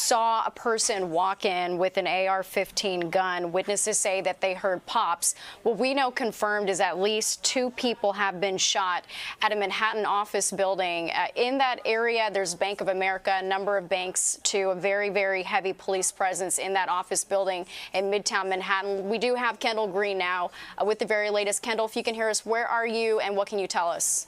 saw a person walk in with an AR-15 gun. Witnesses say that they heard pops. What we know confirmed is at least 2 people have been shot at a Manhattan office building. In that area, there's Bank of America, a number of banks, too, a very, very heavy police presence in that office building in Midtown Manhattan. We do have Kendall Green now with the very latest. Kendall, if you can hear us, where are you and what can you tell us?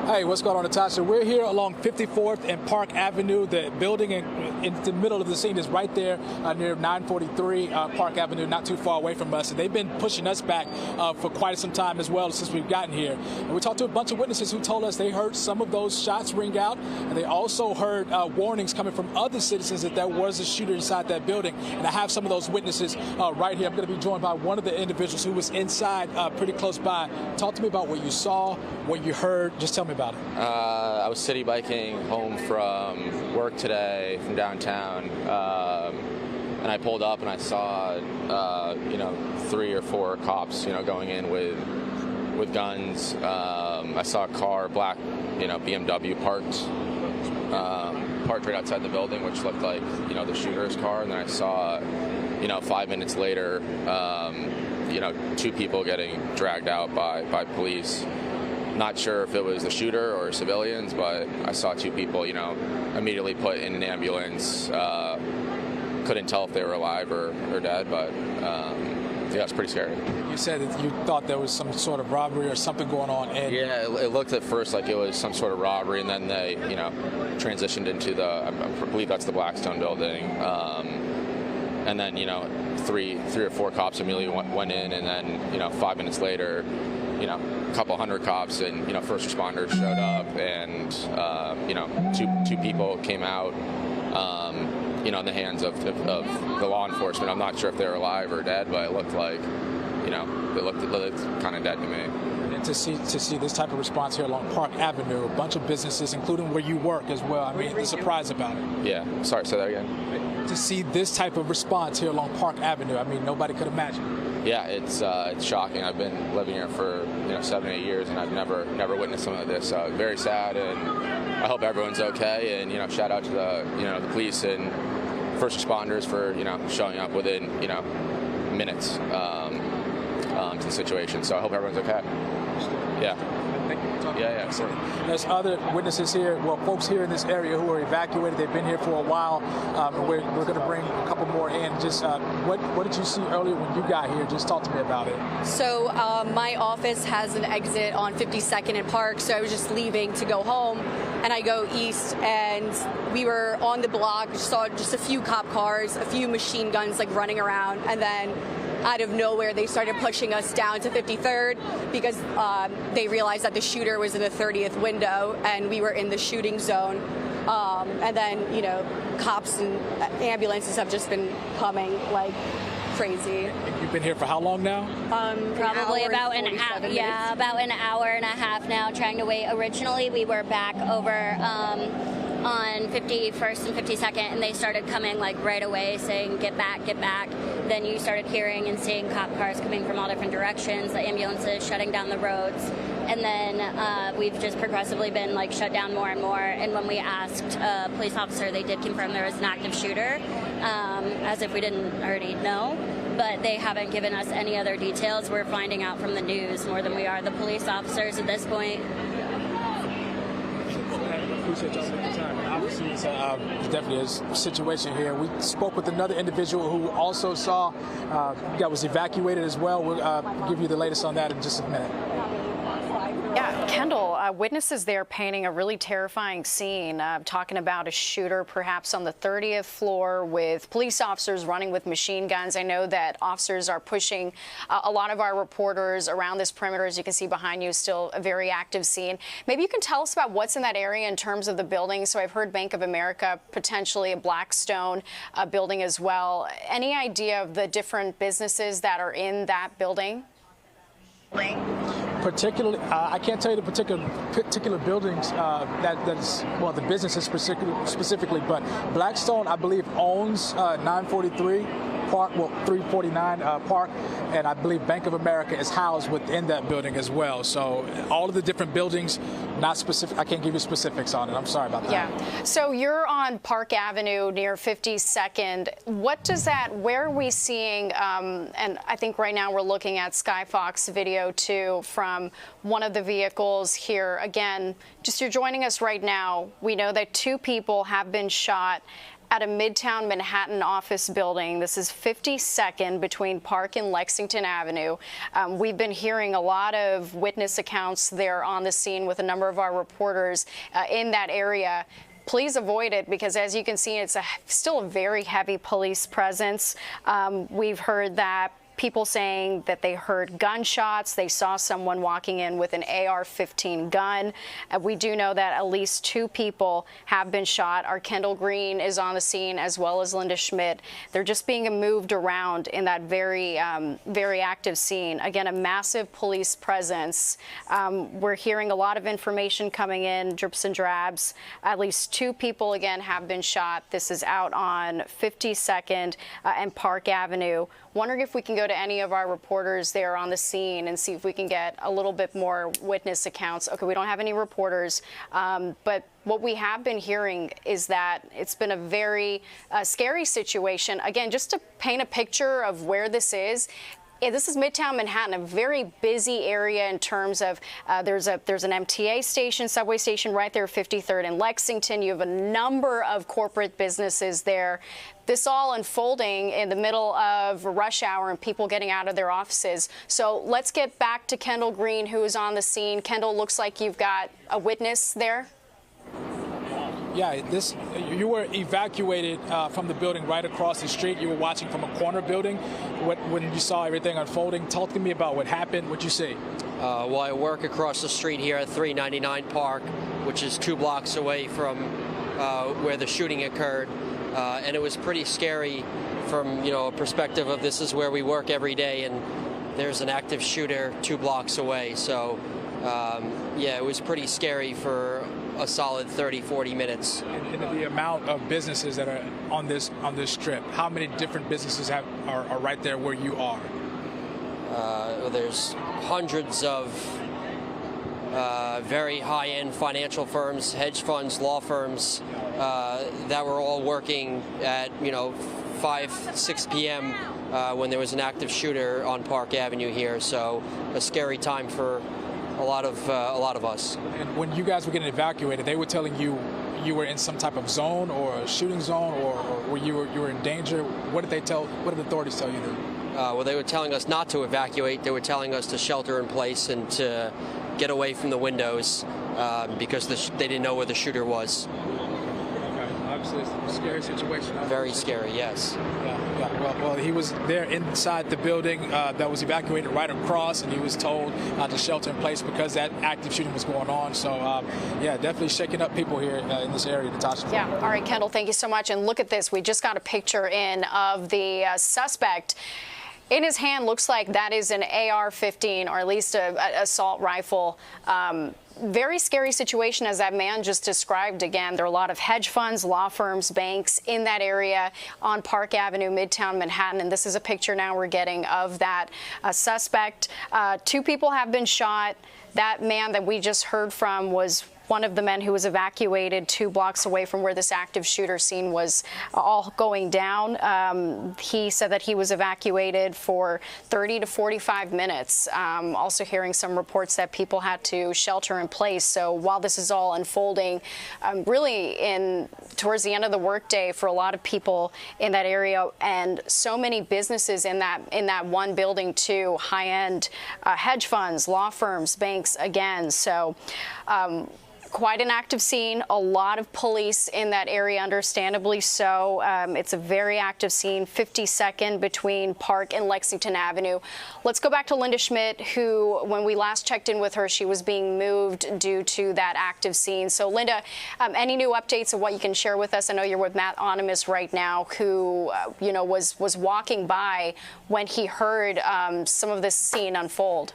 Hey, what's going on, Natasha? We're here along 54th and Park Avenue. The building in the middle of the scene is right there near 943 Park Avenue, not too far away from us. And they've been pushing us back for quite some time as well since we've gotten here. And we talked to a bunch of witnesses who told us they heard some of those shots ring out, and they also heard warnings coming from other citizens that there was a shooter inside that building. And I have some of those witnesses right here. I'm going to be joined by one of the individuals who was inside pretty close by. Talk to me about what you saw, what you heard. Just tell me about it. I was city biking home from work today from downtown, and I pulled up and I saw, 3 or 4 cops, going in with guns. I saw a car, black, BMW parked right outside the building, which looked like, the shooter's car. And then I saw, 5 minutes later, 2 people getting dragged out by police. Not sure if it was the shooter or civilians, but I saw 2 people, immediately put in an ambulance. Couldn't tell if they were alive or dead, but yeah, it's pretty scary. You said that you thought there was some sort of robbery or something going on. And yeah, it looked at first like it was some sort of robbery, and then they, transitioned into I believe that's the Blackstone building. And then, 3 or 4 cops immediately went in, and then, 5 minutes later, a couple hundred cops and, first responders showed up, and, 2 people came out, in the hands of the law enforcement. I'm not sure if they were alive or dead, but it looked like, they looked kind of dead to me. And to see this type of response here along Park Avenue, a bunch of businesses, including where you work as well. I mean, the surprise about it. Yeah. Sorry, say that again. To see this type of response here along Park Avenue, I mean, nobody could imagine. Yeah, it's shocking. I've been living here for 7 or 8 years, and I've never witnessed something like this. Very sad, and I hope everyone's okay. And shout out to the police and first responders for showing up within minutes to the situation. So I hope everyone's okay. Yeah. Thank you for talking. Yeah, absolutely. There's other witnesses here, well, folks here in this area who are evacuated. They've been here for a while. We're going to bring a couple more in. Just what did you see earlier when you got here? Just talk to me about it. So my office has an exit on 52nd and Park, so I was just leaving to go home, and I go east, and we were on the block, saw just a few cop cars, a few machine guns like running around, and then out of nowhere, they started pushing us down to 53rd because they realized that the shooter was in the 30th window and we were in the shooting zone. And then, cops and ambulances have just been coming like crazy. You've been here for how long now? Probably about an hour. Yeah, about an hour and a half now, trying to wait. Originally, we were back over on 51st and 52nd, and they started coming like right away saying, get back, get back. Then you started hearing and seeing cop cars coming from all different directions, the ambulances shutting down the roads. And then we've just progressively been like shut down more and more. And when we asked a police officer, they did confirm there was an active shooter, as if we didn't already know. But they haven't given us any other details. We're finding out from the news more than we are the police officers at this point. Appreciate y'all taking the time. Obviously, it's definitely a situation here. We spoke with another individual who also saw that was evacuated as well. We'll give you the latest on that in just a minute. Yeah, Kendall, witnesses there painting a really terrifying scene, talking about a shooter perhaps on the 30th floor with police officers running with machine guns. I know that officers are pushing a lot of our reporters around this perimeter. As you can see behind you, still a very active scene. Maybe you can tell us about what's in that area in terms of the building. So I've heard Bank of America, potentially a Blackstone building as well. Any idea of the different businesses that are in that building? Particularly, I can't tell you the particular buildings that's well, the businesses specifically, but Blackstone, I believe, owns 943 Park, well, 349 Park, and I believe Bank of America is housed within that building as well. So all of the different buildings, not specific. I can't give you specifics on it. I'm sorry about that. Yeah. So you're on Park Avenue near 52nd. What does that? Where are we seeing? And I think right now we're looking at Skyfox video too from one of the vehicles here. Again, just you're joining us right now. We know that 2 people have been shot at a Midtown Manhattan office building. This is 52nd between Park and Lexington Avenue. We've been hearing a lot of witness accounts there on the scene with a number of our reporters in that area. Please avoid it because, as you can see, it's still a very heavy police presence. We've heard that people saying that they heard gunshots. They saw someone walking in with an AR-15 gun. We do know that at least 2 people have been shot. Our Kendall Green is on the scene, as well as Linda Schmidt. They're just being moved around in that very, very active scene. Again, a massive police presence. We're hearing a lot of information coming in, drips and drabs. At least 2 people, again, have been shot. This is out on 52nd and Park Avenue. Wondering if we can go to any of our reporters there on the scene and see if we can get a little bit more witness accounts. Okay, we don't have any reporters, but what we have been hearing is that it's been a very scary situation. Again, just to paint a picture of where this is. This is Midtown Manhattan, a very busy area in terms of there's an MTA station, subway station right there, 53rd and Lexington. You have a number of corporate businesses there. This all unfolding in the middle of rush hour and people getting out of their offices. So let's get back to Kendall Green, who is on the scene. Kendall, looks like you've got a witness there. Yeah, you were evacuated from the building right across the street. You were watching from a corner building when you saw everything unfolding. Talk to me about what happened, what you see. Well, I work across the street here at 399 Park, which is 2 blocks away from where the shooting occurred. And it was pretty scary from, a perspective of this is where we work every day, and there's an active shooter 2 blocks away. So, yeah, it was pretty scary for a solid 30, 40 minutes. And the amount of businesses that are on this strip, how many different businesses are right there where you are? There's hundreds of very high-end financial firms, hedge funds, law firms that were all working at 5, 6 p.m. When there was an active shooter on Park Avenue here. So a scary time for a lot of us. And when you guys were getting evacuated, they were telling you were in some type of zone or a shooting zone, or you were in danger. What did the authorities tell you then? Well, they were telling us not to evacuate. They were telling us to shelter in place and to get away from the windows because they didn't know where the shooter was. Okay, obviously it's a scary situation. Very scary, yes. Yeah. Well, he was there inside the building that was evacuated right across, and he was told to shelter in place because that active shooting was going on. So, yeah, definitely shaking up people here in this area, Natasha. Yeah. All right, Kendall, thank you so much. And look at this. We just got a picture in of the suspect. In his hand, looks like that is an AR-15, or at least an assault rifle. Very scary situation, as that man just described. Again, there are a lot of hedge funds, law firms, banks in that area on Park Avenue, Midtown Manhattan. And this is a picture now we're getting of that suspect. 2 people have been shot. That man that we just heard from was one of the men who was evacuated 2 blocks away from where this active shooter scene was all going down. He said that he was evacuated for 30 to 45 minutes. Also hearing some reports that people had to shelter in place. So while this is all unfolding, really towards the end of the workday for a lot of people in that area, and so many businesses in that one building too, high-end hedge funds, law firms, banks again. So quite an active scene, a lot of police in that area, understandably so. It's a very active scene, 52nd between Park and Lexington Avenue. Let's go back to Linda Schmidt, who, when we last checked in with her, she was being moved due to that active scene. So, Linda, any new updates of what you can share with us? I know you're with Matt Onimus right now, who, was walking by when he heard some of this scene unfold.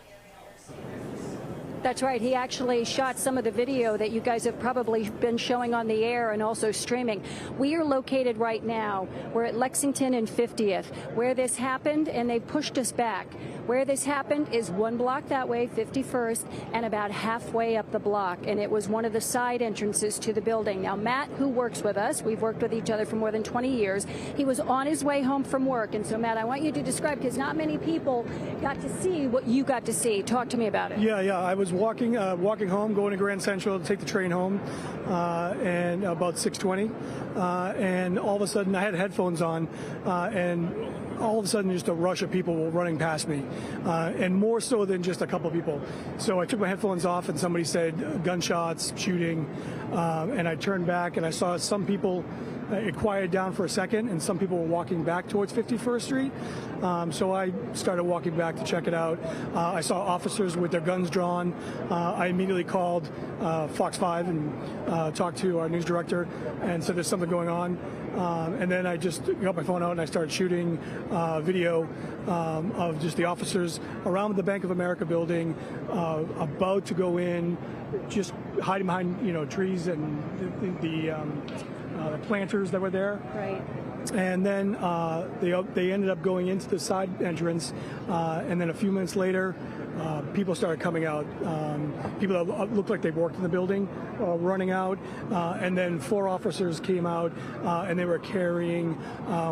That's right. He actually shot some of the video that you guys have probably been showing on the air and also streaming. We are located right now. We're at Lexington and 50th, where this happened, and they pushed us back. Where this happened is 1 block that way, 51st, and about halfway up the block, and it was one of the side entrances to the building. Now, Matt, who works with us, we've worked with each other for more than 20 years, he was on his way home from work, and so, Matt, I want you to describe, because not many people got to see what you got to see. Talk to me about it. Yeah, I was walking home, going to Grand Central to take the train home, and about 6:20, and all of a sudden I had headphones on, and all of a sudden just a rush of people were running past me, and more so than just a couple of people. So I took my headphones off and somebody said gunshots, shooting, and I turned back and I saw some people. It quieted down for a second, and some people were walking back towards 51st Street. So I started walking back to check it out. I saw officers with their guns drawn. I immediately called Fox 5 and talked to our news director and said there's something going on. And then I just got my phone out and I started shooting video of just the officers around the Bank of America building, about to go in, just hiding behind trees and the planters that were there. Right. And then they ended up going into the side entrance, and then a few minutes later, people started coming out. People that looked like they worked in the building running out, and then 4 officers came out, and they were carrying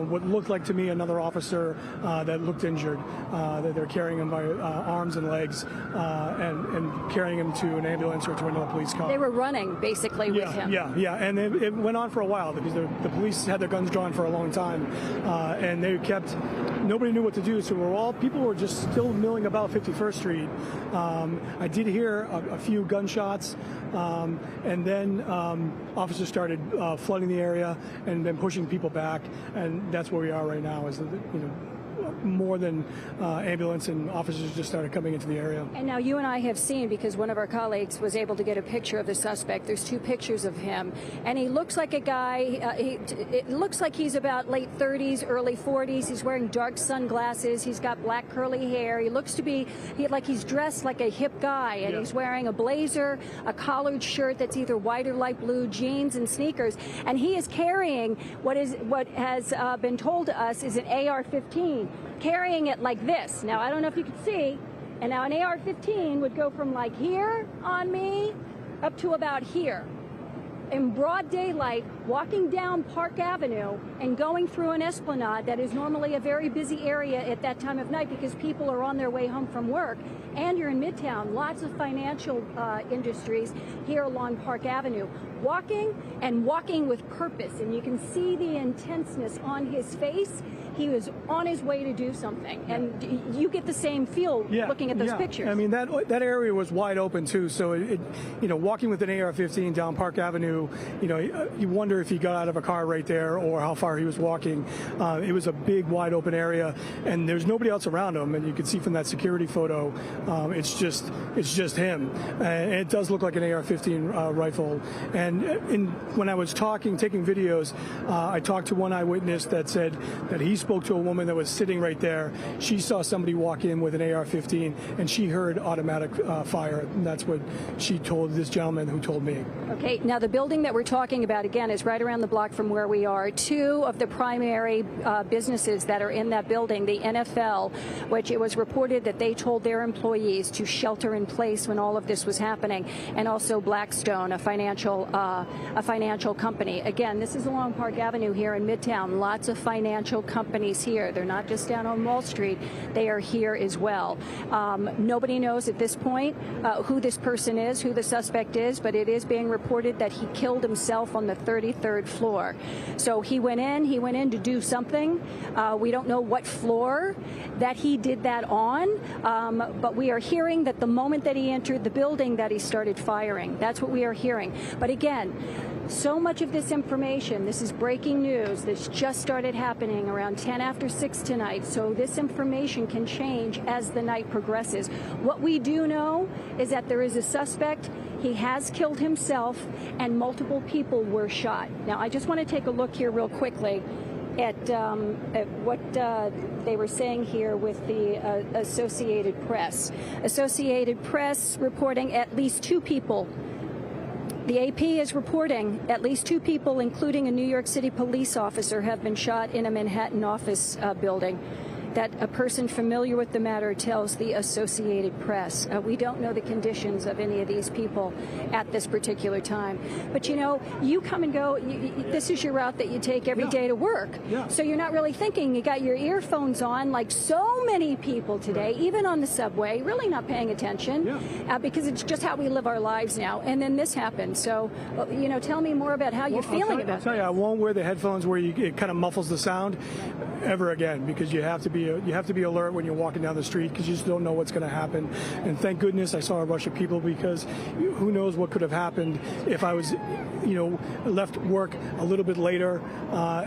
what looked like to me another officer that looked injured. That they were carrying him by arms and legs, and carrying him to an ambulance or to another police car. They were running, basically, with him. Yeah, and it went on for a while because the police had their guns drawn for a long time, and they kept. Nobody knew what to do, so people were just still milling about 51st Street. I did hear a few gunshots, and then officers started flooding the area and then pushing people back, and that's where we are right now. Is more than ambulance and officers just started coming into the area. And now you and I have seen, because one of our colleagues was able to get a picture of the suspect. There's 2 pictures of him, and he looks like a guy, it looks like he's about late 30s, early 40s. He's wearing dark sunglasses. He's got black curly hair. He looks to be like he's dressed like a hip guy, and he's wearing a blazer, a collared shirt that's either white or light blue, jeans and sneakers, and he is carrying what has been told to us is an AR-15. Carrying it like this. Now, I don't know if you can see, and now an AR-15 would go from like here on me up to about here. In broad daylight, walking down Park Avenue and going through an esplanade that is normally a very busy area at that time of night because people are on their way home from work. And you're in Midtown, lots of financial industries here along Park Avenue. Walking with purpose, and you can see the intenseness on his face. He was on his way to do something, and you get the same feel looking at those pictures. I mean, that area was wide open too. So walking with an AR-15 down Park Avenue, you wonder if he got out of a car right there or how far he was walking. It was a big, wide open area, and there's nobody else around him. And you can see from that security photo, it's just him. And it does look like an AR-15 rifle. And when I was taking videos, I talked to one eyewitness that said that he spoke to a woman that was sitting right there. She saw somebody walk in with an AR-15, and she heard automatic fire. And that's what she told this gentleman who told me. Okay, now the building that we're talking about, again, is right around the block from where we are. 2 of the primary businesses that are in that building, the NFL, which it was reported that they told their employees to shelter in place when all of this was happening, and also Blackstone, a financial company. Again, this is along Park Avenue here in Midtown. Lots of financial companies here. They're not just down on Wall Street. They are here as well. Nobody knows at this point who this person is, who the suspect is, but it is being reported that he killed himself on the 33rd floor. So he went in to do something. We don't know what floor that he did that on, but we are hearing that the moment that he entered the building that he started firing. That's what we are hearing. But again, so much of this information, this is breaking news, this just started happening around 10 after 6 tonight, so this information can change as the night progresses. What we do know is that there is a suspect, he has killed himself, and multiple people were shot. Now, I just want to take a look here real quickly. at what they were saying here with the Associated Press. Associated Press reporting at least 2 people. The AP is reporting at least 2 people, including a New York City police officer, have been shot in a Manhattan office building. That a person familiar with the matter tells the Associated Press. We don't know the conditions of any of these people at this particular time. But, you know, you come and go. This is your route that you take every day to work. So you're not really thinking. You got your earphones on, like so many people today, even on the subway, really not paying attention because it's just how we live our lives now. And then this happened. So, you know, tell me more about how you're feeling about it. I'll tell you, I won't wear the headphones where it kind of muffles the sound ever again, because you have to be alert when you're walking down the street, because you just don't know what's going to happen. And thank goodness I saw a rush of people, because who knows what could have happened if I was, you know, left work a little bit later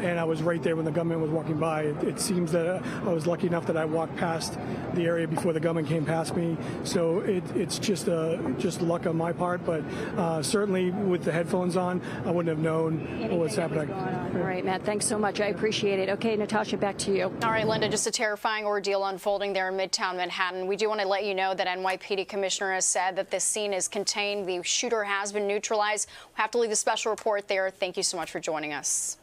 and I was right there when the gunman was walking by. It seems that I was lucky enough that I walked past the area before the gunman came past me. So it's just luck on my part, but certainly with the headphones on, I wouldn't have known what's happening. All right, Matt, thanks so much. I appreciate it. Okay, Natasha, back to you. All right, Linda, just a terrifying ordeal unfolding there in Midtown Manhattan. We do want to let you know that NYPD Commissioner has said that this scene is contained. The shooter has been neutralized. We'll have to leave the special report there. Thank you so much for joining us.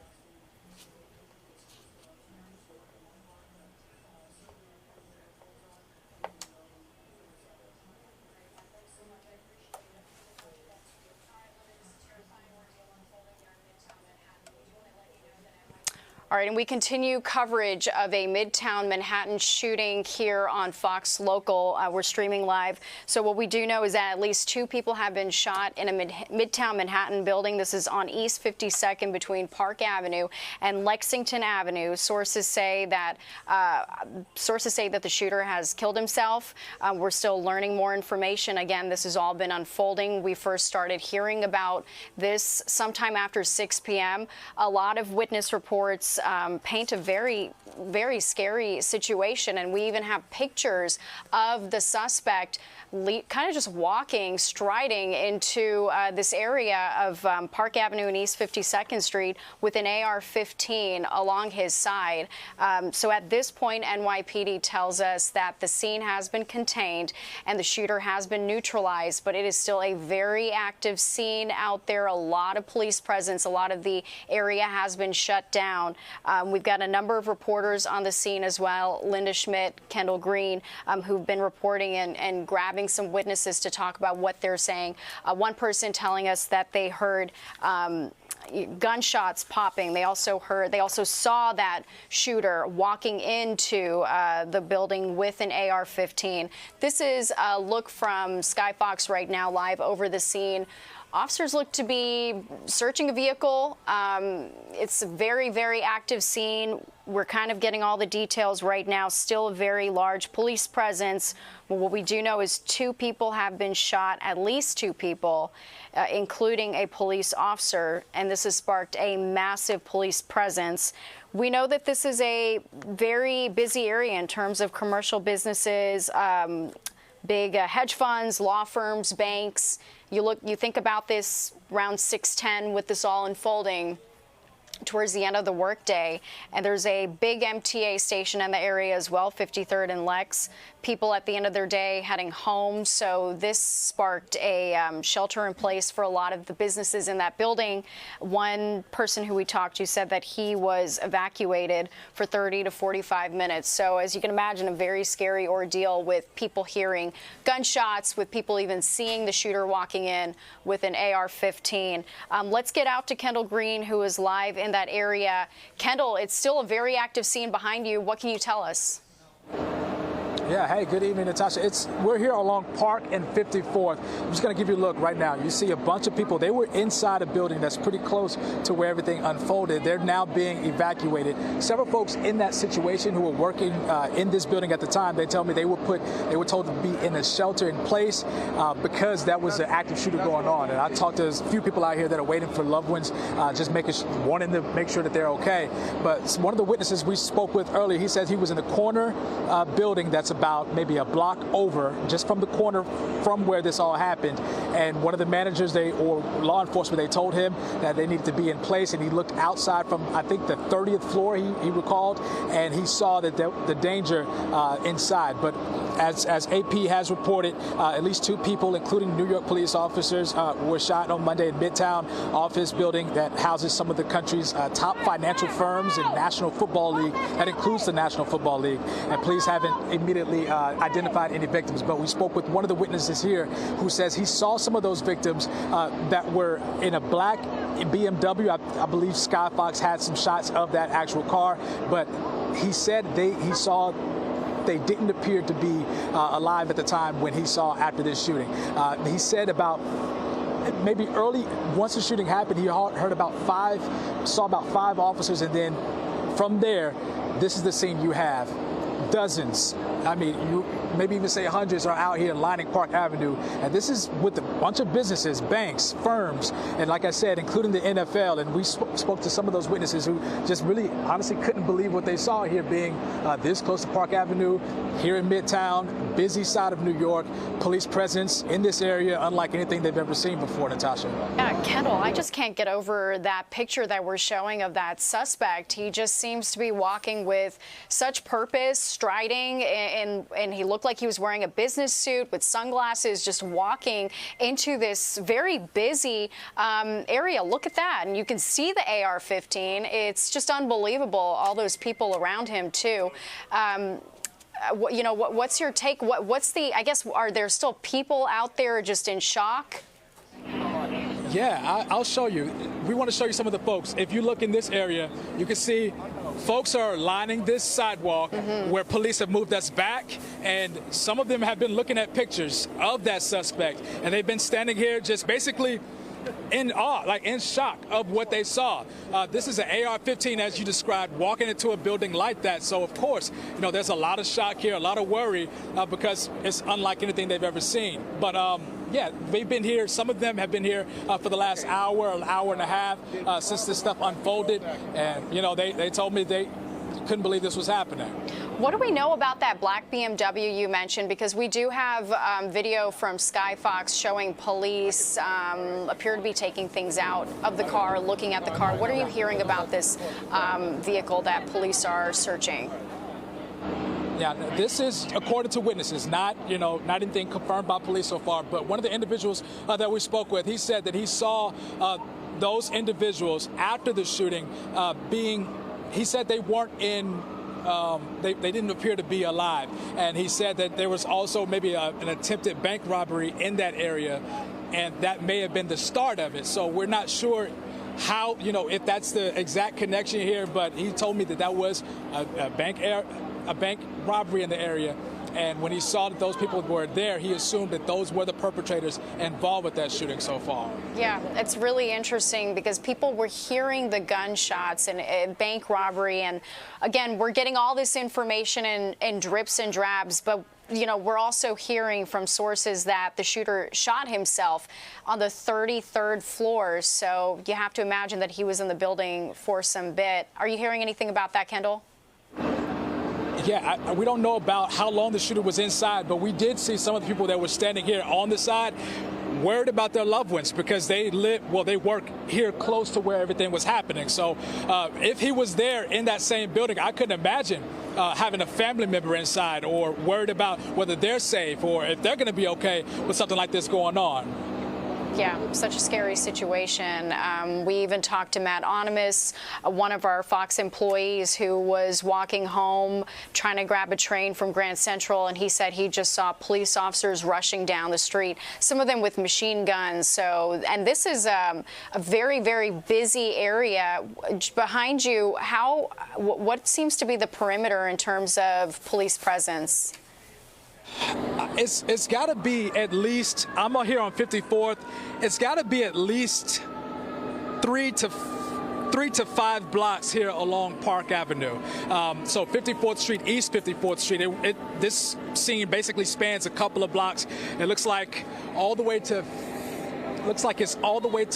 All right, and we continue coverage of a Midtown Manhattan shooting here on Fox Local. We're streaming live. So what we do know is that at least 2 people have been shot in a Midtown Manhattan building. This is on East 52nd between Park Avenue and Lexington Avenue. Sources say that the shooter has killed himself. We're still learning more information. Again, this has all been unfolding. We first started hearing about this sometime after 6 p.m. A lot of witness reports paint a very, very scary situation, and we even have pictures of the suspect kind of just striding into this area of Park Avenue and East 52nd Street with an AR-15 along his side. So at this point, NYPD tells us that the scene has been contained and the shooter has been neutralized, but it is still a very active scene out there. A lot of police presence. A lot of the area has been shut down. We've got a number of reporters on the scene as well, Linda Schmidt, Kendall Green, who've been reporting and grabbing some witnesses to talk about what they're saying. One person telling us that they heard gunshots popping. They also saw that shooter walking into the building with an AR-15. This is a look from Sky Fox right now, live over the scene. Officers look to be searching a vehicle. It's a very, very active scene. We're kind of getting all the details right now. Still a very large police presence. Well, what we do know is 2 people have been shot, at least 2 people, including a police officer, and this has sparked a massive police presence. We know that this is a very busy area in terms of commercial businesses, big hedge funds, law firms, banks. You think about this around 6:10 with this all unfolding towards the end of the workday, and there's a big MTA station in the area as well, 53rd and Lex. People at the end of their day heading home, so this sparked a shelter in place for a lot of the businesses in that building. One person who we talked to said that he was evacuated for 30 to 45 minutes. So as you can imagine, a very scary ordeal with people hearing gunshots, with people even seeing the shooter walking in with an AR-15. Let's get out to Kendall Green, who is live in that area. Kendall, it's still a very active scene behind you. What can you tell us? Yeah, hey, good evening, Natasha. We're here along Park and 54th. I'm just going to give you a look right now. You see a bunch of people. They were inside a building that's pretty close to where everything unfolded. They're now being evacuated. Several folks in that situation who were working in this building at the time, they tell me they were told to be in a shelter in place because that was an active shooter going on. And I talked to a few people out here that are waiting for loved ones, just wanting to make sure that they're okay. But one of the witnesses we spoke with earlier, he says he was in the corner building that's about maybe a block over, just from the corner from where this all happened. And one of the managers or law enforcement, they told him that they needed to be in place. And he looked outside from, I think, the 30th floor, he recalled, and he saw that the danger inside. But as AP has reported, at least 2 people, including New York police officers, were shot on Monday in Midtown office building that houses some of the country's top financial firms and National Football League. That includes the National Football League. And police haven't immediately identified any victims. But we spoke with one of the witnesses here who says he saw some of those victims that were in a black BMW. I believe Sky Fox had some shots of that actual car. But he said he saw they didn't appear to be alive at the time when he saw after this shooting. He said about maybe early, once the shooting happened, he heard saw about 5 officers, and then from there, this is the scene you have. Dozens, I mean, you maybe even say hundreds are out here lining Park Avenue. And this is with a bunch of businesses, banks, firms, and like I said, including the NFL. And we spoke to some of those witnesses who just really honestly couldn't believe what they saw here, being this close to Park Avenue, here in Midtown, busy side of New York, police presence in this area, unlike anything they've ever seen before, Natasha. Yeah, Kendall, I just can't get over that picture that we're showing of that suspect. He just seems to be walking with such purpose, striding, and he looked like he was wearing a business suit with sunglasses, just walking into this very busy area. Look at that. And you can see the AR-15. It's just unbelievable, all those people around him, too. You know, what's your take? What's the, I guess, are there still people out there just in shock? Yeah, I'll show you. We want to show you some of the folks. If you look in this area, you can see folks are lining this sidewalk where police have moved us back, and some of them have been looking at pictures of that suspect, and they've been standing here just basically in awe, like in shock of what they saw. This is an AR-15, as you described, walking into a building like that. So, of course, you know, there's a lot of shock here, a lot of worry, because it's unlike anything they've ever seen. But yeah, they've been here. Some of them have been here for the last hour and a half since this stuff unfolded. And, you know, they told me they couldn't believe this was happening. What do we know about that black BMW you mentioned? Because we do have video from Sky Fox showing police appear to be taking things out of the car, looking at the car. What are you hearing about this vehicle that police are searching? Yeah, this is according to witnesses, not anything confirmed by police so far. But one of the individuals that we spoke with, he said that he saw those individuals after the shooting he said they weren't in. They didn't appear to be alive. And he said that there was also maybe an attempted bank robbery in that area, and that may have been the start of it. So we're not sure how, if that's the exact connection here, but he told me that was a bank robbery in the area. And when he saw that those people were there, he assumed that those were the perpetrators involved with that shooting so far. Yeah, it's really interesting because people were hearing the gunshots and bank robbery. And again, we're getting all this information in drips and drabs, but we're also hearing from sources that the shooter shot himself on the 33rd floor. So you have to imagine that he was in the building for some bit. Are you hearing anything about that, Kendall? Yeah, we don't know about how long the shooter was inside, but we did see some of the people that were standing here on the side worried about their loved ones because they work here close to where everything was happening. So if he was there in that same building, I couldn't imagine having a family member inside or worried about whether they're safe or if they're going to be okay with something like this going on. Yeah, such a scary situation. We even talked to Matt Onimus, one of our Fox employees who was walking home trying to grab a train from Grand Central, and he said he just saw police officers rushing down the street, some of them with machine guns. So, and this is a very, very busy area. Behind you, what seems to be the perimeter in terms of police presence? It's got to be at least, I'm here on 54th, it's got to be at least 3 to 5 blocks here along Park Avenue. So 54th Street, East 54th Street, this scene basically spans a couple of blocks. It looks like it's all the way to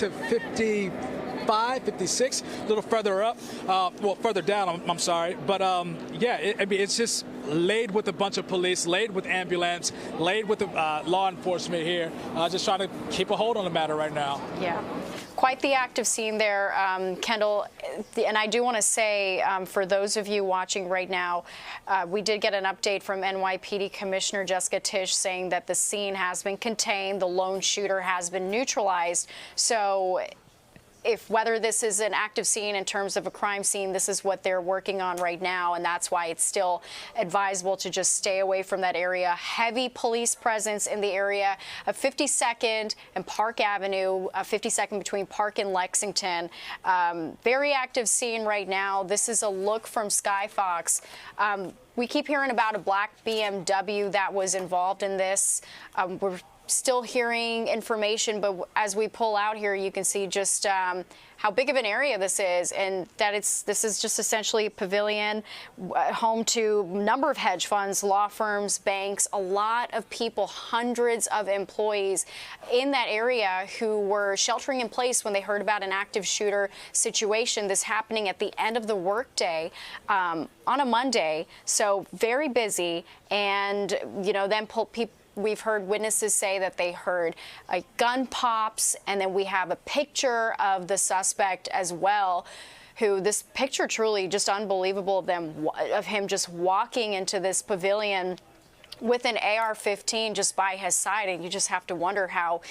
50. 55, 56, a little further up, well, further down, I'm sorry. But yeah, I mean, it's just laid with a bunch of police, laid with ambulance, laid with law enforcement here, just trying to keep a hold on the matter right now. Yeah. Quite the active scene there, Kendall. And I do want to say, for those of you watching right now, we did get an update from NYPD Commissioner Jessica Tisch saying that the scene has been contained, the lone shooter has been neutralized. So whether this is an active scene in terms of a crime scene, this is what they're working on right now, and that's why it's still advisable to just stay away from that area. Heavy police presence in the area of 52nd and Park Avenue, 52nd between Park and Lexington. Very active scene right now. This is a look from Skyfox. We keep hearing about a black BMW that was involved in this. We're still hearing information, but as we pull out here, you can see just how big of an area this is, and that this is just essentially a pavilion, home to a number of hedge funds, law firms, banks, a lot of people, hundreds of employees in that area who were sheltering in place when they heard about an active shooter situation. This happening at the end of the workday on a Monday, so very busy, and then people. We've heard witnesses say that they heard gun pops, and then we have a picture of the suspect as well, who this picture truly just unbelievable of him just walking into this pavilion with an AR-15 just by his side, and you just have to wonder how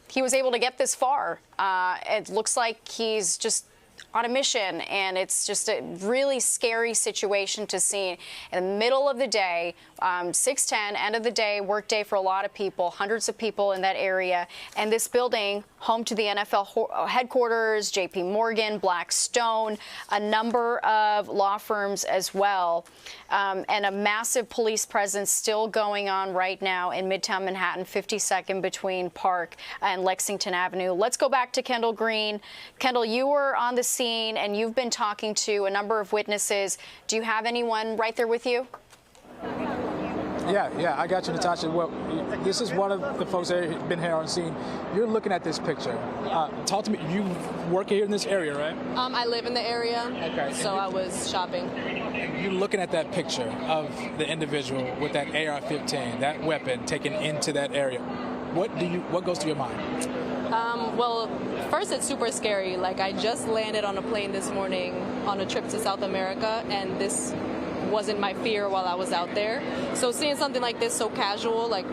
he was able to get this far. It looks like he's just on a mission, and it's just a really scary situation to see in the middle of the day, 6:10, end of the day, work day for a lot of people, hundreds of people in that area. And this building, home to the NFL headquarters, JP Morgan, Blackstone, a number of law firms as well, and a massive police presence still going on right now in Midtown Manhattan, 52nd between Park and Lexington Avenue. Let's go back to Kendall Green. Kendall, you were on the scene and you've been talking to a number of witnesses. Do you have anyone right there with you? Yeah, I got you, Natasha. Well, this is one of the folks that have been here on scene. You're looking at this picture. Talk to me. You work here in this area, right? I live in the area, okay. So I was shopping. You're looking at that picture of the individual with that AR-15, that weapon taken into that area. What goes through your mind? Well, first, it's super scary. Like, I just landed on a plane this morning on a trip to South America, and this wasn't my fear while I was out there. So seeing something like this so casual, like,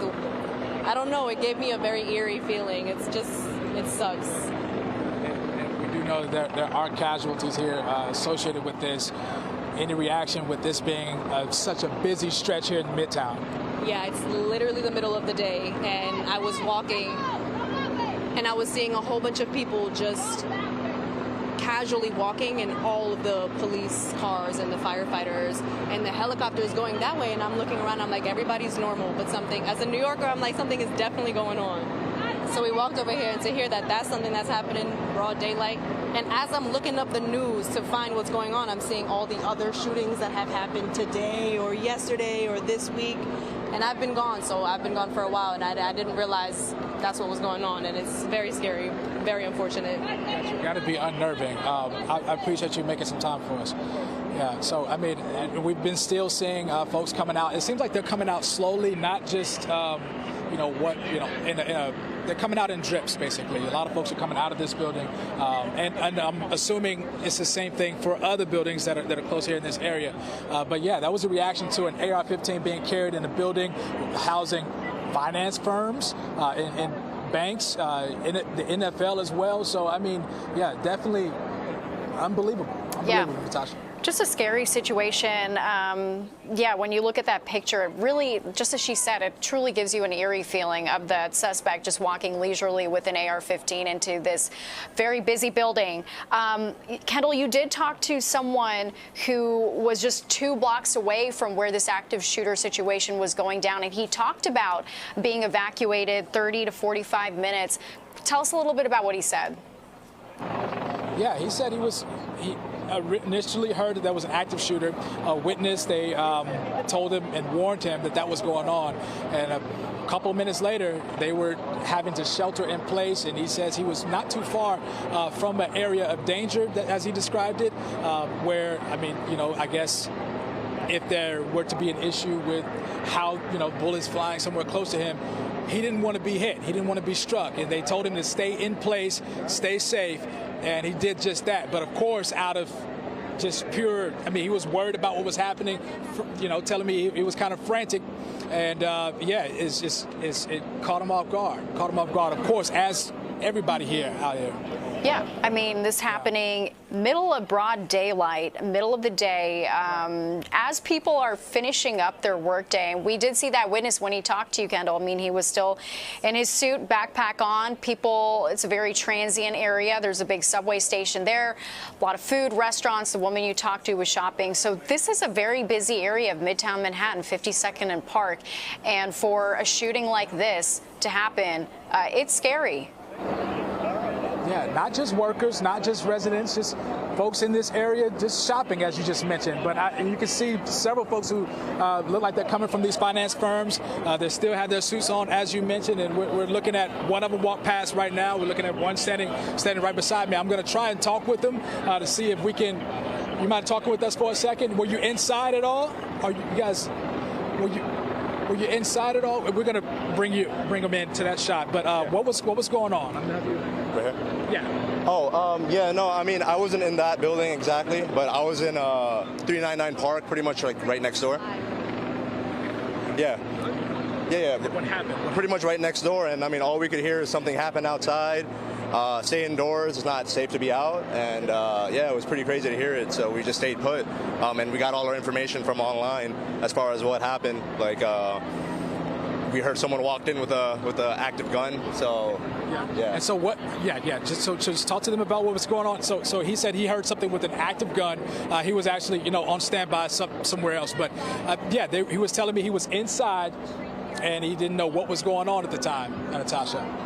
I don't know, it gave me a very eerie feeling. It's just, it sucks. And we do know that there are casualties here associated with this. Any reaction with this being such a busy stretch here in Midtown? Yeah, it's literally the middle of the day, and I was walking, and I was seeing a whole bunch of people just casually walking, and all of the police cars and the firefighters and the helicopters going that way, and I'm looking around, I'm like, everybody's normal, but something, as a New Yorker, I'm like, something is definitely going on. So we walked over here, and to hear that that's something that's happening broad daylight, and as I'm looking up the news to find what's going on, I'm seeing all the other shootings that have happened today or yesterday or this week, and I've been gone, so I've been gone for a while, and I didn't realize that's what was going on, and it's very scary, very unfortunate. You got to be unnerving. I appreciate you making some time for us. Yeah, so I mean, we've been still seeing folks coming out. It seems like they're coming out slowly, not just they're coming out in drips, basically. A lot of folks are coming out of this building, and I'm assuming it's the same thing for other buildings that are close here in this area. But yeah, that was a reaction to an AR-15 being carried in a building housing finance firms and banks, in the NFL as well. So I mean, yeah, definitely unbelievable. Yeah. Natasha. Just a scary situation. Yeah, when you look at that picture, it really, just as she said, it truly gives you an eerie feeling of that suspect just walking leisurely with an AR-15 into this very busy building. Kendall, you did talk to someone who was just 2 blocks away from where this active shooter situation was going down, and he talked about being evacuated 30 to 45 minutes. Tell us a little bit about what he said. Yeah, he said he initially heard that there was an active shooter. A witness, they told him and warned him that that was going on. And a couple of minutes later, they were having to shelter in place, and he says he was not too far from an area of danger, as he described it, where, I mean, I guess if there were to be an issue with how, bullets flying somewhere close to him, he didn't want to be hit. He didn't want to be struck. And they told him to stay in place, stay safe. And he did just that. But of course, out of just pure, he was worried about what was happening, telling me he was kind of frantic. And it caught him off guard. Of course, as everybody here out here. Yeah, this happening middle of broad daylight, middle of the day, as people are finishing up their workday. And we did see that witness when he talked to you, Kendall. He was still in his suit, backpack on. People, it's a very transient area. There's a big subway station there, a lot of food, restaurants. The woman you talked to was shopping. So this is a very busy area of Midtown Manhattan, 52nd and Park. And for a shooting like this to happen, it's scary. Yeah, not just workers, not just residents, just folks in this area just shopping, as you just mentioned. But you can see several folks who look like they're coming from these finance firms. They still have their suits on, as you mentioned, and we're looking at one of them walk past right now. We're looking at one standing right beside me. I'm going to try and talk with them to see if we can. You mind talking with us for a second? Were you inside at all? Are you guys? Were you inside at all? We're going to bring them into that shot. But what was going on? I'm going to have you. Right here? Yeah. Oh, no, I wasn't in that building exactly, but I was in 399 Park, pretty much like right next door. Yeah. What happened? Pretty much right next door, and all we could hear is something happened outside. Stay indoors. It's not safe to be out, and it was pretty crazy to hear it. So we just stayed put, and we got all our information from online as far as what happened. Like we heard someone walked in with a active gun. So yeah. And so what? Yeah. Just talk to them about what was going on. So he said he heard something with an active gun. He was actually on standby somewhere else. But he was telling me he was inside, and he didn't know what was going on at the time. Natasha.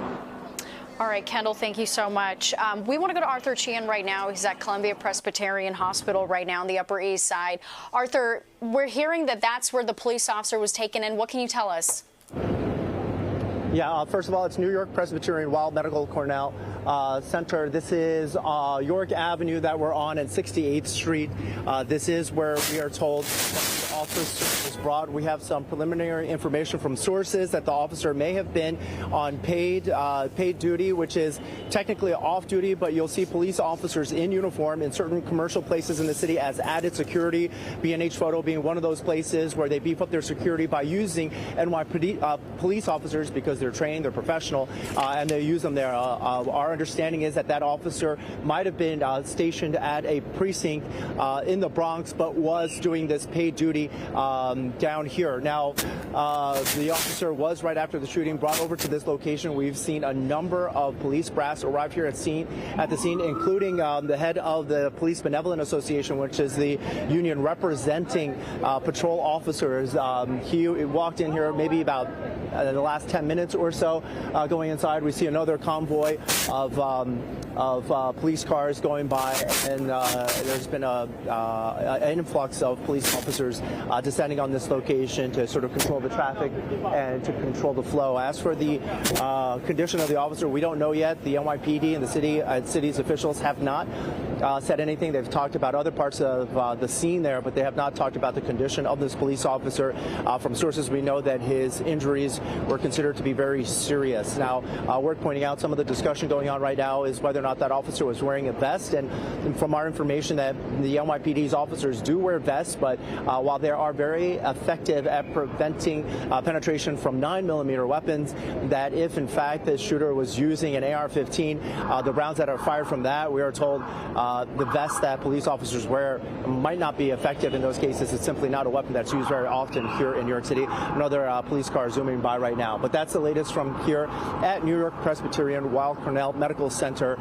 All right, Kendall, thank you so much. We want to go to Arthur Sheehan right now. He's at Columbia Presbyterian Hospital right now on the Upper East Side. Arthur, we're hearing that that's where the police officer was taken in. What can you tell us? Yeah, first of all, it's New York Presbyterian Wild Medical Cornell Center. This is York Avenue that we're on and 68th Street. This is where we are told the officer was brought. We have some preliminary information from sources that the officer may have been on paid duty, which is technically off duty, but you'll see police officers in uniform in certain commercial places in the city as added security. B&H Photo being one of those places where they beef up their security by using NY police officers because they're trained, they're professional, and they use them there. Our understanding is that officer might have been stationed at a precinct in the Bronx, but was doing this paid duty down here. Now, the officer was right after the shooting brought over to this location. We've seen a number of police brass arrive here at the scene, including the head of the Police Benevolent Association, which is the union representing patrol officers. He walked in here maybe about in the last 10 minutes or so. Going inside, we see another convoy of police cars going by, and there's been an influx of police officers descending on this location to sort of control the traffic and to control the flow. As for the condition of the officer, we don't know yet. The NYPD and the city's officials have not said anything. They've talked about other parts of the scene there, but they have not talked about the condition of this police officer. From sources, we know that his injuries were considered to be very serious. Now, worth pointing out, some of the discussion going on right now is whether or not that officer was wearing a vest. And from our information, that the NYPD's officers do wear vests, but while they are very effective at preventing penetration from 9mm weapons, that if in fact the shooter was using an AR-15, the rounds that are fired from that, we are told the vests that police officers wear might not be effective in those cases. It's simply not a weapon that's used very often here in New York City. Another police car zooming by right now. But that's the latest from here at New York Presbyterian Weill Cornell Medical Center.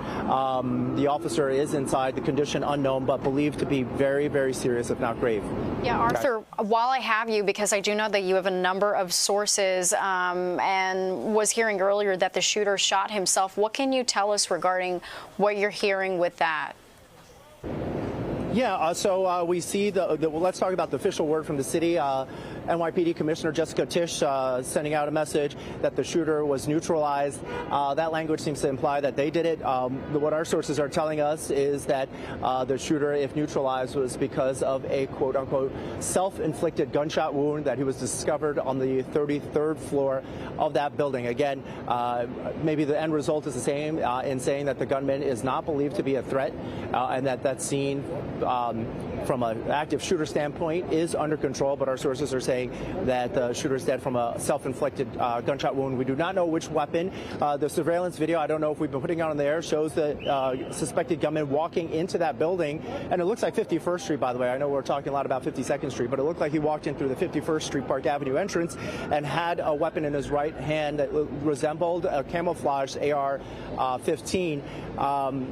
The officer is inside, the condition unknown, but believed to be very, very serious, if not grave. Yeah, Arthur, while I have you, because I do know that you have a number of sources and was hearing earlier that the shooter shot himself, what can you tell us regarding what you're hearing with that? Yeah, so we see well, let's talk about the official word from the city. NYPD Commissioner Jessica Tisch sending out a message that the shooter was neutralized. That language seems to imply that they did it. What our sources are telling us is that the shooter, if neutralized, was because of a quote-unquote self-inflicted gunshot wound that he was discovered on the 33rd floor of that building. Again, maybe the end result is the same in saying that the gunman is not believed to be a threat and that scene from an active shooter standpoint is under control, but our sources are saying that the shooter is dead from a self-inflicted gunshot wound. We do not know which weapon. The surveillance video, I don't know if we've been putting it on the air, shows the suspected gunman walking into that building, and it looks like 51st Street, by the way. I know we're talking a lot about 52nd Street, but it looked like he walked in through the 51st Street Park Avenue entrance and had a weapon in his right hand that resembled a camouflaged AR-15.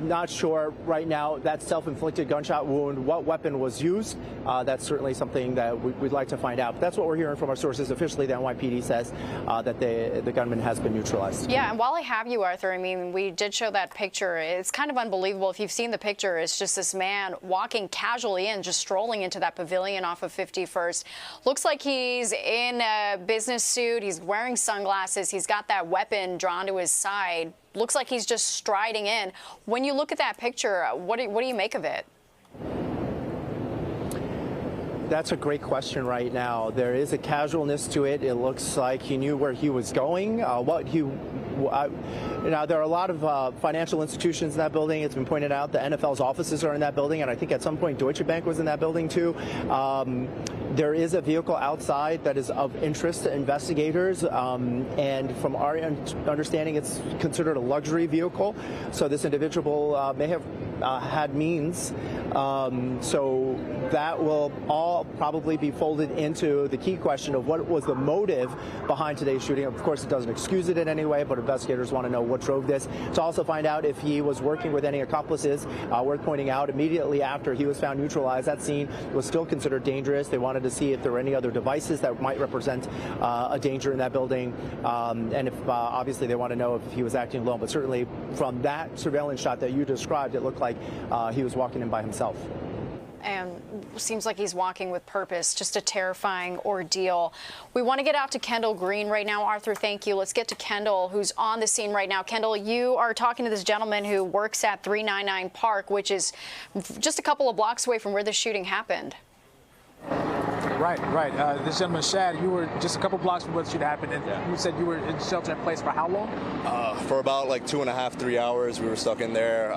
Not sure right now that self-inflicted gunshot wound, what weapon was used. That's certainly something that we'd like to find out. But that's what we're hearing from our sources. Officially, the NYPD says that the gunman has been neutralized. Yeah, and while I have you, Arthur, I mean, we did show that picture. It's kind of unbelievable. If you've seen the picture, it's just this man walking casually in, just strolling into that pavilion off of 51st. Looks like he's in a business suit. He's wearing sunglasses. He's got that weapon drawn to his side. Looks like he's just striding in. When you look at that picture, what do you make of it? That's a great question right now. There is a casualness to it. It looks like he knew where he was going, now, there are a lot of financial institutions in that building. It's been pointed out the NFL's offices are in that building, and I think at some point Deutsche Bank was in that building too. There is a vehicle outside that is of interest to investigators, and from our understanding, it's considered a luxury vehicle. So this individual may have had means. So that will all probably be folded into the key question of what was the motive behind today's shooting. Of course, it doesn't excuse it in any way, but investigators want to know what drove this. To also find out if he was working with any accomplices. Worth pointing out, immediately after he was found neutralized, that scene was still considered dangerous. They wanted to see if there were any other devices that might represent a danger in that building. And if obviously they want to know if he was acting alone. But certainly from that surveillance shot that you described, it looked like he was walking in by himself. And seems like he's walking with purpose. Just a terrifying ordeal. We want to get out to Kendall Green right now. Arthur, thank you. Let's get to Kendall, who's on the scene right now. Kendall, you are talking to this gentleman who works at 399 Park, which is just a couple of blocks away from where the shooting happened. Right. This gentleman, Shad, you were just a couple blocks from where the shooting happened, and you said you were in shelter in place for how long? For about like 2.5, 3 hours. We were stuck in there.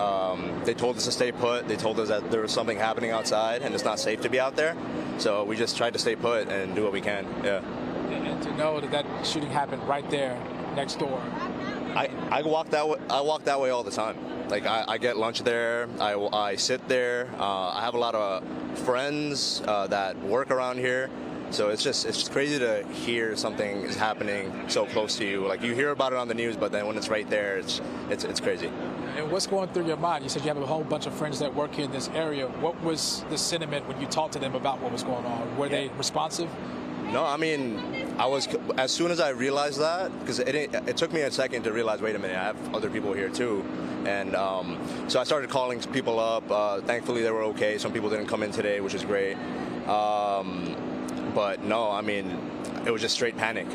They told us to stay put. They told us that there was something happening outside, and it's not safe to be out there. So we just tried to stay put and do what we can. Yeah. And to know that shooting happened right there, next door. I walk that way. I walk that way all the time. Like I get lunch there. I sit there. I have a lot of friends that work around here. So it's just crazy to hear something is happening so close to you. Like you hear about it on the news, but then when it's right there, it's crazy. And what's going through your mind? You said you have a whole bunch of friends that work here in this area. What was the sentiment when you talked to them about what was going on? Were they responsive? No, I mean, as soon as I realized that, because it took me a second to realize, wait a minute, I have other people here too. And so I started calling people up. Thankfully, they were okay. Some people didn't come in today, which is great. But no, I mean, it was just straight panic,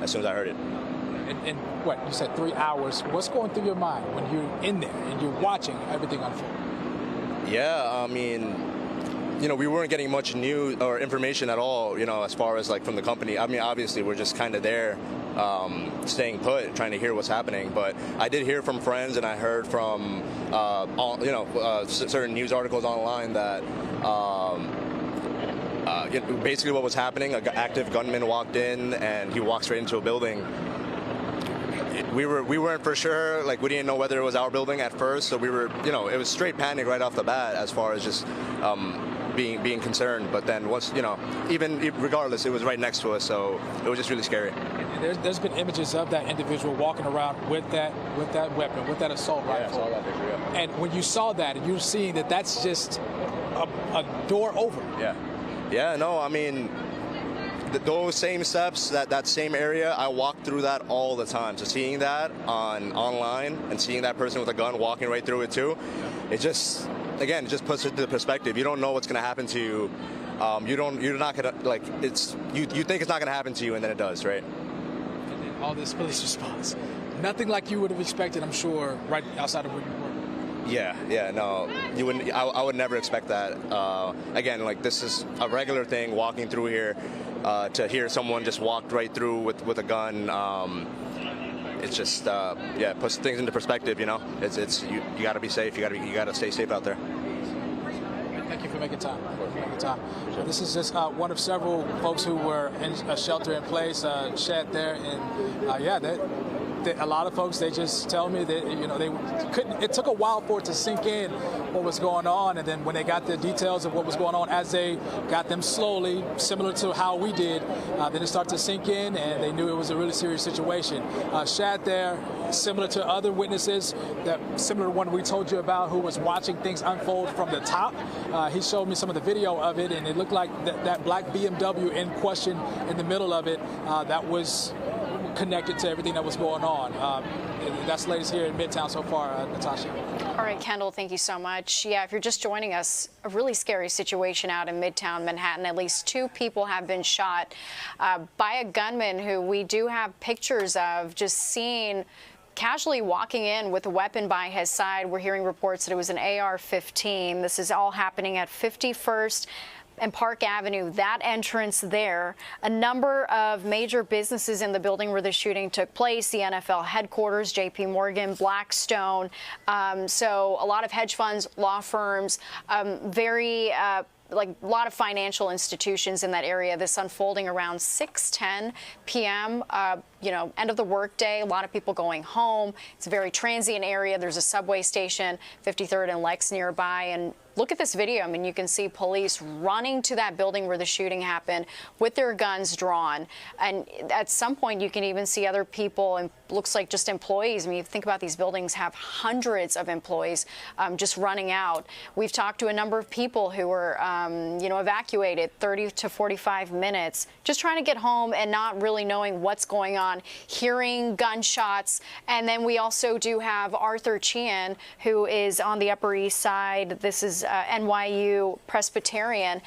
as soon as I heard it. And what, you said 3 hours. What's going through your mind when you're in there and you're watching everything unfold? Yeah, I mean, we weren't getting much news or information at all, as far as like from the company. I mean, obviously we're just kind of there, staying put, trying to hear what's happening. But I did hear from friends, and I heard from, certain news articles online that basically what was happening. An active gunman walked in, and he walked straight into a building. We weren't for sure, like we didn't know whether it was our building at first, so we were, it was straight panic right off the bat as far as just being concerned. But then once, even regardless, it was right next to us, so it was just really scary. And there's been images of that individual walking around with that weapon, with that assault rifle. Yeah, I saw that picture, yeah. And when you saw that, and you're seeing that that's just a door over. Yeah, no, I mean, those same steps, that same area, I walk through that all the time. So seeing that online and seeing that person with a gun walking right through it too, it just again, it just puts it into perspective. You don't know what's going to happen to you. You're not going to, like, you think it's not going to happen to you, and then it does, right? And then all this police response. Nothing like you would have expected, I'm sure, right outside of where you were. Yeah, no, you wouldn't. I would never expect that. Again, like, this is a regular thing, walking through here, to hear someone just walk right through with a gun. It's just, yeah, it puts things into perspective. You know, it's you got to be safe. You got to stay safe out there. Thank you for making time. This is just one of several folks who were in a shelter in place, shed there, and yeah, a lot of folks, they just tell me that, you know, they couldn't. It took a while for it to sink in what was going on, and then when they got the details of what was going on, as they got them slowly, similar to how we did, then it started to sink in, and they knew it was a really serious situation. Shad there, similar to other witnesses, that similar one we told you about, who was watching things unfold from the top. He showed me some of the video of it, and it looked like that black BMW in question in the middle of it, that was connected to everything that was going on. That's the latest here in Midtown so far, Natasha. All right, Kendall, thank you so much. Yeah, if you're just joining us, a really scary situation out in Midtown Manhattan. At least 2 people have been shot by a gunman who we do have pictures of, just seen casually walking in with a weapon by his side. We're hearing reports that it was an AR-15. This is all happening at 51st and Park Avenue, that entrance there. A number of major businesses in the building where the shooting took place, the NFL headquarters, JP Morgan, Blackstone. So a lot of hedge funds, law firms, like a lot of financial institutions in that area. This unfolding around 6:10 p.m., you know, end of the workday. A lot of people going home. It's a very transient area. There's a subway station, 53rd and Lex nearby. And look at this video. I mean, you can see police running to that building where the shooting happened with their guns drawn. And at some point, you can even see other people, and looks like just employees. I mean, you think about these buildings have hundreds of employees just running out. We've talked to a number of people who were, you know, evacuated 30 to 45 minutes, just trying to get home and not really knowing what's going on, hearing gunshots. And then we also do have Arthur Chian, who is on the Upper East Side. This is NYU Presbyterian,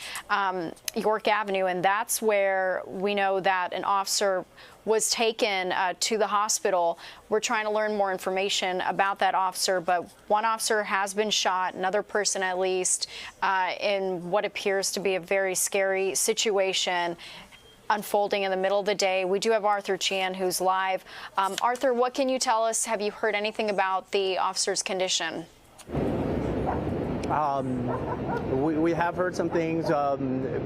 York Avenue, and that's where we know that an officer was taken to the hospital. We're trying to learn more information about that officer, but one officer has been shot, another person at least, in what appears to be a very scary situation unfolding in the middle of the day. We do have Arthur Chian, who's live. Arthur, what can you tell us? Have you heard anything about the officer's condition? We have heard some things,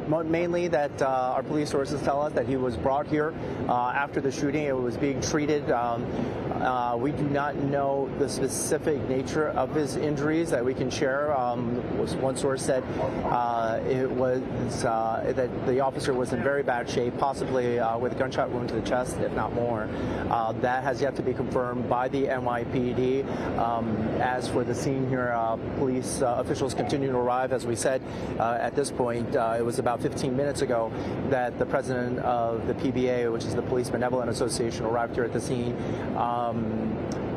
mainly that our police sources tell us that he was brought here after the shooting. It was being treated. We do not know the specific nature of his injuries that we can share. One source said it was that the officer was in very bad shape, possibly with a gunshot wound to the chest, if not more. That has yet to be confirmed by the NYPD. As for the scene here, police officials continue to arrive. As we said, at this point, it was about 15 minutes ago that the president of the PBA, which is the Police Benevolent Association, arrived here at the scene.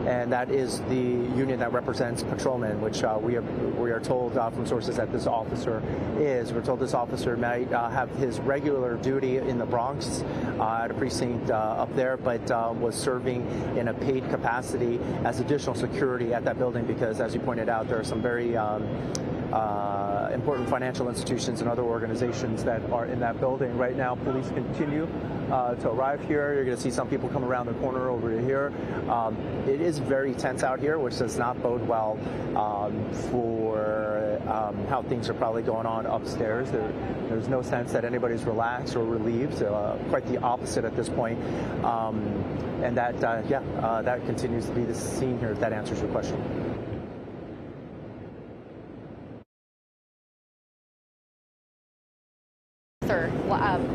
And that is the union that represents patrolmen, which we are told from sources that this officer is. We're told this officer might have his regular duty in the Bronx at a precinct up there, but was serving in a paid capacity as additional security at that building because, as you pointed out, there are some very important financial institutions and other organizations that are in that building. Right now, police continue to arrive here. You're going to see some people come around the corner over here. It is very tense out here, which does not bode well for how things are probably going on upstairs. There's no sense that anybody's relaxed or relieved. Quite the opposite at this point. And that, that continues to be the scene here, if that answers your question.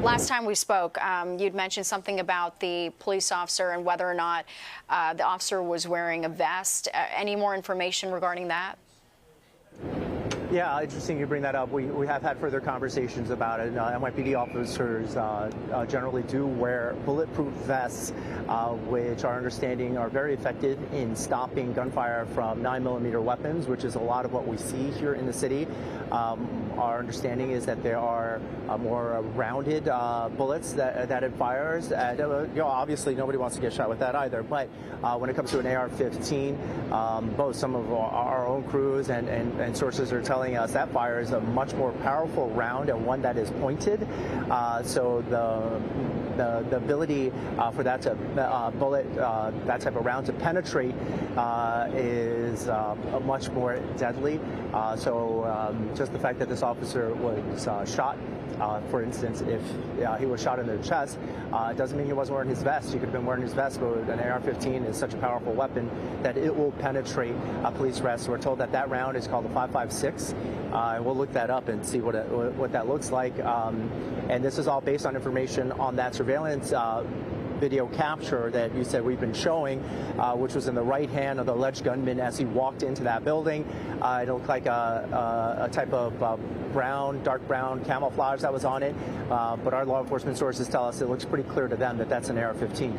Last time we spoke, you'd mentioned something about the police officer and whether or not the officer was wearing a vest. Any more information regarding that? Yeah, interesting you bring that up. We have had further conversations about it. NYPD officers generally do wear bulletproof vests, which our understanding are very effective in stopping gunfire from 9mm weapons, which is a lot of what we see here in the city. Our understanding is that there are more rounded bullets that it fires. Obviously, nobody wants to get shot with that either. But when it comes to an AR-15, both some of our own crews and sources are telling us that fires a much more powerful round and one that is pointed. So the ability for that to that type of round to penetrate is much more deadly. So just the fact that this officer was shot, for instance, if he was shot in the chest, doesn't mean he wasn't wearing his vest. He could have been wearing his vest, but an AR-15 is such a powerful weapon that it will penetrate police vests. We're told that round is called a 5.56. And we'll look that up and see what that looks like. And this is all based on information on that surveillance video capture that you said we've been showing, which was in the right hand of the alleged gunman as he walked into that building. It looked like a type of dark brown camouflage that was on it. But our law enforcement sources tell us it looks pretty clear to them that that's an AR-15.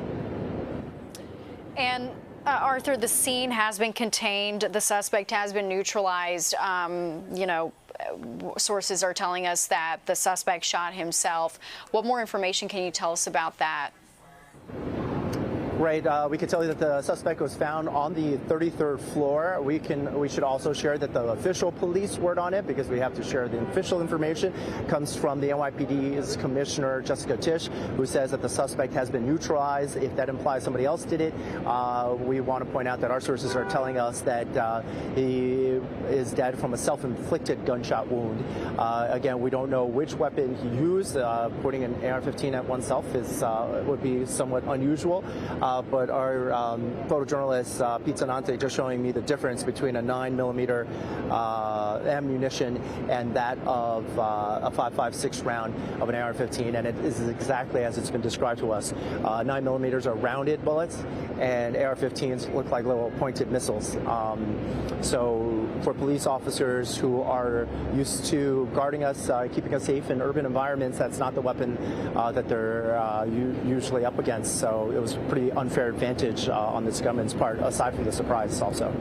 And Arthur, the scene has been contained. The suspect has been neutralized. Sources are telling us that the suspect shot himself. What more information can you tell us about that? Right. We can tell you that the suspect was found on the 33rd floor. We should also share that the official police word on it, because we have to share the official information, comes from the NYPD's Commissioner Jessica Tisch, who says that the suspect has been neutralized. If that implies somebody else did it, we want to point out that our sources are telling us that he is dead from a self-inflicted gunshot wound. Again, we don't know which weapon he used. Putting an AR-15 at oneself would be somewhat unusual. But our photojournalist, Pete Zanante, just showing me the difference between a 9mm ammunition and that of a 5.56 round of an AR-15, and it is exactly as it's been described to us. 9mm are rounded bullets, and AR-15s look like little pointed missiles. So for police officers who are used to guarding us, keeping us safe in urban environments, that's not the weapon that they're usually up against. So it was pretty unfair advantage on this gunman's part, aside from the surprise also.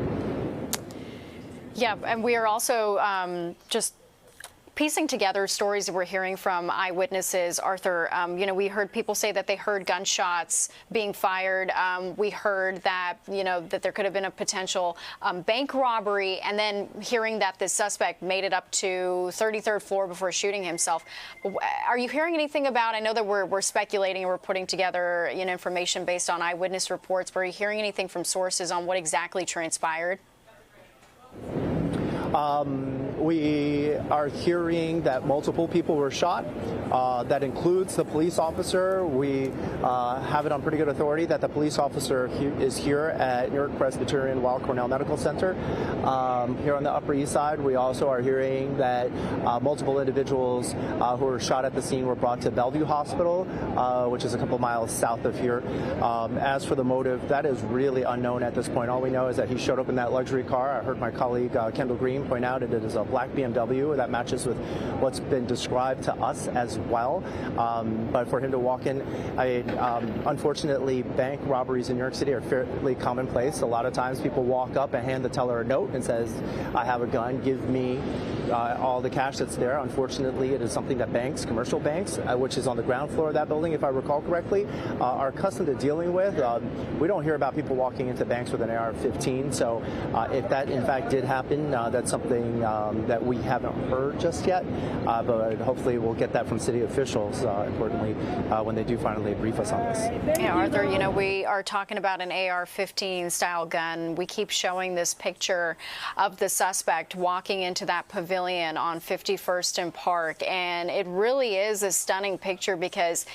Yeah, and we are also just piecing together stories that we're hearing from eyewitnesses. Arthur, we heard people say that they heard gunshots being fired. We heard that, that there could have been a potential bank robbery, and then hearing that the suspect made it up to 33rd floor before shooting himself. Are you hearing anything about, I know that we're speculating and we're putting together information based on eyewitness reports, but are you hearing anything from sources on what exactly transpired? We are hearing that multiple people were shot. That includes the police officer. We have it on pretty good authority that the police officer is here at New York Presbyterian Weill Cornell Medical Center. Here on the Upper East Side, we also are hearing that multiple individuals who were shot at the scene were brought to Bellevue Hospital, which is a couple miles south of here. As for the motive, that is really unknown at this point. All we know is that he showed up in that luxury car. I heard my colleague Kendall Green point out it is a black BMW that matches with what's been described to us as well. But for him to walk in, unfortunately, bank robberies in New York City are fairly commonplace. A lot of times people walk up and hand the teller a note and says, I have a gun, give me all the cash that's there. Unfortunately, it is something that banks, commercial banks, which is on the ground floor of that building, if I recall correctly, are accustomed to dealing with. We don't hear about people walking into banks with an AR-15. So if that in fact did happen, that's something that we haven't heard just yet. But hopefully we'll get that from city officials, importantly, when they do finally brief us on this. Yeah, Arthur, we are talking about an AR-15 style gun. We keep showing this picture of the suspect walking into that pavilion on 51st and Park, and it really is a stunning picture because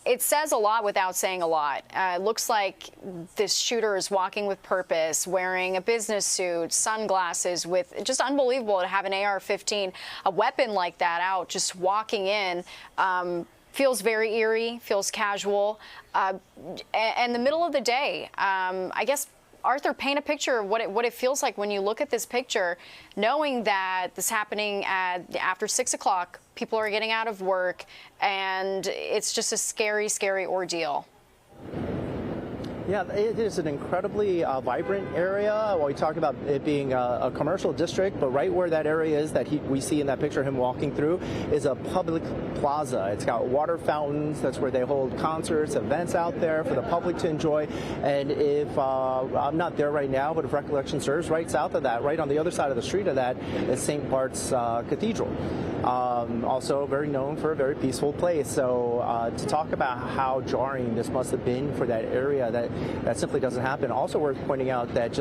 it says a lot without saying a lot. It looks like this shooter is walking with purpose, wearing a business suit, sunglasses, with just unbelievable to have an AR-15, a weapon like that out, just walking in. Feels very eerie, feels casual. And the middle of the day, I guess Arthur, paint a picture of what it feels like when you look at this picture, knowing that this is happening after 6 o'clock, people are getting out of work, and it's just a scary, scary ordeal. Yeah, it is an incredibly vibrant area. Well, we talk about it being a commercial district, but right where that area is that we see in that picture him walking through is a public plaza. It's got water fountains. That's where they hold concerts, events out there for the public to enjoy. And if I'm not there right now, but if recollection serves, right south of that, right on the other side of the street of that, is St. Bart's Cathedral. Also very known for a very peaceful place. So to talk about how jarring this must have been for that area, that simply doesn't happen. Also worth pointing out that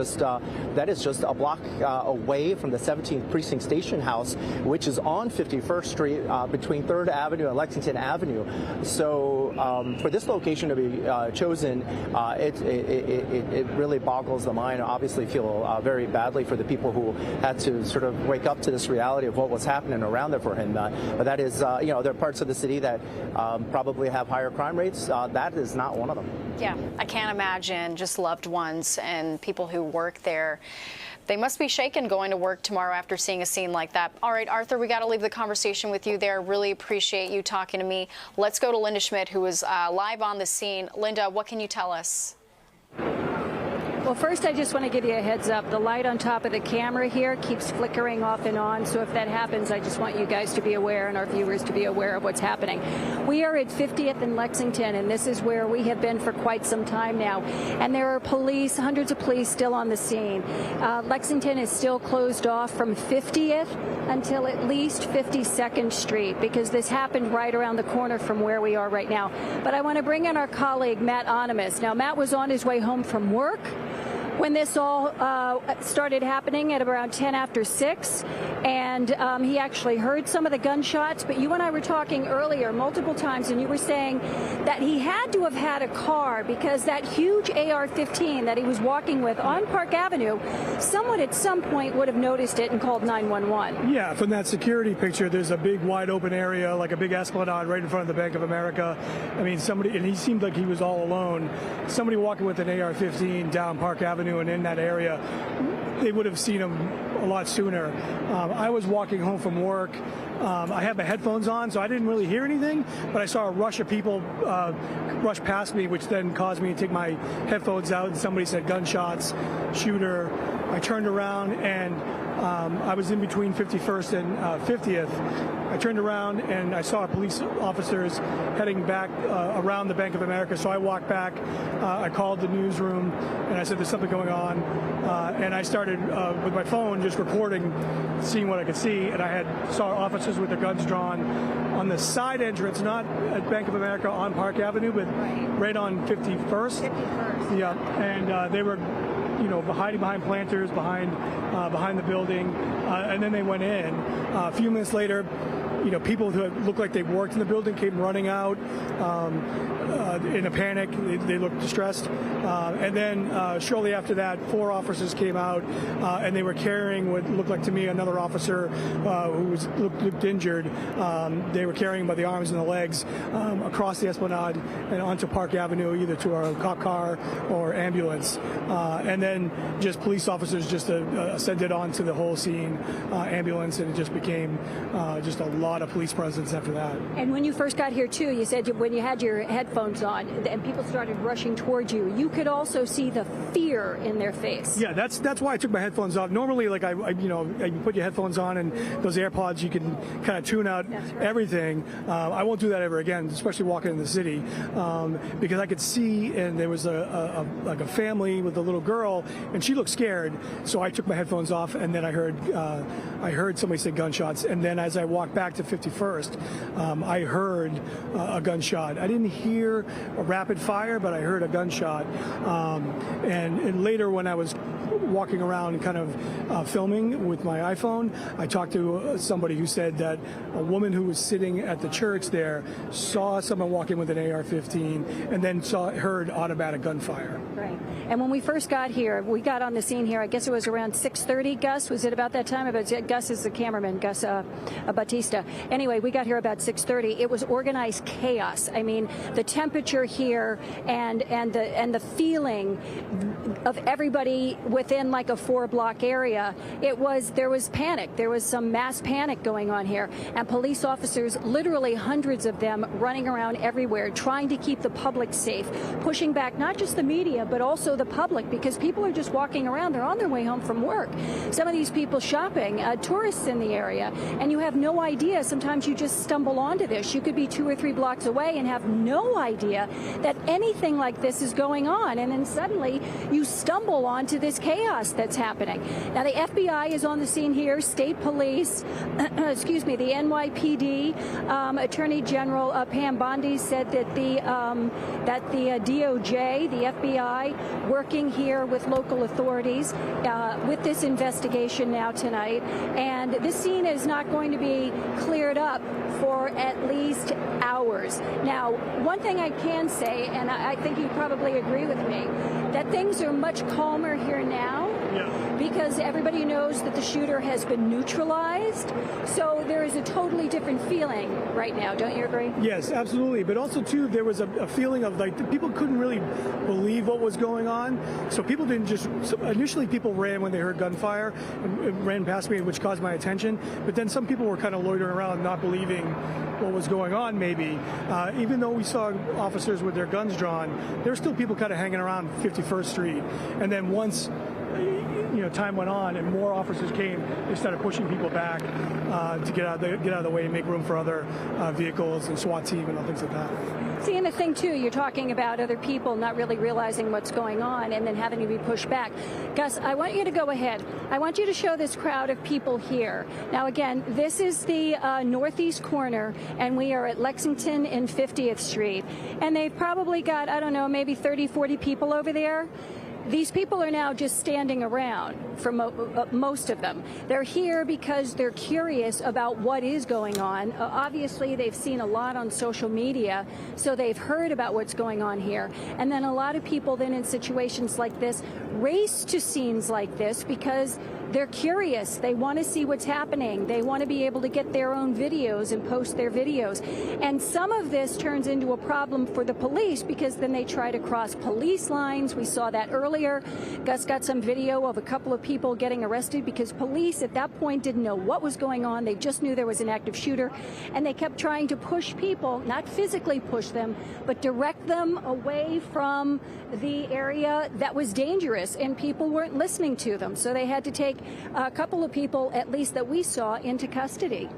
that is just a block away from the 17th Precinct Station House, which is on 51st Street between 3rd Avenue and Lexington Avenue. So for this location to be chosen, it really boggles the mind. I obviously feel very badly for the people who had to sort of wake up to this reality of what was happening around there for him. But that is, there are parts of the city that probably have higher crime rates. That is not one of them. Yeah, I can't imagine just loved ones and people who work there. They must be shaken going to work tomorrow after seeing a scene like that. All right, Arthur, we got to leave the conversation with you there. Really appreciate you talking to me. Let's go to Linda Schmidt, who is live on the scene. Linda, what can you tell us? Well, first, I just want to give you a heads up. The light on top of the camera here keeps flickering off and on. So if that happens, I just want you guys to be aware and our viewers to be aware of what's happening. We are at 50th and Lexington, and this is where we have been for quite some time now. And there are police, hundreds of police still on the scene. Lexington is still closed off from 50th until at least 52nd Street, because this happened right around the corner from where we are right now. But I want to bring in our colleague, Matt Onimus. Now, Matt was on his way home from work when this all started happening at around 10 after 6, and he actually heard some of the gunshots. But you and I were talking earlier multiple times, and you were saying that he had to have had a car, because that huge AR-15 that he was walking with on Park Avenue, someone at some point would have noticed it and called 911. Yeah, from that security picture, there's a big wide open area, like a big esplanade right in front of the Bank of America. I mean, and he seemed like he was all alone. Somebody walking with an AR-15 down Park Avenue and in that area, they would have seen him a lot sooner. I was walking home from work. I had my headphones on, so I didn't really hear anything, but I saw a rush of people rush past me, which then caused me to take my headphones out, and somebody said gunshots, shooter. I turned around, and I was in between 51st and 50th. I turned around and I saw police officers heading back around the Bank of America, so I walked back. I called the newsroom and I said there's something going on, and I started with my phone just recording, seeing what I could see, and I saw officers with their guns drawn on the side entrance, not at Bank of America on Park Avenue, but right on 51st. Yeah, and they were hiding behind planters, behind the building, and then they went in. A few minutes later, people who looked like they worked in the building came running out in a panic. They looked distressed. And then shortly after that, 4 officers came out, and they were carrying what looked like to me another officer who looked injured. They were carrying him by the arms and the legs across the Esplanade and onto Park Avenue, either to a cop car or ambulance. And then just police officers just ascended onto the whole scene, ambulance, and it just became just a lot of police presence after that. And when you first got here, too, you said when you had your headphones on and people started rushing towards you, you could also see the fear in their face. Yeah, that's why I took my headphones off. Normally, like you put your headphones on, and those AirPods, you can kind of tune out everything. I won't do that ever again, especially walking in the city, because I could see, and there was like a family with a little girl, and she looked scared. So I took my headphones off, and then I heard somebody say gunshots, and then as I walked back to 51st, I heard a gunshot. I didn't hear a rapid fire, but I heard a gunshot. And later, when I was walking around and kind of filming with my iPhone, I talked to somebody who said that a woman who was sitting at the church there saw someone walking with an AR-15 and then heard automatic gunfire. Right. And when we first got here, we got on the scene here, I guess it was around 6:30, Gus. Was it about that time? Gus is the cameraman, Gus Batista. Anyway, we got here about 6:30. It was organized chaos. I mean, the temperature here and the feeling of everybody within like a 4-block area. There was panic. There was some mass panic going on here, and police officers, literally hundreds of them, running around everywhere, trying to keep the public safe, pushing back not just the media but also the public, because people are just walking around. They're on their way home from work. Some of these people shopping, tourists in the area, and you have no idea. Sometimes you just stumble onto this. You could be 2 or 3 blocks away and have no idea that anything like this is going on, and then suddenly you stumble onto this chaos that's happening. Now, the FBI is on the scene here, state police, excuse me, the NYPD, Attorney General Pam Bondi said that the DOJ, the FBI, working here with local authorities with this investigation now tonight, and this scene is not going to be cleared up for at least hours. Now, one thing I can say, and I think you probably agree with me, that things are much calmer here now. Because everybody knows that the shooter has been neutralized. So there is a totally different feeling right now. Don't you agree? Yes, absolutely. But also, too, there was a feeling of like people couldn't really believe what was going on. So people didn't just, initially people ran when they heard gunfire and ran past me, which caused my attention. But then some people were kind of loitering around, not believing what was going on, maybe. Even though we saw officers with their guns drawn, there were still people kind of hanging around 51st Street. And then once time went on and more officers came, they started pushing people back to get out of the way and make room for other vehicles and SWAT team and things like that. See, and the thing, too, you're talking about other people not really realizing what's going on and then having to be pushed back. Gus, I want you to go ahead. I want you to show this crowd of people here. Now, again, this is the northeast corner, and we are at Lexington and 50th Street. And they've probably got, I don't know, maybe 30, 40 people over there. These people are now just standing around, for most of them. They're here because they're curious about what is going on. Obviously, they've seen a lot on social media, so they've heard about what's going on here. And then a lot of people then in situations like this race to scenes like this because they're curious. They want to see what's happening. They want to be able to get their own videos and post their videos. And some of this turns into a problem for the police because then they try to cross police lines. We saw that earlier. Gus got some video of a couple of people getting arrested because police at that point didn't know what was going on. They just knew there was an active shooter. And they kept trying to push people, not physically push them, but direct them away from the area that was dangerous, and people weren't listening to them. So they had to take a couple of people, at least that we saw, into custody.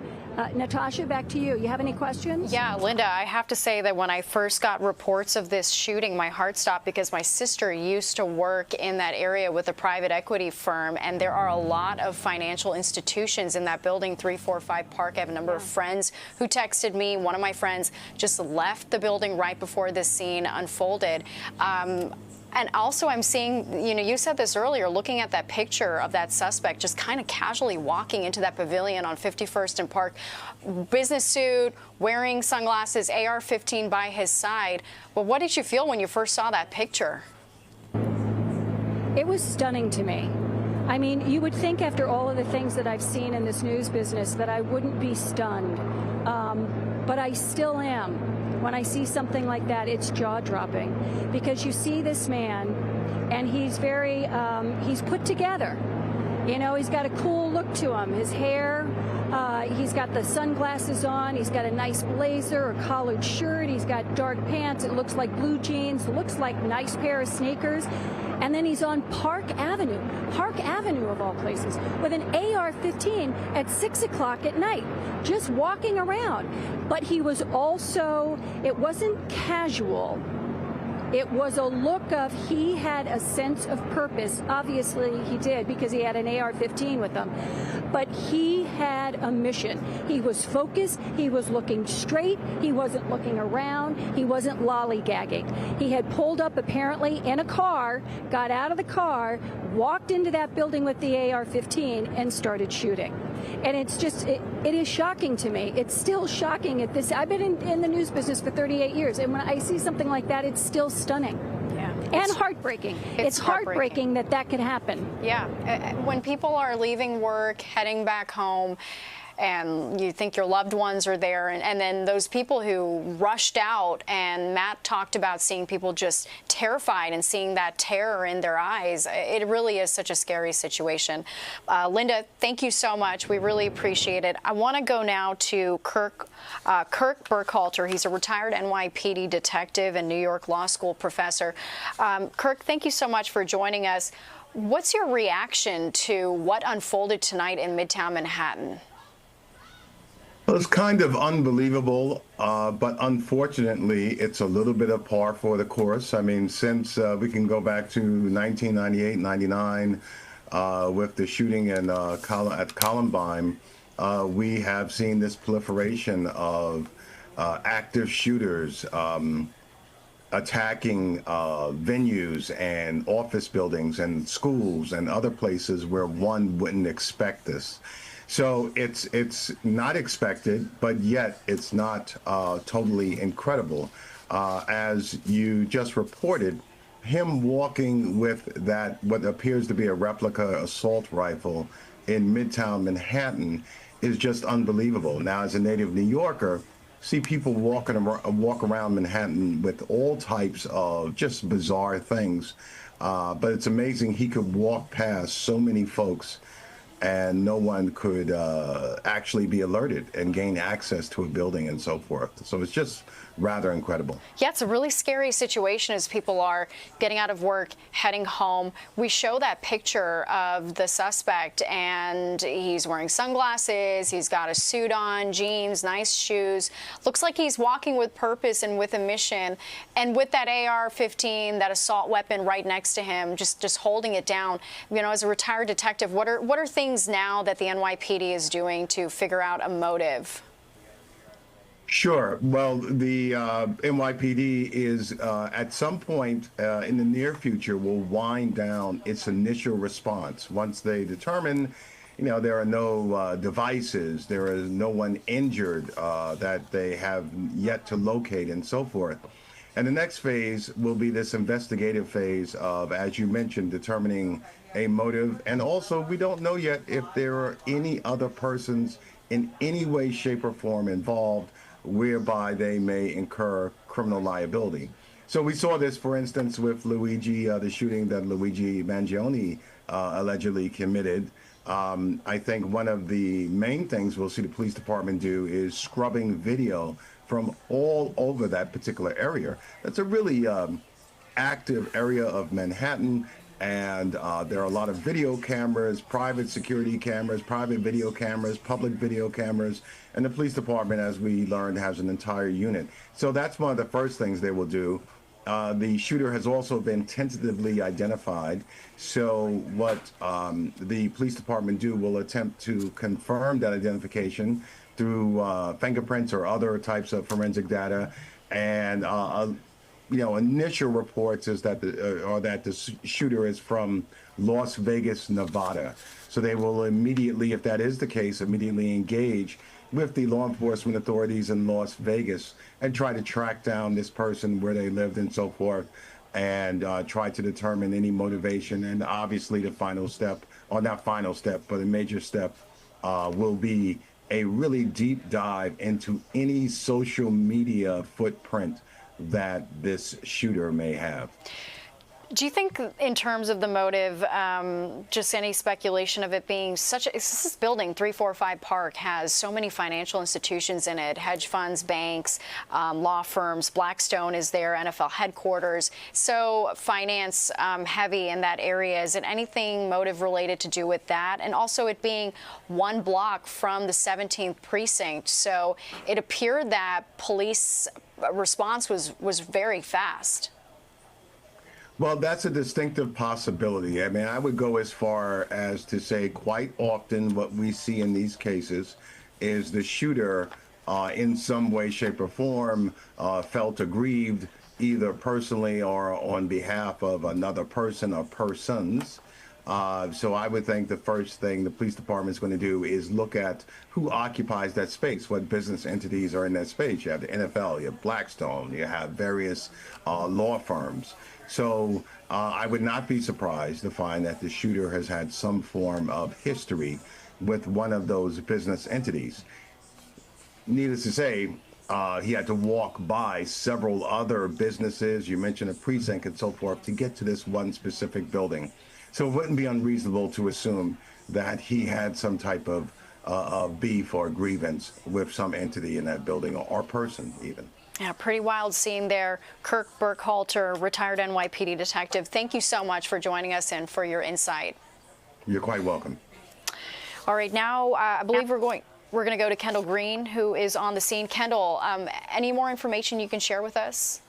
Natasha, back to you. You have any questions? Yeah, Linda, I have to say that when I first got reports of this shooting, my heart stopped because my sister used to work in that area with a private equity firm, and there are a lot of financial institutions in that building, 345 Park. I have a number of friends who texted me. One of my friends just left the building right before this scene unfolded. And also I'm seeing, you said this earlier, looking at that picture of that suspect just kind of casually walking into that pavilion on 51st and Park, business suit, wearing sunglasses, AR-15 by his side. Well, what did you feel when you first saw that picture? It was stunning to me. I mean, you would think after all of the things that I've seen in this news business that I wouldn't be stunned, but I still am. When I see something like that, it's jaw-dropping because you see this man and he's very, he's put together. He's got a cool look to him. His hair, he's got the sunglasses on. He's got a nice blazer, a collared shirt. He's got dark pants. It looks like blue jeans. It looks like a nice pair of sneakers. And then he's on Park Avenue of all places, with an AR-15 at 6 o'clock at night, just walking around. But he was also, it wasn't casual. It was a look of he had a sense of purpose. Obviously, he did because he had an AR-15 with him. But he had a mission. He was focused. He was looking straight. He wasn't looking around. He wasn't lollygagging. He had pulled up apparently in a car, got out of the car, walked into that building with the AR-15 and started shooting. And it's just, it is shocking to me. It's still shocking at this. I've been in the news business for 38 years, and when I see something like that, it's still stunning. Yeah. And heartbreaking. It's heartbreaking that could happen. Yeah. When people are leaving work, heading back home, and you think your loved ones are there, and then those people who rushed out, and Matt talked about seeing people just terrified and seeing that terror in their eyes. It really is such a scary situation. Linda, thank you so much. We really appreciate it. I want to go now to Kirk Burkhalter. He's a retired NYPD detective and New York Law School professor. Kirk, thank you so much for joining us. What's your reaction to what unfolded tonight in Midtown Manhattan? Well, it's kind of unbelievable, but unfortunately, it's a little bit of par for the course. I mean, since we can go back to 1998, 99, with the shooting at Columbine, we have seen this proliferation of active shooters attacking venues and office buildings and schools and other places where one wouldn't expect this. So it's not expected, but yet it's not totally incredible. As you just reported, him walking with that, what appears to be a replica assault rifle in Midtown Manhattan, is just unbelievable. Now, as a native New Yorker, see people walk around Manhattan with all types of just bizarre things. But it's amazing he could walk past so many folks and no one could actually be alerted and gain access to a building and so forth. So it's just rather incredible. Yeah, it's a really scary situation as people are getting out of work, heading home. We show that picture of the suspect, and he's wearing sunglasses, he's got a suit on, jeans, nice shoes. Looks like he's walking with purpose and with a mission. And with that AR-15, that assault weapon right next to him, just holding it down. You know, as a retired detective, what are things now that the NYPD is doing to figure out a motive? Sure. Well, the NYPD is at some point in the near future will wind down its initial response once they determine, you know, there are no devices, there is no one injured that they have yet to locate and so forth. And the next phase will be this investigative phase of, as you mentioned, determining a motive. And also, we don't know yet if there are any other persons in any way, shape, or form involved whereby they may incur criminal liability. So we saw this, for instance, with Luigi, the shooting that Luigi Mangione allegedly committed. I think one of the main things we'll see the police department do is scrubbing video from all over that particular area. That's a really active area of Manhattan, and there are a lot of video cameras, private security cameras, private video cameras, public video cameras, and the police department, as we learned, has an entire unit. So that's one of the first things they will do. The shooter has also been tentatively identified. So what the police department will attempt to confirm that identification through fingerprints or other types of forensic data. And you know, initial reports is that the shooter is from Las Vegas, Nevada. So they will immediately, if that is the case, immediately engage with the law enforcement authorities in Las Vegas and try to track down this person, where they lived and so forth, and try to determine any motivation. And obviously the final step, or not final step, but a major step will be a really deep dive into any social media footprint that this shooter may have. Do you think, in terms of the motive, just any speculation of it being this building, 345 Park, has so many financial institutions in it, hedge funds, banks, law firms, Blackstone is there, NFL headquarters, so finance heavy in that area. Is it anything motive related to do with that? And also it being one block from the 17th precinct, so it appeared that police response was very fast. Well, that's a distinctive possibility. I mean, I would go as far as to say quite often what we see in these cases is the shooter in some way, shape, or form felt aggrieved, either personally or on behalf of another person or persons. So I would think the first thing the police department is going to do is look at who occupies that space, what business entities are in that space. You have the NFL, you have Blackstone, you have various law firms. So I would not be surprised to find that the shooter has had some form of history with one of those business entities. Needless to say, he had to walk by several other businesses, you mentioned a precinct and so forth, to get to this one specific building. So it wouldn't be unreasonable to assume that he had some type of beef or grievance with some entity in that building or person even. Yeah, pretty wild scene there. Kirk Burkhalter, retired NYPD detective, thank you so much for joining us and for your insight. You're quite welcome. All right, now I believe we're going to go to Kendall Green, who is on the scene. Kendall, any more information you can share with us?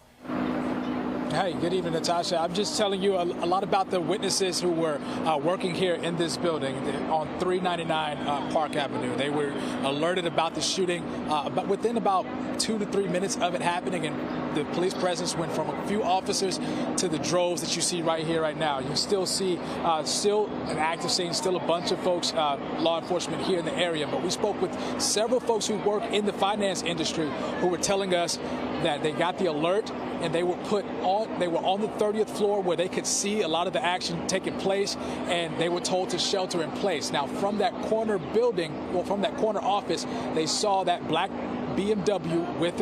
Hey, good evening, Natasha. I'm just telling you a lot about the witnesses who were working here in this building on 399 Park Avenue. They were alerted about the shooting, but within about 2 to 3 minutes of it happening, and the police presence went from a few officers to the droves that you see right here, right now. You still see still an active scene, still a bunch of folks, law enforcement here in the area. But we spoke with several folks who work in the finance industry who were telling us that they got the alert and they were on the 30th floor where they could see a lot of the action taking place, and they were told to shelter in place. Now, from that corner building, well, from that corner office, they saw that black BMW with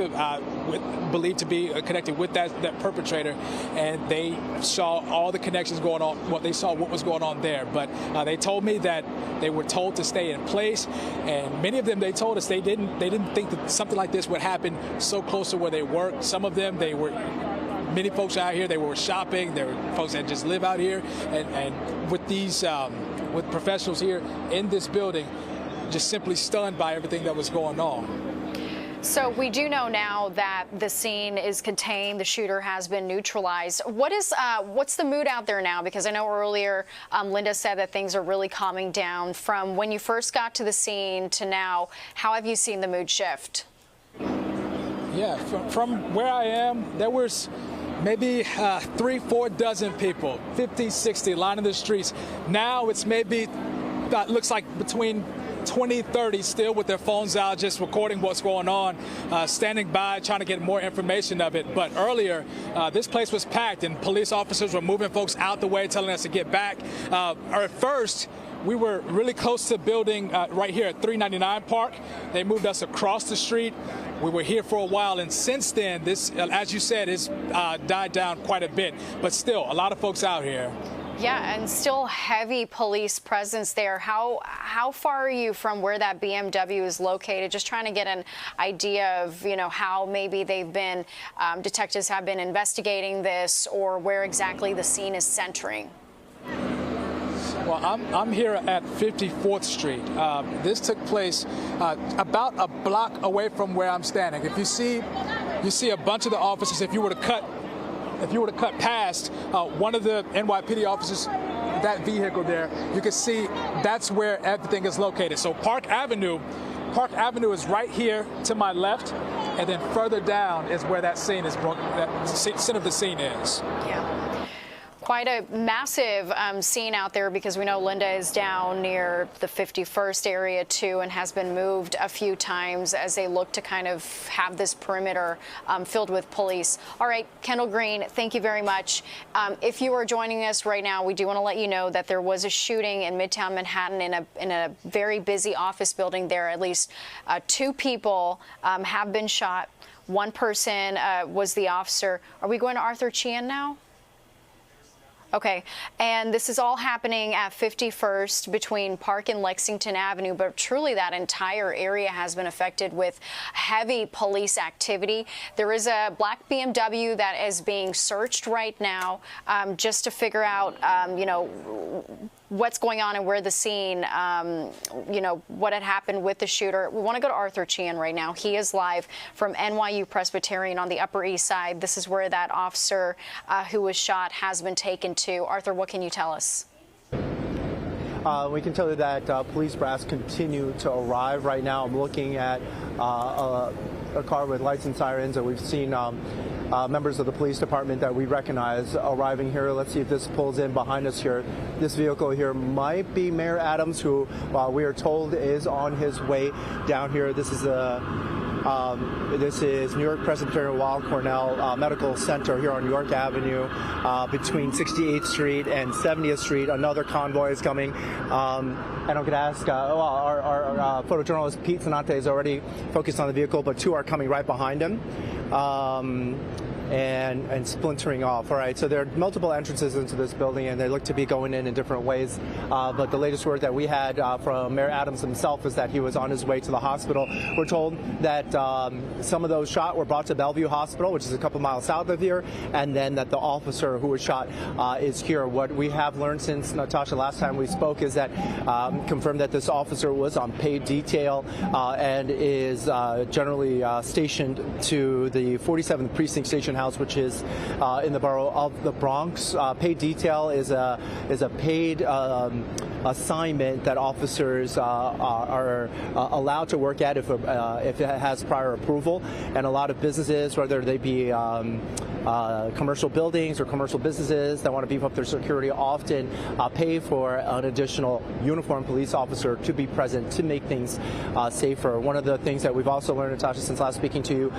believed to be connected with that perpetrator, and they saw all the connections going on. Well, they saw what was going on there, but they told me that they were told to stay in place, and many of them, they told us they didn't think that something like this would happen so close to where they work. Some of them, many folks out here, they were shopping. There were folks that just live out here, and with these with professionals here in this building, just simply stunned by everything that was going on. So we do know now that the scene is contained. The shooter has been neutralized. What's the mood out there now? Because I know earlier Linda said that things are really calming down. From when you first got to the scene to now, how have you seen the mood shift? Yeah, from where I am, there was maybe 3-4 dozen people, 50, 60 lining the streets. Now it's maybe, looks like between 20, 30 still with their phones out, just recording what's going on, standing by, trying to get more information of it. But earlier, this place was packed, and police officers were moving folks out the way, telling us to get back. At first, we were really close to the building right here at 399 Park. They moved us across the street. We were here for a while, and since then, this, as you said, has died down quite a bit. But still, a lot of folks out here. Yeah, and still heavy police presence there. How far are you from where that BMW is located? Just trying to get an idea of, how maybe they've been, detectives have been investigating this, or where exactly the scene is centering. Well, I'm here at 54th Street. This took place about a block away from where I'm standing. If you see a bunch of the officers. If you were to cut past one of the NYPD officers, that vehicle there, you can see that's where everything is located. So Park Avenue is right here to my left, and then further down is where that scene is. That center of the scene is. Yeah. Quite a massive scene out there, because we know Linda is down near the 51st area too, and has been moved a few times as they look to kind of have this perimeter filled with police. All right, Kendall Green, thank you very much. If you are joining us right now, we do want to let you know that there was a shooting in Midtown Manhattan in a very busy office building there. At least 2 people have been shot. One person was the officer. Are we going to Arthur Chian now? Okay, and this is all happening at 51st between Park and Lexington Avenue, but truly that entire area has been affected with heavy police activity. There is a black BMW that is being searched right now just to figure out, what's going on and where the scene, what had happened with the shooter. We want to go to Arthur Chian right now. He is live from NYU Presbyterian on the Upper East Side. This is where that officer who was shot has been taken to. Arthur, what can you tell us? We can tell you that police brass continue to arrive right now. I'm looking at a car with lights and sirens, and we've seen members of the police department that we recognize arriving here. Let's see if this pulls in behind us here. This vehicle here might be Mayor Adams, who we are told is on his way down here. This is a This is New York Presbyterian Weill Cornell Medical Center here on York Avenue between 68th Street and 70th Street. Another convoy is coming. And I could ask, our photojournalist Pete Sanante is already focused on the vehicle, but two are coming right behind him. And splintering off. All right, so there are multiple entrances into this building, and they look to be going in different ways. But the latest word that we had from Mayor Adams himself is that he was on his way to the hospital. We're told that some of those shot were brought to Bellevue Hospital, which is a couple miles south of here, and then that the officer who was shot is here. What we have learned since, Natasha, last time we spoke is that confirmed that this officer was on paid detail and is generally stationed to the 47th Precinct Station House, which is in the borough of the Bronx. Paid detail is a paid assignment that officers are allowed to work at if it has prior approval. And a lot of businesses, whether they be commercial buildings or commercial businesses that want to beef up their security, often pay for an additional uniformed police officer to be present to make things safer. One of the things that we've also learned, Natasha, since last speaking to you,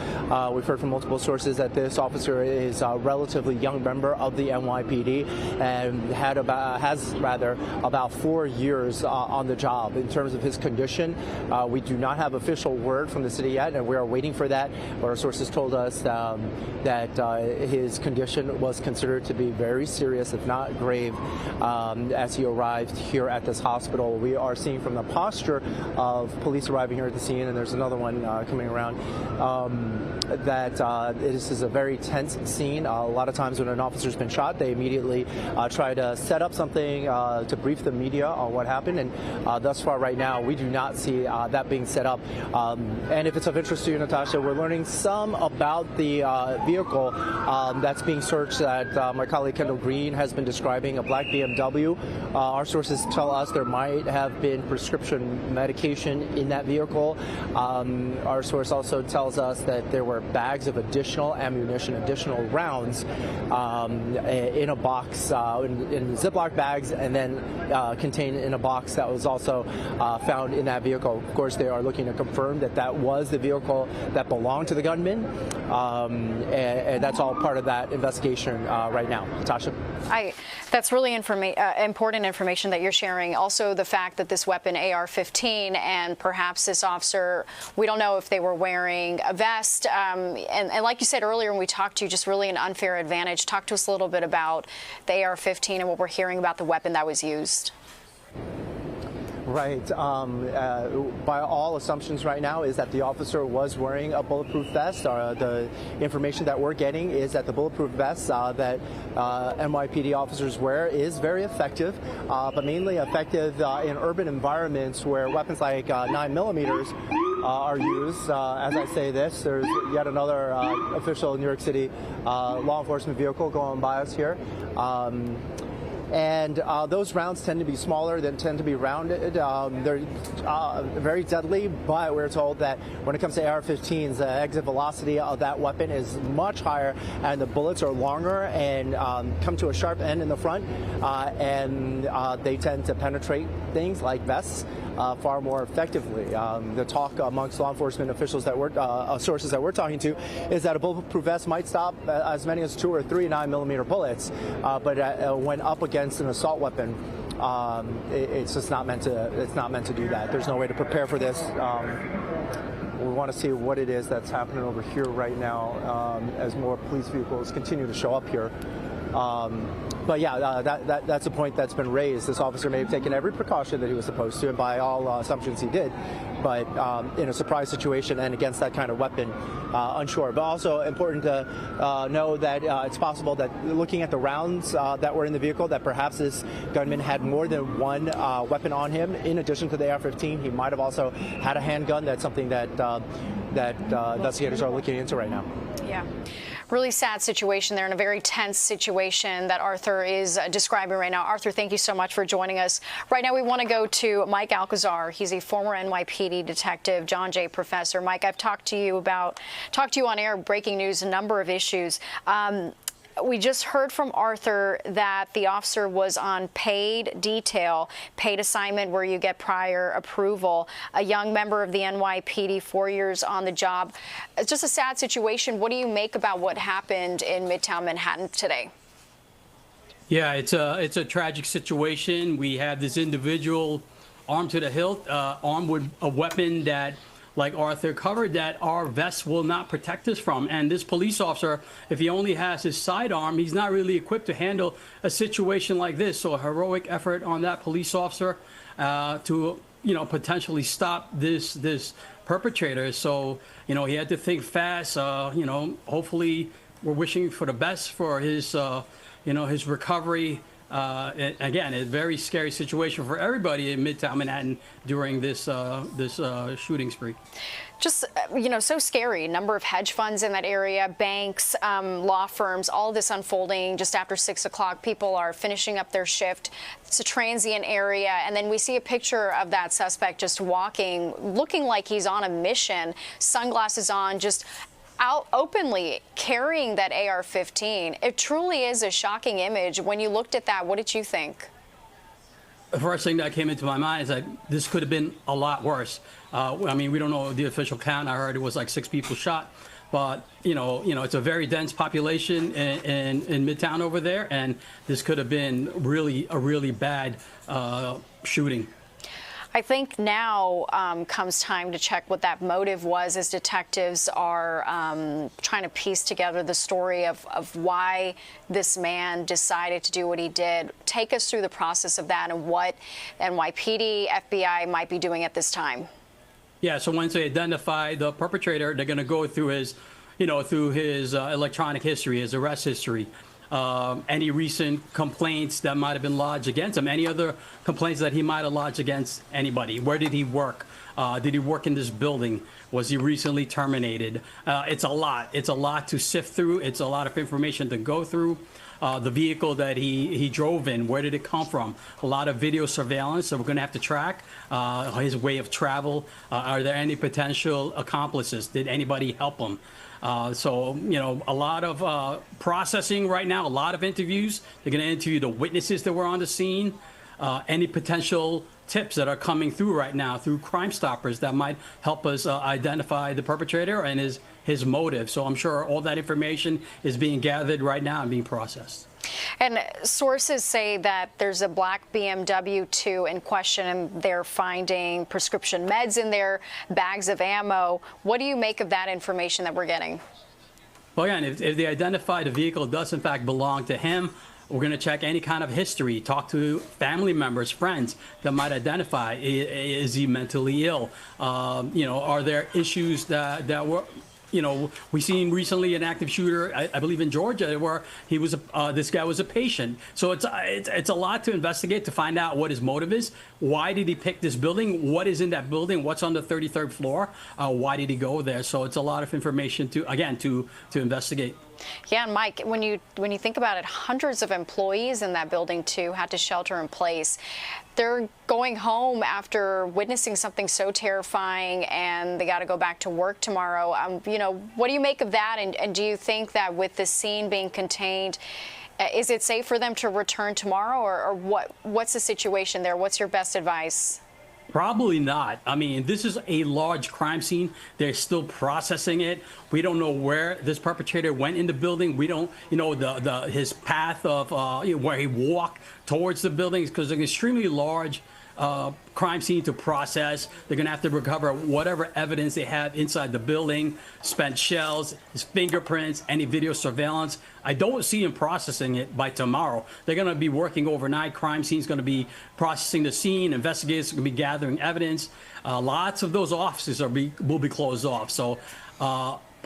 we've heard from multiple sources that this officer is a relatively young member of the NYPD and has about 4 years on the job. In terms of his condition, we do not have official word from the city yet, and we are waiting for that. But our sources told us that his condition was considered to be very serious, if not grave, as he arrived here at this hospital. We are seeing from the posture of police arriving here at the scene, and there's another one coming around, that this is a very tense scene. A lot of times when an officer's been shot, they immediately try to set up something to brief the media on what happened, and thus far right now we do not see that being set up. And if it's of interest to you, Natasha, we're learning some about the vehicle that's being searched that my colleague Kendall Green has been describing, a black BMW. Our sources tell us there might have been prescription medication in that vehicle. Our source also tells us that there were bags of additional ammunition, additional rounds in a box, in Ziploc bags, and then contained in a box that was also found in that vehicle. Of course, they are looking to confirm that that was the vehicle that belonged to the gunman, and that's all part of that investigation right now. Natasha? That's really important information that you're sharing. Also, the fact that this weapon, AR-15, and perhaps this officer, we don't know if they were wearing a vest. And like you said earlier when we talked to you, just really an unfair advantage. Talk to us a little bit about the AR-15 and what we're hearing about the weapon that was used. Right. By all assumptions right now is that the officer was wearing a bulletproof vest. The information that we're getting is that the bulletproof vest that NYPD officers wear is very effective, but mainly effective in urban environments where weapons like 9mm are used. As I say this, there's yet another official New York City law enforcement vehicle going by us here. And those rounds tend to be smaller, than tend to be rounded. They're very deadly, but we're told that when it comes to AR-15s, the exit velocity of that weapon is much higher, and the bullets are longer and come to a sharp end in the front, and they tend to penetrate things like vests far more effectively. The talk amongst law enforcement officials that we're sources that we're talking to is that a bulletproof vest might stop as many as 2 or 3 9mm bullets, but when up against an assault weapon, it's just not meant to. It's not meant to do that. There's no way to prepare for this. We want to see what it is that's happening over here right now as more police vehicles continue to show up here. But yeah, that's a point that's been raised. This officer may have taken every precaution that he was supposed to, and by all assumptions he did, but in a surprise situation and against that kind of weapon, unsure. But also important to know that it's possible that looking at the rounds that were in the vehicle, that perhaps this gunman had more than one weapon on him. In addition to the AR-15, he might have also had a handgun. That's something that investigators are looking into right now. Yeah. Really sad situation there, and a very tense situation that Arthur is describing right now. Arthur, thank you so much for joining us. Right now we want to go to Mike Alcazar. He's a former NYPD detective, John Jay professor. Mike, I've talked to you on air, breaking news, a number of issues. We just heard from Arthur that the officer was on paid detail, paid assignment where you get prior approval. A young member of the NYPD, 4 years on the job. It's just a sad situation. What do you make about what happened in Midtown Manhattan today? Yeah, it's a tragic situation. We have this individual armed to the hilt, armed with a weapon that, like Arthur covered, that our vests will not protect us from. And this police officer, if he only has his sidearm, he's not really equipped to handle a situation like this. So a heroic effort on that police officer to, potentially stop this perpetrator. So, he had to think fast. Hopefully we're wishing for the best for his, his recovery. Again, a very scary situation for everybody in Midtown Manhattan during this shooting spree. Just, so scary. Number of hedge funds in that area, banks, law firms, all of this unfolding just after 6 o'clock. People are finishing up their shift. It's a transient area. And then we see a picture of that suspect just walking, looking like he's on a mission, sunglasses on, just out openly carrying that AR-15. It truly is a shocking image. When you looked at that, what did you think? The first thing that came into my mind is that this could have been a lot worse. We don't know the official count. I heard it was like 6 people shot. But, it's a very dense population in Midtown over there. And this could have been a really bad shooting. I think now comes time to check what that motive was, as detectives are trying to piece together the story of why this man decided to do what he did. Take us through the process of that and what NYPD, FBI might be doing at this time. Yeah, so once they identify the perpetrator, they're going to go through his, electronic history, his arrest history. Any recent complaints that might have been lodged against him, any other complaints that he might have lodged against anybody. Where did he work? Did he work in this building? Was he recently terminated? It's a lot. It's a lot to sift through. It's a lot of information to go through. The vehicle that he drove in, where did it come from? A lot of video surveillance that we're going to have to track. His way of travel. Are there any potential accomplices? Did anybody help him? A lot of processing right now, a lot of interviews. They're going to interview the witnesses that were on the scene, any potential tips that are coming through right now through Crime Stoppers that might help us identify the perpetrator and his motive. So I'm sure all that information is being gathered right now and being processed. And sources say that there's a black BMW 2 in question, and they're finding prescription meds in there, bags of ammo. What do you make of that information that we're getting? Well, again, if they identify the vehicle does in fact belong to him, we're going to check any kind of history, talk to family members, friends that might identify, is he mentally ill? Are there issues that were... we've seen recently an active shooter, I believe in Georgia, where he was this guy was a patient. So it's a lot to investigate to find out what his motive is. Why did he pick this building? What is in that building? What's on the 33rd floor? Why did he go there? So it's a lot of information to investigate. Yeah, and Mike, when you think about it, hundreds of employees in that building too had to shelter in place. They're going home after witnessing something so terrifying, and they got to go back to work tomorrow. What do you make of that? And do you think that with the scene being contained, is it safe for them to return tomorrow, or what's the situation there? What's your best advice? Probably not. I mean, this is a large crime scene. They're still processing it. We don't know where this perpetrator went in the building. We don't, his path of where he walked towards the buildings, because it's an extremely large crime scene to process. They're going to have to recover whatever evidence they have inside the building, spent shells, his fingerprints, any video surveillance. I don't see him processing it by tomorrow. They're going to be working overnight. Crime scene's going to be processing the scene. Investigators are going to be gathering evidence. Lots of those offices will be closed off. So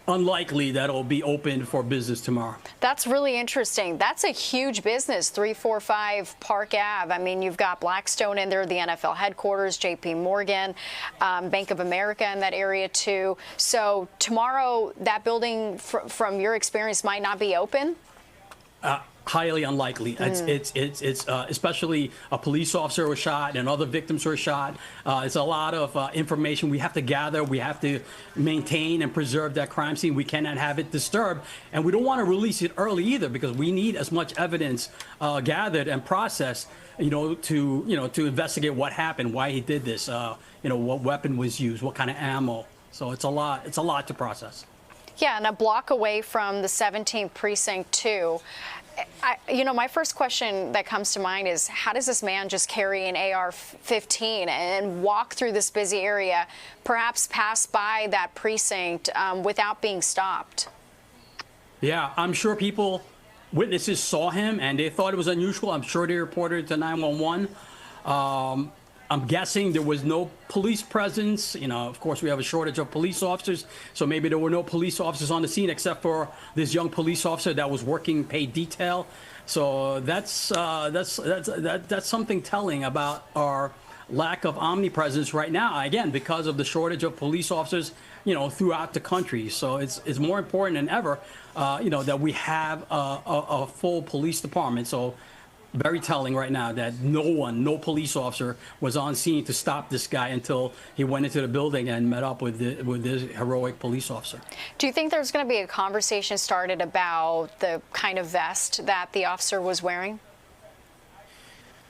unlikely that it'll be open for business tomorrow. That's really interesting. That's a huge business, 345 Park Ave. I mean, you've got Blackstone in there, the NFL headquarters, JP Morgan, Bank of America in that area too. So tomorrow, that building, from your experience, might not be open? highly unlikely. It's especially a police officer was shot and other victims were shot. It's a lot of information we have to gather. We have to maintain and preserve that crime scene. We cannot have it disturbed, and we don't want to release it early either, because we need as much evidence gathered and processed, to investigate what happened, why he did this, what weapon was used, what kind of ammo. So it's a lot to process. Yeah, and a block away from the 17th precinct too. My first question that comes to mind is, how does this man just carry an AR-15 and walk through this busy area, perhaps pass by that precinct without being stopped? Yeah, I'm sure witnesses saw him and they thought it was unusual. I'm sure they reported it to 911. I'm guessing there was no police presence. Of course, we have a shortage of police officers, so maybe there were no police officers on the scene except for this young police officer that was working paid detail. So that's something telling about our lack of omnipresence right now. Again, because of the shortage of police officers, throughout the country. So it's more important than ever, that we have a full police department. So. Very telling right now that no police officer was on scene to stop this guy until he went into the building and met up with this heroic police officer. Do you think there's going to be a conversation started about the kind of vest that the officer was wearing?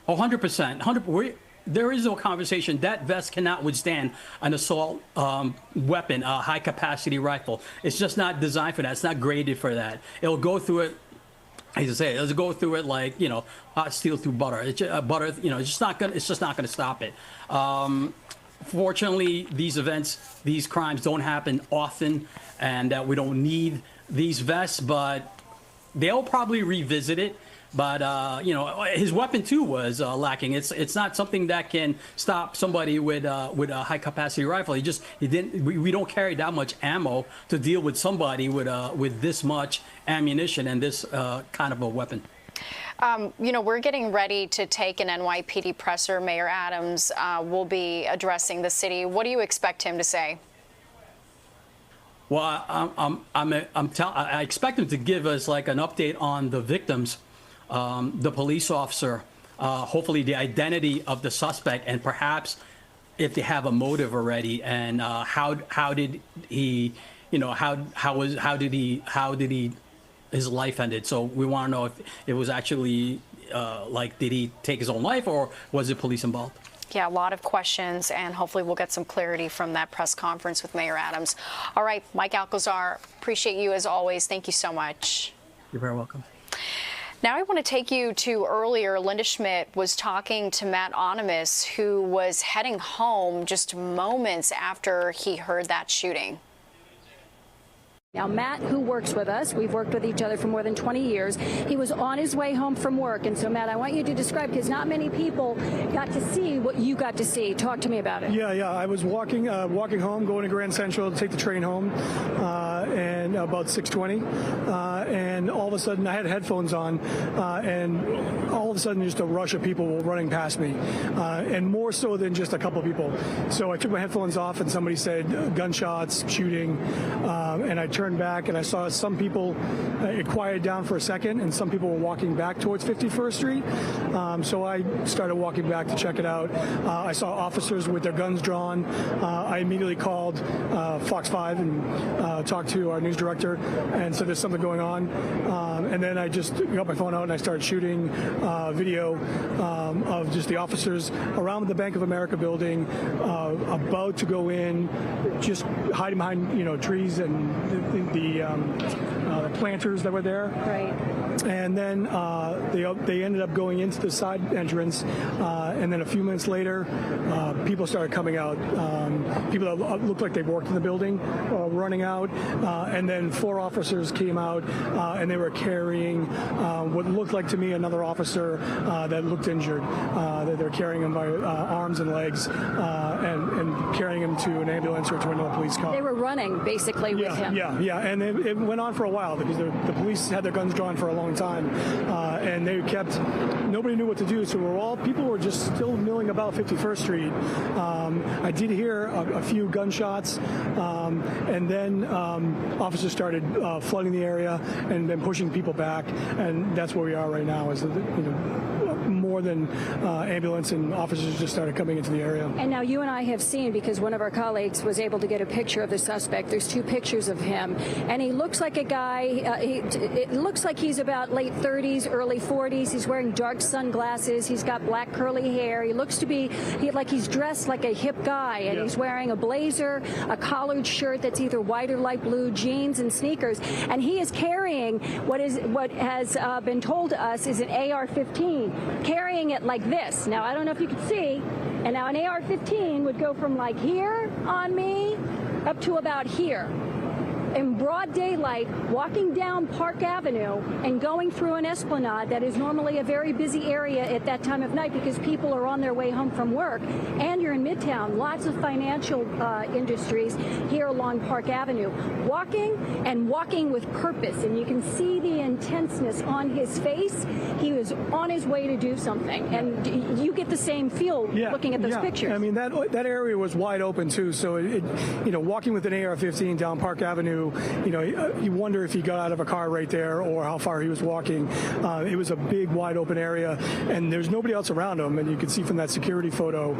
100%. There is no conversation. That vest cannot withstand an assault weapon, a high-capacity rifle. It's just not designed for that. It's not graded for that. It'll go through it. I hate to say it, let's go through it like hot steel through butter. It's just not gonna stop it. Fortunately, these crimes don't happen often, and that we don't need these vests. But they'll probably revisit it. But his weapon too was lacking. It's not something that can stop somebody with a high capacity rifle. We don't carry that much ammo to deal with somebody with this much ammunition and this kind of a weapon. We're getting ready to take an NYPD presser. Mayor Adams will be addressing the city. What do you expect him to say? Well, I expect him to give us like an update on the victims. The police officer, hopefully the identity of the suspect, and perhaps if they have a motive already, and how did he his life ended. So we want to know if it was actually did he take his own life, or was it police involved? Yeah, a lot of questions, and hopefully we'll get some clarity from that press conference with Mayor Adams. All right, Mike Alcazar, appreciate you as always. Thank you so much. You're very welcome. Now I want to take you to earlier. Linda Schmidt was talking to Matt Onimus, who was heading home just moments after he heard that shooting. Now, Matt, who works with us, we've worked with each other for more than 20 years. He was on his way home from work. And so, Matt, I want you to describe, because not many people got to see what you got to see. Talk to me about it. Yeah. I was walking home, going to Grand Central to take the train home, and about 6:20. And all of a sudden, I had headphones on, and all of a sudden, just a rush of people were running past me, and more so than just a couple of people. So I took my headphones off, and somebody said gunshots, shooting, and I turned back and I saw some people, it quieted down for a second, and some people were walking back towards 51st Street. So I started walking back to check it out. I saw officers with their guns drawn. I immediately called Fox 5 and talked to our news director and said there's something going on. And then I just got my phone out and I started shooting video of just the officers around the Bank of America building, about to go in, just hiding behind trees and the planters that were there. Right. And then they ended up going into the side entrance, and then a few minutes later, people started coming out. People that looked like they worked in the building running out, and then 4 officers came out, and they were carrying what looked like to me another officer that looked injured. They're carrying him by arms and legs, and carrying him to an ambulance or to another police car. They were running basically with him. Yeah, and it went on for a while. because the police had their guns drawn for a long time, and nobody knew what to do. So people were just still milling about 51st Street. I did hear a few gunshots, and then officers started flooding the area and then pushing people back, and that's where we are right now. More than ambulance and officers just started coming into the area. And now you and I have seen, because one of our colleagues was able to get a picture of the suspect. There's two pictures of him, and he looks like a guy. It looks like he's about late 30s, early 40s. He's wearing dark sunglasses. He's got black curly hair. He looks to be like he's dressed like a hip guy, and he's wearing a blazer, a collared shirt that's either white or light blue, jeans and sneakers, and he is carrying what has been told to us is an AR-15. Carrying it like this. Now, I don't know if you can see, and now an AR-15 would go from like here on me up to about here. In broad daylight, walking down Park Avenue and going through an esplanade that is normally a very busy area at that time of night because people are on their way home from work, and you're in Midtown, lots of financial industries here along Park Avenue. Walking with purpose, and you can see the intenseness on his face. He was on his way to do something, and you get the same feel looking at those pictures. I mean, that area was wide open too, so walking with an AR-15 down Park Avenue, you wonder if he got out of a car right there or how far he was walking. It was a big, wide open area, and there's nobody else around him. And you can see from that security photo,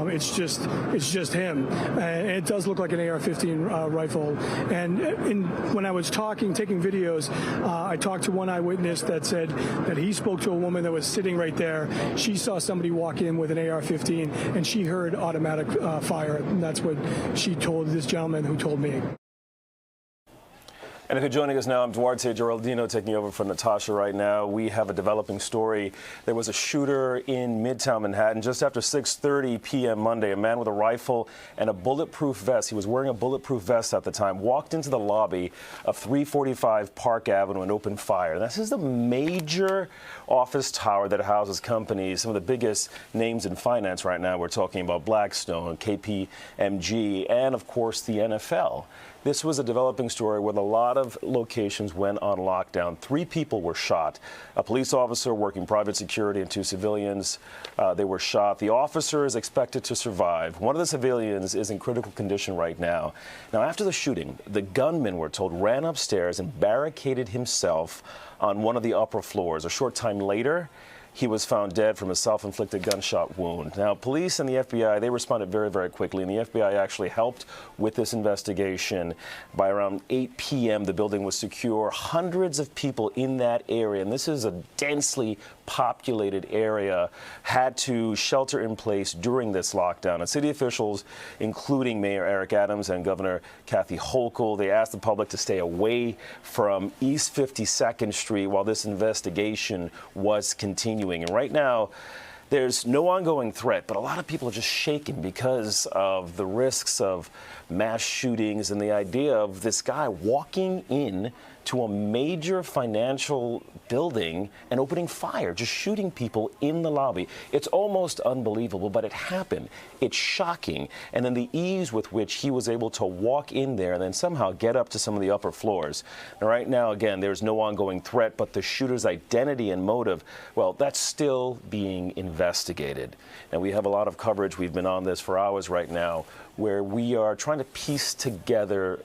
it's just him. And it does look like an AR-15 rifle. And when I was taking videos, I talked to one eyewitness that said that he spoke to a woman that was sitting right there. She saw somebody walk in with an AR-15, and she heard automatic fire. And that's what she told this gentleman who told me. And if you're joining us now, I'm Duarte Geraldino taking over for Natasha right now. We have a developing story. There was a shooter in Midtown Manhattan just after 6:30 p.m. Monday. A man with a rifle and a bulletproof vest, he was wearing a bulletproof vest at the time, walked into the lobby of 345 Park Avenue and opened fire. This is the major office tower that houses companies, some of the biggest names in finance right now. We're talking about Blackstone, KPMG, and of course the NFL. This was a developing story where a lot of locations went on lockdown. 3 people were shot. A police officer working private security and 2 civilians. They were shot. The officer is expected to survive. One of the civilians is in critical condition right now. Now, after the shooting, the gunman, we're told, ran upstairs and barricaded himself on one of the upper floors. A short time later, he was found dead from a self-inflicted gunshot wound. Now, police and the FBI, they responded very, very quickly, and the FBI actually helped with this investigation. By around 8 p.m., the building was secure. Hundreds of people in that area, and this is a densely populated area, had to shelter in place during this lockdown. And city officials, including Mayor Eric Adams and Governor Kathy Hochul, they asked the public to stay away from East 52nd Street while this investigation was continuing. And right now, there's no ongoing threat, but a lot of people are just shaken because of the risks of mass shootings and the idea of this guy walking in to a major financial building and opening fire, just shooting people in the lobby. It's almost unbelievable, but it happened. It's shocking. And then the ease with which he was able to walk in there and then somehow get up to some of the upper floors. And right now, again, there's no ongoing threat, but the shooter's identity and motive, well, that's still being investigated. And we have a lot of coverage. We've been on this for hours right now, where we are trying to piece together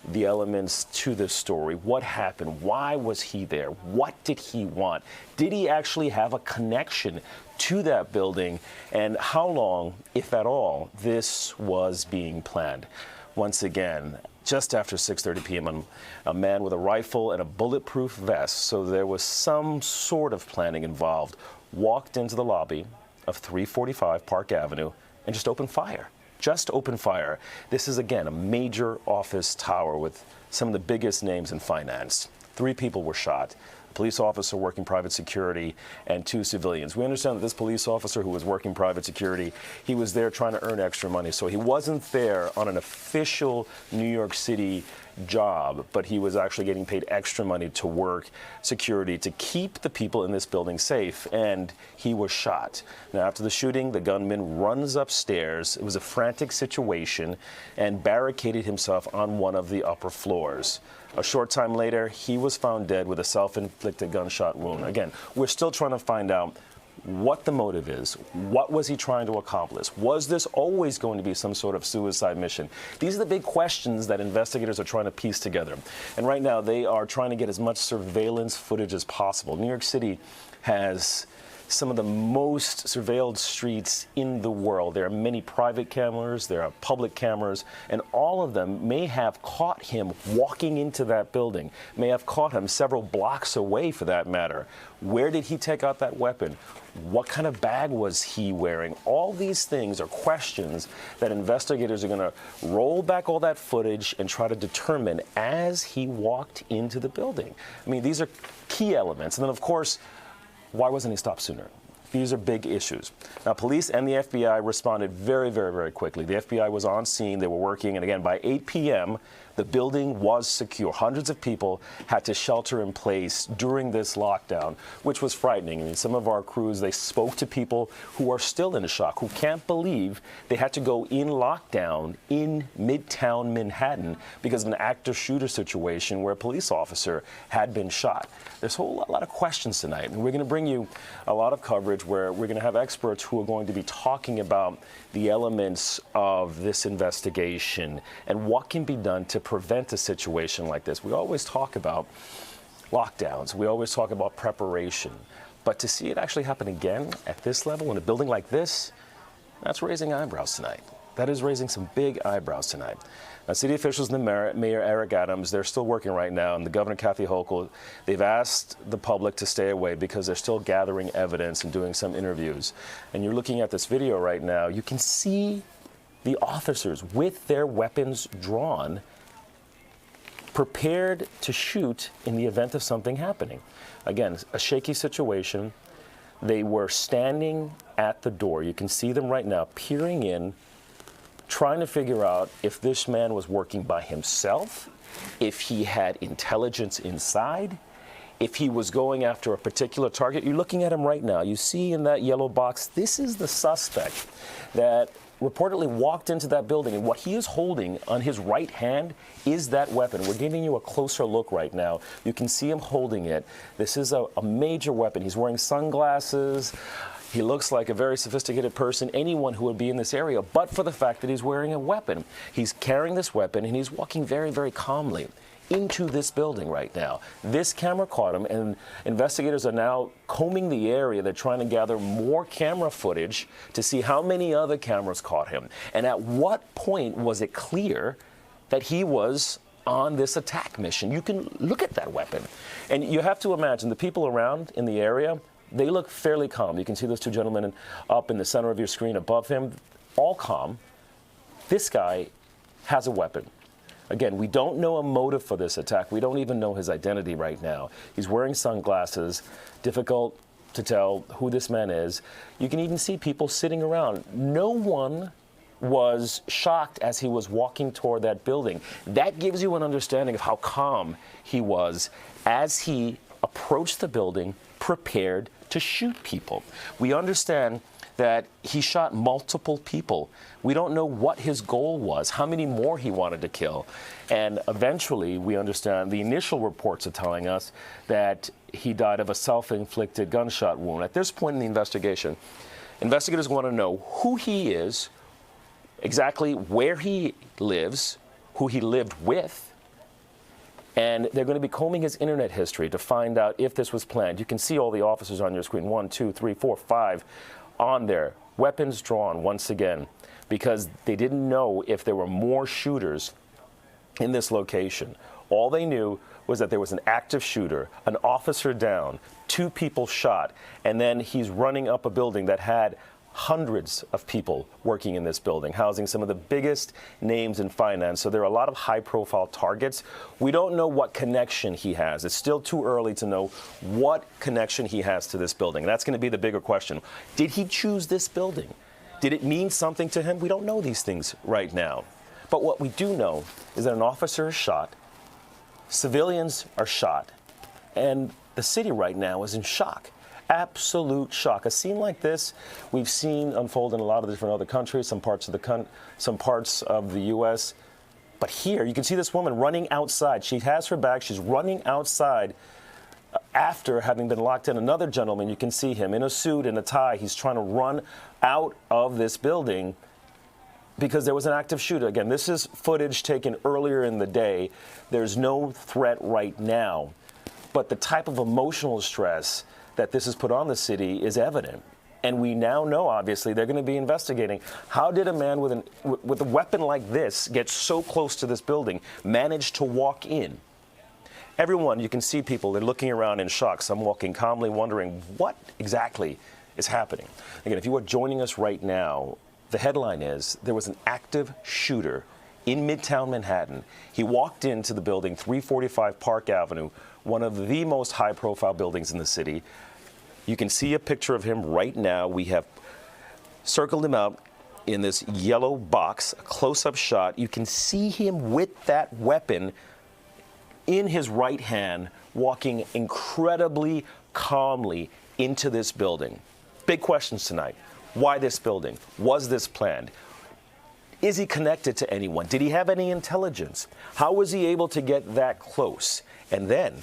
the elements to this story. What happened? Why was he there? What did he want? Did he actually have a connection to that building? And how long, if at all, this was being planned? Once again, just after 6:30 p.m., a man with a rifle and a bulletproof vest, so there was some sort of planning involved, walked into the lobby of 345 Park Avenue and just opened fire. Just open fire. This is, again, a major office tower with some of the biggest names in finance. 3 people were shot. A police officer working private security and 2 civilians. We understand that this police officer who was working private security, he was there trying to earn extra money. So he wasn't there on an official New York City job, but he was actually getting paid extra money to work security to keep the people in this building safe, and he was shot. Now, after the shooting, the gunman runs upstairs. It was a frantic situation, and barricaded himself on one of the upper floors. A short time later, he was found dead with a self-inflicted gunshot wound. Again, we're still trying to find out what the motive is. What was he trying to accomplish? Was this always going to be some sort of suicide mission? These are the big questions that investigators are trying to piece together. And right now, they are trying to get as much surveillance footage as possible. New York City has some of the most surveilled streets in the world. There are many private cameras, there are public cameras, and all of them may have caught him walking into that building, may have caught him several blocks away for that matter. Where did he take out that weapon? What kind of bag was he wearing? All these things are questions that investigators are going to roll back all that footage and try to determine as he walked into the building. I mean, these are key elements. And then, of course, why wasn't he stopped sooner? These are big issues. Now, police and the FBI responded very, very, very quickly. The FBI was on scene. They were working. And again, by 8 p.m., the building was secure. Hundreds of people had to shelter in place during this lockdown, which was frightening. I mean, some of our crews, they spoke to people who are still in shock, who can't believe they had to go in lockdown in Midtown Manhattan because of an active shooter situation where a police officer had been shot. There's a whole lot of questions tonight, and we're going to bring you a lot of coverage where we're going to have experts who are going to be talking about the elements of this investigation and what can be done to prevent a situation like this. We always talk about lockdowns. We always talk about preparation. But to see it actually happen again at this level in a building like this, that's raising eyebrows tonight. That is raising some big eyebrows tonight. Now, city officials and the mayor, Eric Adams, they're still working right now, and the governor, Kathy Hochul, they've asked the public to stay away because they're still gathering evidence and doing some interviews. And you're looking at this video right now. You can see the officers with their weapons drawn, prepared to shoot in the event of something happening. Again, a shaky situation. They were standing at the door. You can see them right now peering in, trying to figure out if this man was working by himself, if he had intelligence inside, if he was going after a particular target. You're looking at him right now. You see in that yellow box, this is the suspect that reportedly walked into that building, and what he is holding on his right hand is that weapon. We're giving you a closer look right now. You can see him holding it. This is a major weapon. He's wearing sunglasses. He looks like a very sophisticated person, anyone who would be in this area, but for the fact that he's wearing a weapon. He's carrying this weapon, and he's walking very, very calmly into this building right now. This camera caught him, and investigators are now combing the area. They're trying to gather more camera footage to see how many other cameras caught him. And at what point was it clear that he was on this attack mission? You can look at that weapon. And you have to imagine the people around in the area, they look fairly calm. You can see those two gentlemen up in the center of your screen above him, all calm. This guy has a weapon. Again, we don't know a motive for this attack. We don't even know his identity right now. He's wearing sunglasses. Difficult to tell who this man is. You can even see people sitting around. No one was shocked as he was walking toward that building. That gives you an understanding of how calm he was as he approached the building, prepared to shoot people. We understand that he shot multiple people. We don't know what his goal was, how many more he wanted to kill. And eventually, we understand the initial reports are telling us that he died of a self-inflicted gunshot wound. At this point in the investigation, investigators want to know who he is, exactly where he lives, who he lived with, and they're going to be combing his internet history to find out if this was planned. You can see all the officers on your screen, 1, 2, 3, 4, 5, on there, weapons drawn once again, because they didn't know if there were more shooters in this location. All they knew was that there was an active shooter, an officer down, 2 people shot, and then he's running up a building that had hundreds of people working in this building, housing some of the biggest names in finance. So there are a lot of high-profile targets. We don't know what connection he has. It's still too early to know what connection he has to this building. That's going to be the bigger question. Did he choose this building? Did it mean something to him? We don't know these things right now. But what we do know is that an officer is shot, Civilians are shot, and the city right now is in shock. Absolute shock. A scene like this we've seen unfold in a lot of different other countries, some parts of the U.S. But here, you can see this woman running outside. She has her bag. She's running outside after having been locked in. Another gentleman, you can see him in a suit and a tie. He's trying to run out of this building because there was an active shooter. Again, this is footage taken earlier in the day. There's no threat right now. But the type of emotional stress that this has put on the city is evident. And we now know, obviously, they're going to be investigating. How did a man with a weapon like this get so close to this building, manage to walk in? Everyone, you can see people, they're looking around in shock. Some walking calmly, wondering what exactly is happening. Again, if you are joining us right now, the headline is there was an active shooter in Midtown Manhattan. He walked into the building, 345 Park Avenue, one of the most high-profile buildings in the city. You can see a picture of him right now. We have circled him out in this yellow box, a close-up shot. You can see him with that weapon in his right hand, walking incredibly calmly into this building. Big questions tonight. Why this building? Was this planned? Is he connected to anyone? Did he have any intelligence? How was he able to get that close? And then,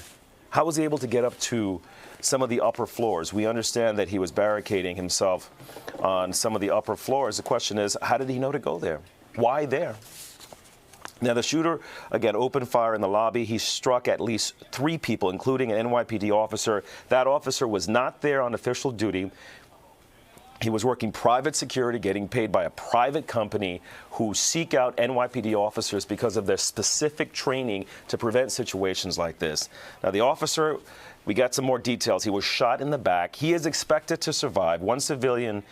how was he able to get up to some of the upper floors? We understand that he was barricading himself on some of the upper floors. The question is, how did he know to go there? Why there? Now, the shooter, again, opened fire in the lobby. He struck at least 3 people, including an NYPD officer. That officer was not there on official duty. He was working private security, getting paid by a private company who seek out NYPD officers because of their specific training to prevent situations like this. Now, the officer, we got some more details. He was shot in the back. He is expected to survive. One civilian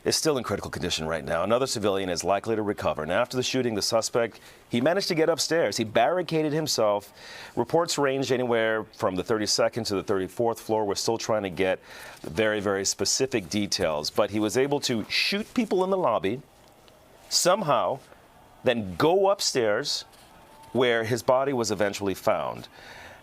is still in critical condition right now. Another civilian is likely to recover. And after the shooting, the suspect, he managed to get upstairs. He barricaded himself. Reports range anywhere from the 32nd to the 34th floor. We're still trying to get very, very specific details. But he was able to shoot people in the lobby, somehow, then go upstairs where his body was eventually found.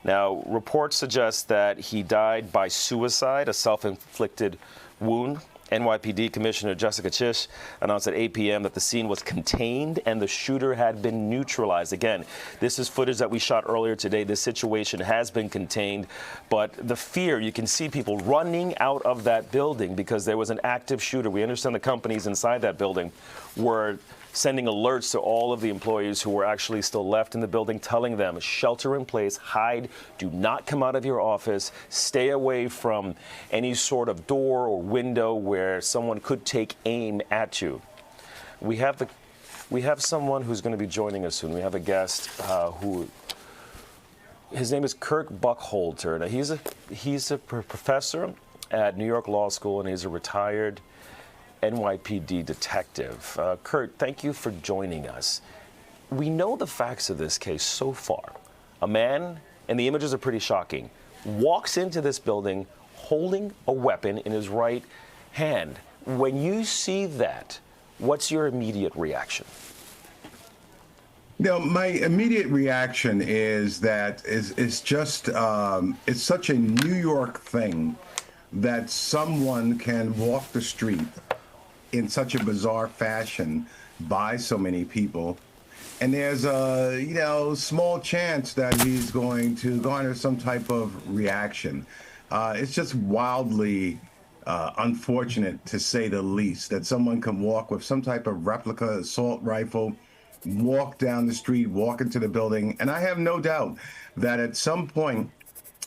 Now, reports suggest that he died by suicide, a self-inflicted wound. NYPD Commissioner Jessica Chish announced at 8 p.m. that the scene was contained and the shooter had been neutralized. Again, this is footage that we shot earlier today. This situation has been contained, but the fear, you can see people running out of that building because there was an active shooter. We understand the companies inside that building were sending alerts to all of the employees who were actually still left in the building, telling them, shelter in place, hide, do not come out of your office, stay away from any sort of door or window where someone could take aim at you. We have someone who's going to be joining us soon. We have a guest his name is Kurt Buckholter. Now, he's a professor at New York Law School, and he's a retired NYPD detective. Kurt, thank you for joining us. We know the facts of this case so far. A man, and the images are pretty shocking, walks into this building holding a weapon in his right hand. When you see that, what's your immediate reaction? My immediate reaction is that it's just it's such a New York thing that someone can walk the street in such a bizarre fashion by so many people, and there's a small chance that he's going to garner some type of reaction. It's just wildly unfortunate, to say the least, that someone can walk with some type of replica assault rifle, walk down the street, walk into the building, and I have no doubt that at some point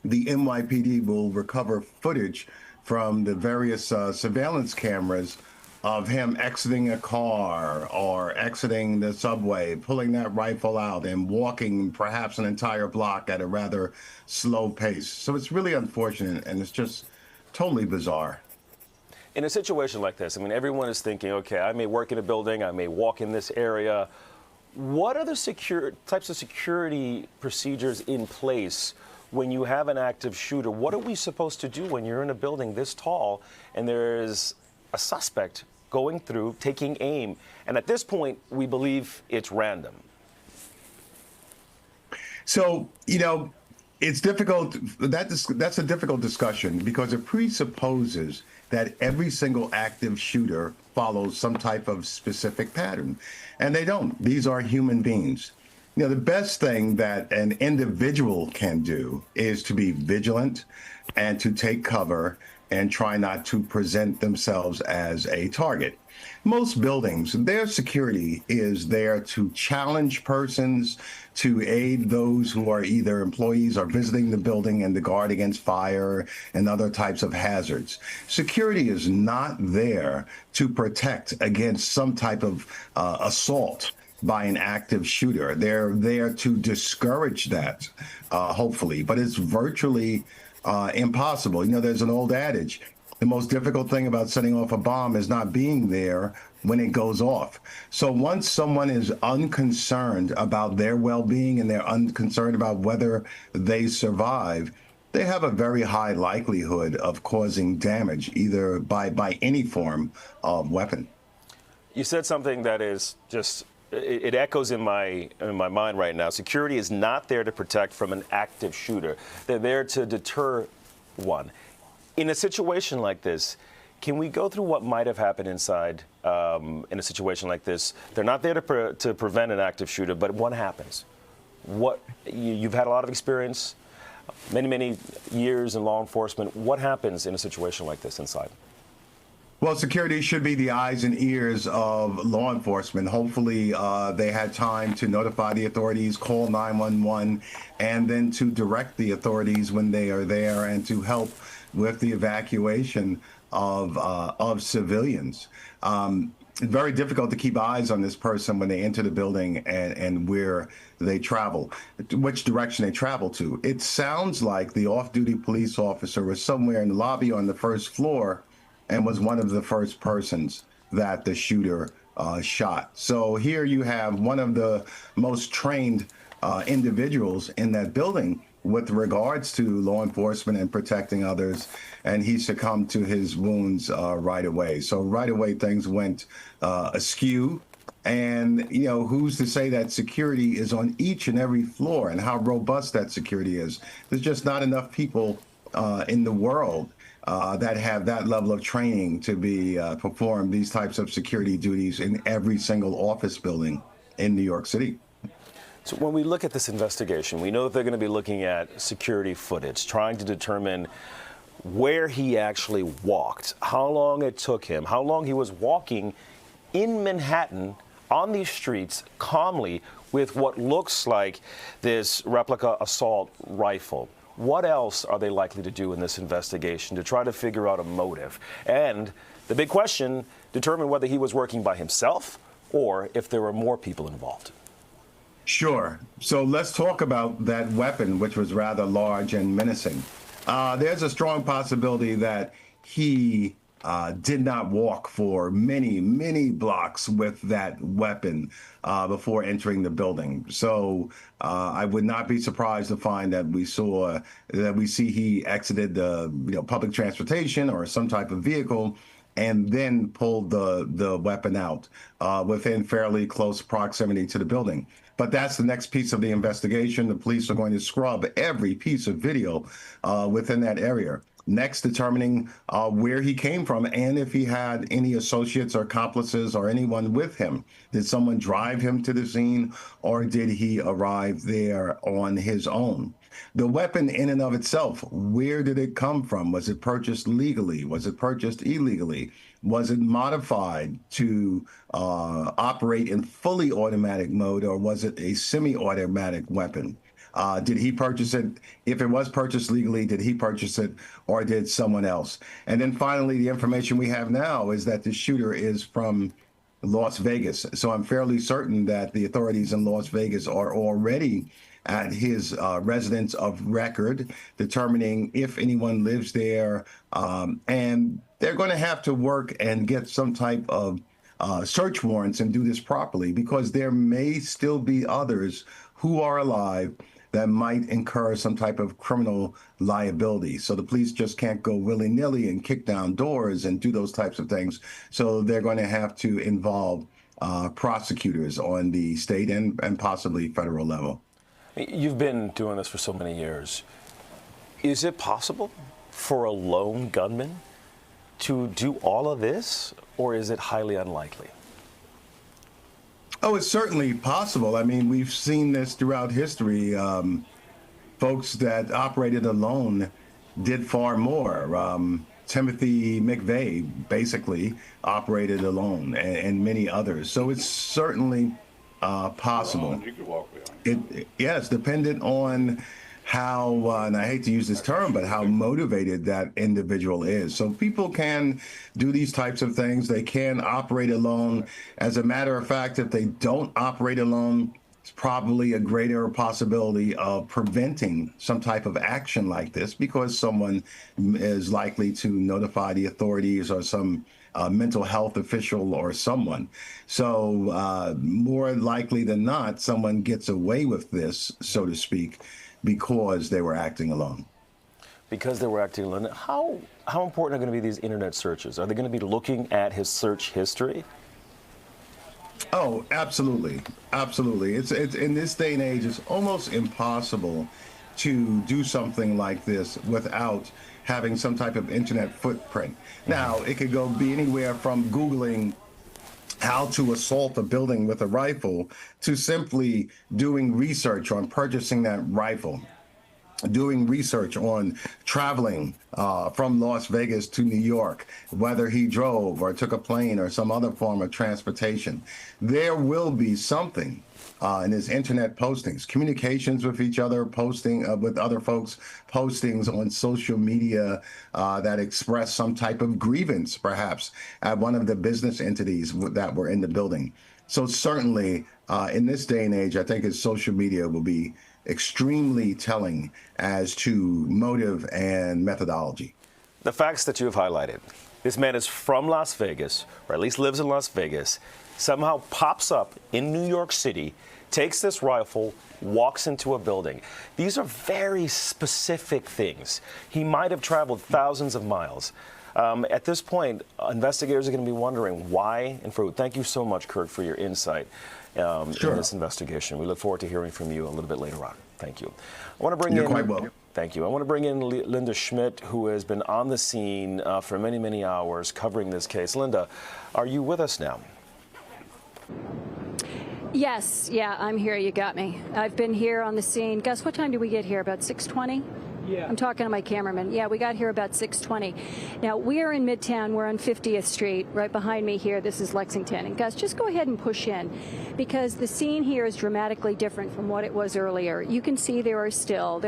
the NYPD will recover footage from the various surveillance cameras of him exiting a car or exiting the subway, pulling that rifle out and walking perhaps an entire block at a rather slow pace. So it's really unfortunate, and it's just totally bizarre. In a situation like this, I mean, everyone is thinking, okay, I may work in a building, I may walk in this area. What are the types of security procedures in place when you have an active shooter? What are we supposed to do when you're in a building this tall and there is a suspect going through, taking aim? And at this point, we believe it's random. So, it's difficult. That's a difficult discussion because it presupposes that every single active shooter follows some type of specific pattern, and they don't. These are human beings. The best thing that an individual can do is to be vigilant and to take cover and try not to present themselves as a target. Most buildings, their security is there to challenge persons, to aid those who are either employees or visiting the building, and to guard against fire and other types of hazards. Security is not there to protect against some type of assault by an active shooter. They're there to discourage that, hopefully, but it's virtually impossible. There's an old adage: the most difficult thing about setting off a bomb is not being there when it goes off. So once someone is unconcerned about their well-being and they're unconcerned about whether they survive, they have a very high likelihood of causing damage, either by any form of weapon. You said something that is just, it echoes in my mind right now. Security is not there to protect from an active shooter. They're there to deter one. In a situation like this, can we go through what might have happened inside in a situation like this? They're not there to prevent an active shooter, but what happens? You've had a lot of experience, many years in law enforcement. What happens in a situation like this inside? Well, security should be the eyes and ears of law enforcement. Hopefully, they had time to notify the authorities, call 911, and then to direct the authorities when they are there and to help with the evacuation of civilians. It's very difficult to keep eyes on this person when they enter the building and where they travel, which direction they travel to. It sounds like the off-duty police officer was somewhere in the lobby on the first floor and was one of the first persons that the shooter shot. So here you have one of the most trained individuals in that building with regards to law enforcement and protecting others, and he succumbed to his wounds right away. So right away things went askew. And, who's to say that security is on each and every floor and how robust that security is? There's just not enough people in the world that have that level of training to be perform these types of security duties in every single office building in New York City. So when we look at this investigation, we know that they're going to be looking at security footage, trying to determine where he actually walked, how long it took him, how long he was walking in Manhattan on these streets calmly with what looks like this replica assault rifle. What else are they likely to do in this investigation to try to figure out a motive? And the big question, determine whether he was working by himself or if there were more people involved. Sure. So let's talk about that weapon, which was rather large and menacing. There's a strong possibility that he did not walk for many blocks with that weapon before entering the building. So I would not be surprised to find that we see he exited the public transportation or some type of vehicle and then pulled the weapon out within fairly close proximity to the building. But that's the next piece of the investigation. The police are going to scrub every piece of video within that area. Next, determining where he came from and if he had any associates or accomplices or anyone with him. Did someone drive him to the scene, or did he arrive there on his own? The weapon in and of itself, where did it come from? Was it purchased legally? Was it purchased illegally? Was it modified to operate in fully automatic mode, or was it a semi-automatic weapon? Did he purchase it? If it was purchased legally, did he purchase it, or did someone else? And then finally, the information we have now is that the shooter is from Las Vegas. So I'm fairly certain that the authorities in Las Vegas are already at his residence of record, determining if anyone lives there. And they're going to have to work and get some type of search warrants and do this properly, because there may still be others who are alive that might incur some type of criminal liability. So the police just can't go willy-nilly and kick down doors and do those types of things. So they're going to have to involve prosecutors on the state and possibly federal level. You've been doing this for so many years. Is it possible for a lone gunman to do all of this, or is it highly unlikely? Oh, it's certainly possible. I mean, we've seen this throughout history. Folks that operated alone did far more. Timothy McVeigh basically operated alone, and many others. So it's certainly possible. Yes, dependent on how, and I hate to use this term, but how motivated that individual is. So people can do these types of things. They can operate alone. As a matter of fact, if they don't operate alone, it's probably a greater possibility of preventing some type of action like this, because someone is likely to notify the authorities or some mental health official or someone. So more likely than not, someone gets away with this, so to speak, because they were acting alone. Because they were acting alone. How important are going to be these internet searches? Are they going to be looking at his search history? Oh, absolutely. Absolutely. It's in this day and age, it's almost impossible to do something like this without having some type of internet footprint. Now, it could be anywhere from Googling how to assault a building with a rifle to simply doing research on purchasing that rifle, doing research on traveling from Las Vegas to New York, whether he drove or took a plane or some other form of transportation. There will be something in his internet postings, communications with each other, posting with other folks, postings on social media that express some type of grievance, perhaps, at one of the business entities that were in the building. So certainly, in this day and age, I think his social media will be extremely telling as to motive and methodology. The facts that you have highlighted. This man is from Las Vegas, or at least lives in Las Vegas, somehow pops up in New York City, takes this rifle, walks into a building. These are very specific things. He might have traveled thousands of miles. At this point, investigators are going to be wondering why and for who. Thank you so much, Kurt, for your insight in this investigation. We look forward to hearing from you a little bit later on. Thank you. I want to bring You're quite welcome. Thank you. I want to bring in Linda Schmidt, who has been on the scene for many, many hours covering this case. Linda, are you with us now? Yes, yeah, I'm here. You got me. I've been here on the scene. Gus, what time did we get here? About 6:20? Yeah. I'm talking to my cameraman. Yeah, we got here about 6:20. Now, we are in Midtown. We're on 50th Street. Right behind me here, this is Lexington. And Gus, just go ahead and push in, because the scene here is dramatically different from what it was earlier. You can see there are still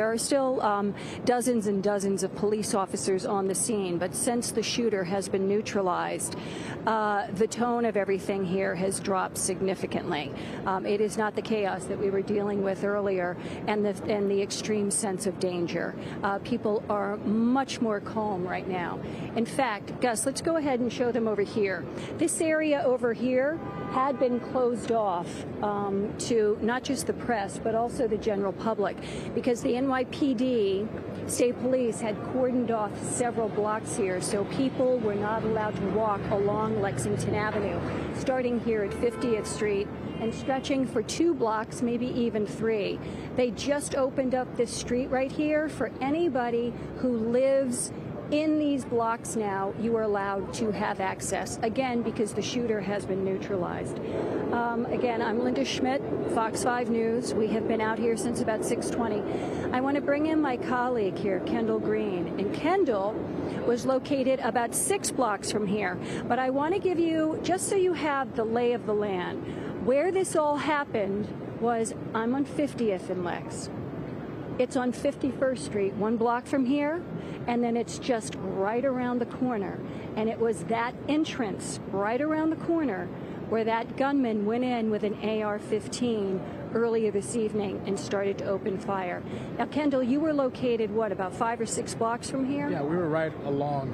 dozens and dozens of police officers on the scene. But since the shooter has been neutralized, the tone of everything here has dropped significantly. It is not the chaos that we were dealing with earlier, and the extreme sense of danger. People are much more calm right now. In fact, Gus, let's go ahead and show them over here. This area over here had been closed off to not just the press, but also the general public, because the NYPD, state police, had cordoned off several blocks here, so people were not allowed to walk along Lexington Avenue, starting here at 50th Street and stretching for 2 blocks, maybe even 3. They just opened up this street right here for anybody who lives in these blocks now. You are allowed to have access, again, because the shooter has been neutralized. Again, I'm Linda Schmidt, Fox 5 News. We have been out here since about 6:20. I want to bring in my colleague here, Kendall Green. And Kendall was located about 6 blocks from here. But I want to give you, just so you have the lay of the land, where this all happened was, I'm on 50th and Lex. It's on 51st Street, 1 block from here, and then it's just right around the corner. And it was that entrance right around the corner where that gunman went in with an AR-15 earlier this evening and started to open fire. Now, Kendall, you were located, what, about 5 or 6 blocks from here? Yeah, we were right along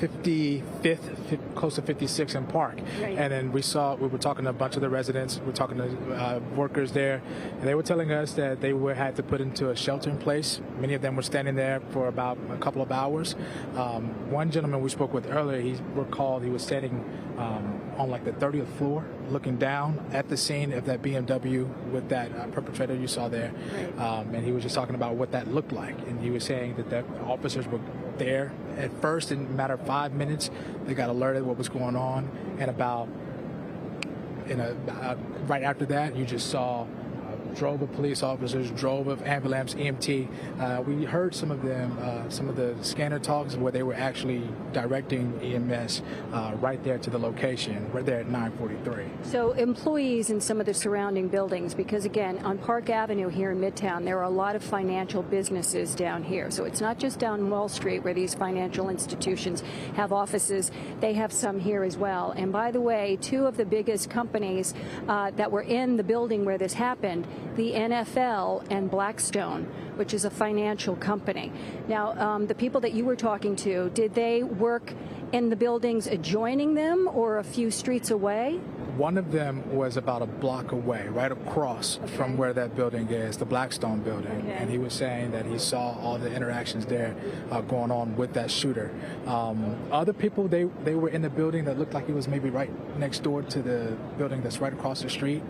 55th, close to 56th and Park. Right. And then we were talking to a bunch of the residents, we were talking to workers there, and they were telling us that they had to put into a shelter in place. Many of them were standing there for about a couple of hours. One gentleman we spoke with earlier, he recalled he was standing on like the 30th floor looking down at the scene of that BMW with that perpetrator you saw there. Right. And he was just talking about what that looked like. And he was saying that the officers were there at first. In a matter of 5 minutes, they got alerted what was going on. And right after that, you just saw drove of police officers, drove of ambulance, EMT. We heard some of them, some of the scanner talks where they were actually directing EMS right there to the location, right there at 943. So employees in some of the surrounding buildings, because again, on Park Avenue here in Midtown, there are a lot of financial businesses down here. So it's not just down Wall Street where these financial institutions have offices. They have some here as well. And by the way, two of the biggest companies that were in the building where this happened, the NFL and Blackstone, which is a financial company. Now, the people that you were talking to, did they work in the buildings adjoining them or a few streets away? One of them was about a block away, right across from where that building is, the Blackstone building. Okay. And he was saying that he saw all the interactions there going on with that shooter. Other people, they were in the building that looked like it was maybe right next door to the building that's right across the street,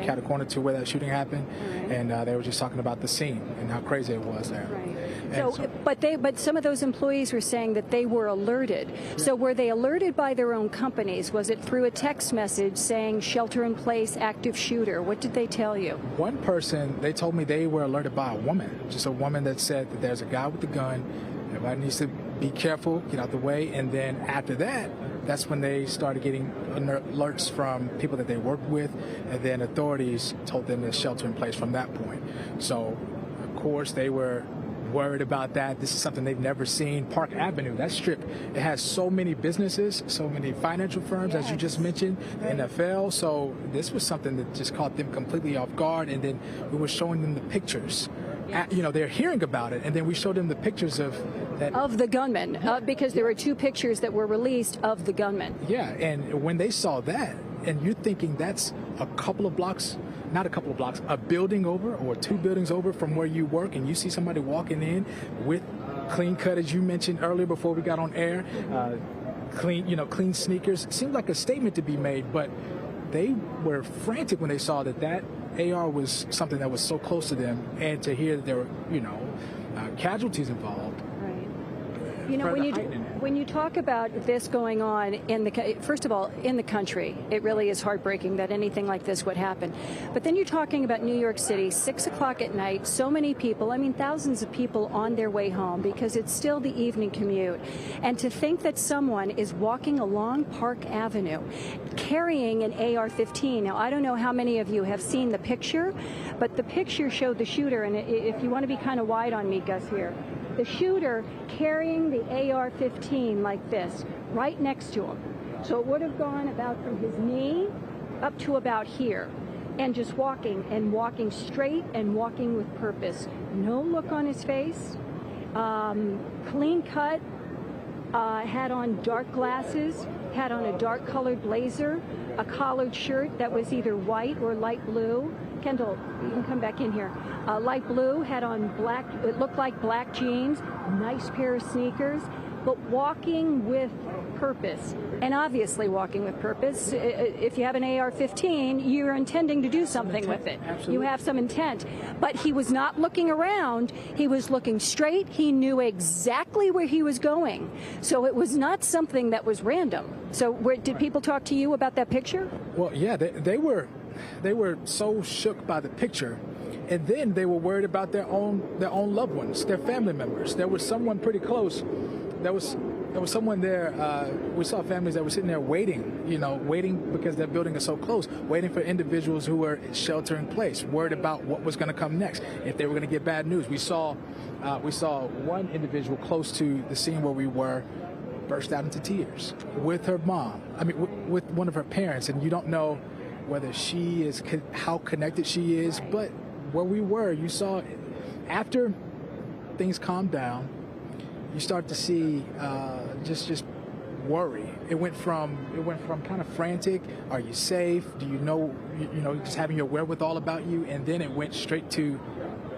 cat a corner to where that shooting happened. Right. And they were just talking about the scene and how crazy it was there. Right. But some of those employees were saying that they were alerted. Yeah. So were they alerted by their own companies? Was it through a text message saying shelter in place, active shooter? What did they tell you? One person, they told me they were alerted by a woman, just a woman that said that there's a guy with a gun. Everybody needs to be careful, get out the way. And then after that, that's when they started getting alerts from people that they worked with. And then authorities told them to shelter in place from that point. So, of course, they were worried about that. This is something they've never seen. Park Avenue, that strip, it has so many businesses, so many financial firms, as you just mentioned, the NFL. So this was something that just caught them completely off guard. And then we were showing them the pictures. They're hearing about it, and then we showed them the pictures of that. Of the gunman, because there were two pictures that were released of the gunman. Yeah, and when they saw that, and you're thinking that's a couple of blocks, not a couple of blocks, a building over or two buildings over from where you work, and you see somebody walking in with clean cut, as you mentioned earlier before we got on air, clean sneakers. It seemed like a statement to be made, but they were frantic when they saw that AR was something that was so close to them, and to hear that there were, casualties involved. You know, when you talk about this going on first of all, in the country, it really is heartbreaking that anything like this would happen. But then you're talking about New York City, 6 o'clock at night, so many people, thousands of people on their way home because it's still the evening commute. And to think that someone is walking along Park Avenue carrying an AR-15. Now, I don't know how many of you have seen the picture, but the picture showed the shooter. And if you want to be kind of wide on me, Gus, here. The shooter carrying the AR-15 like this, right next to him. So it would have gone about from his knee up to about here, and just walking straight and walking with purpose. No look on his face, clean cut, had on dark glasses, had on a dark colored blazer, a collared shirt that was either white or light blue. Kendall, you can come back in here. Light blue, had on black, it looked like black jeans, nice pair of sneakers, but walking with purpose. And obviously walking with purpose. If you have an AR-15, you're intending to do something with it. Absolutely. You have some intent. But he was not looking around. He was looking straight. He knew exactly where he was going. So it was not something that was random. So did people talk to you about that picture? Well, yeah, they were so shook by the picture, and then they were worried about their own loved ones, their family members. There was someone pretty close. There was someone there. We saw families that were sitting there waiting because their building is so close, waiting for individuals who were shelter in place, worried about what was going to come next, if they were going to get bad news. We saw one individual close to the scene where we were burst out into tears with her mom. With one of her parents, and you don't know whether she is, how connected she is, but where we were, you saw after things calmed down, you start to see just worry. It went from kind of frantic. Are you safe? Do you know? Just having your wherewithal about you, and then it went straight to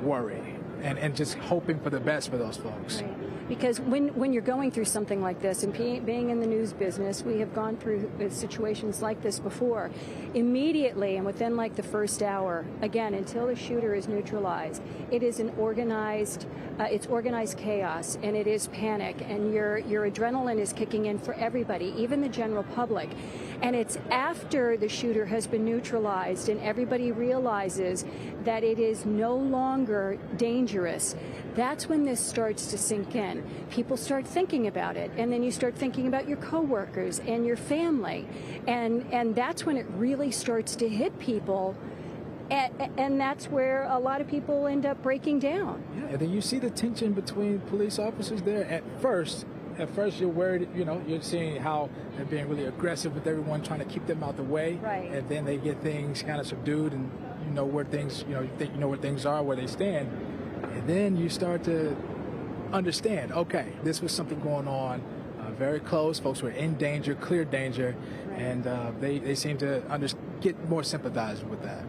worry and just hoping for the best for those folks. Right. Because when you're going through something like this, and being in the news business, we have gone through situations like this before. Immediately and within like the first hour, again, until the shooter is neutralized, it is an organized chaos, and it is panic, and your adrenaline is kicking in for everybody, even the general public. And it's after the shooter has been neutralized and everybody realizes that it is no longer dangerous. That's when this starts to sink in. People start thinking about it, and then you start thinking about your coworkers and your family, and that's when it really starts to hit people. And that's where a lot of people end up breaking down. Yeah, and then you see the tension between police officers there. At first you're worried, you're seeing how they're being really aggressive with everyone, trying to keep them out the way. Right. And then they get things kind of subdued, and you know where things, you think you know where things are, where they stand. And then you start to understand, okay, this was something going on very close. Folks were in danger, clear danger, right. And they seem to get more sympathized with that.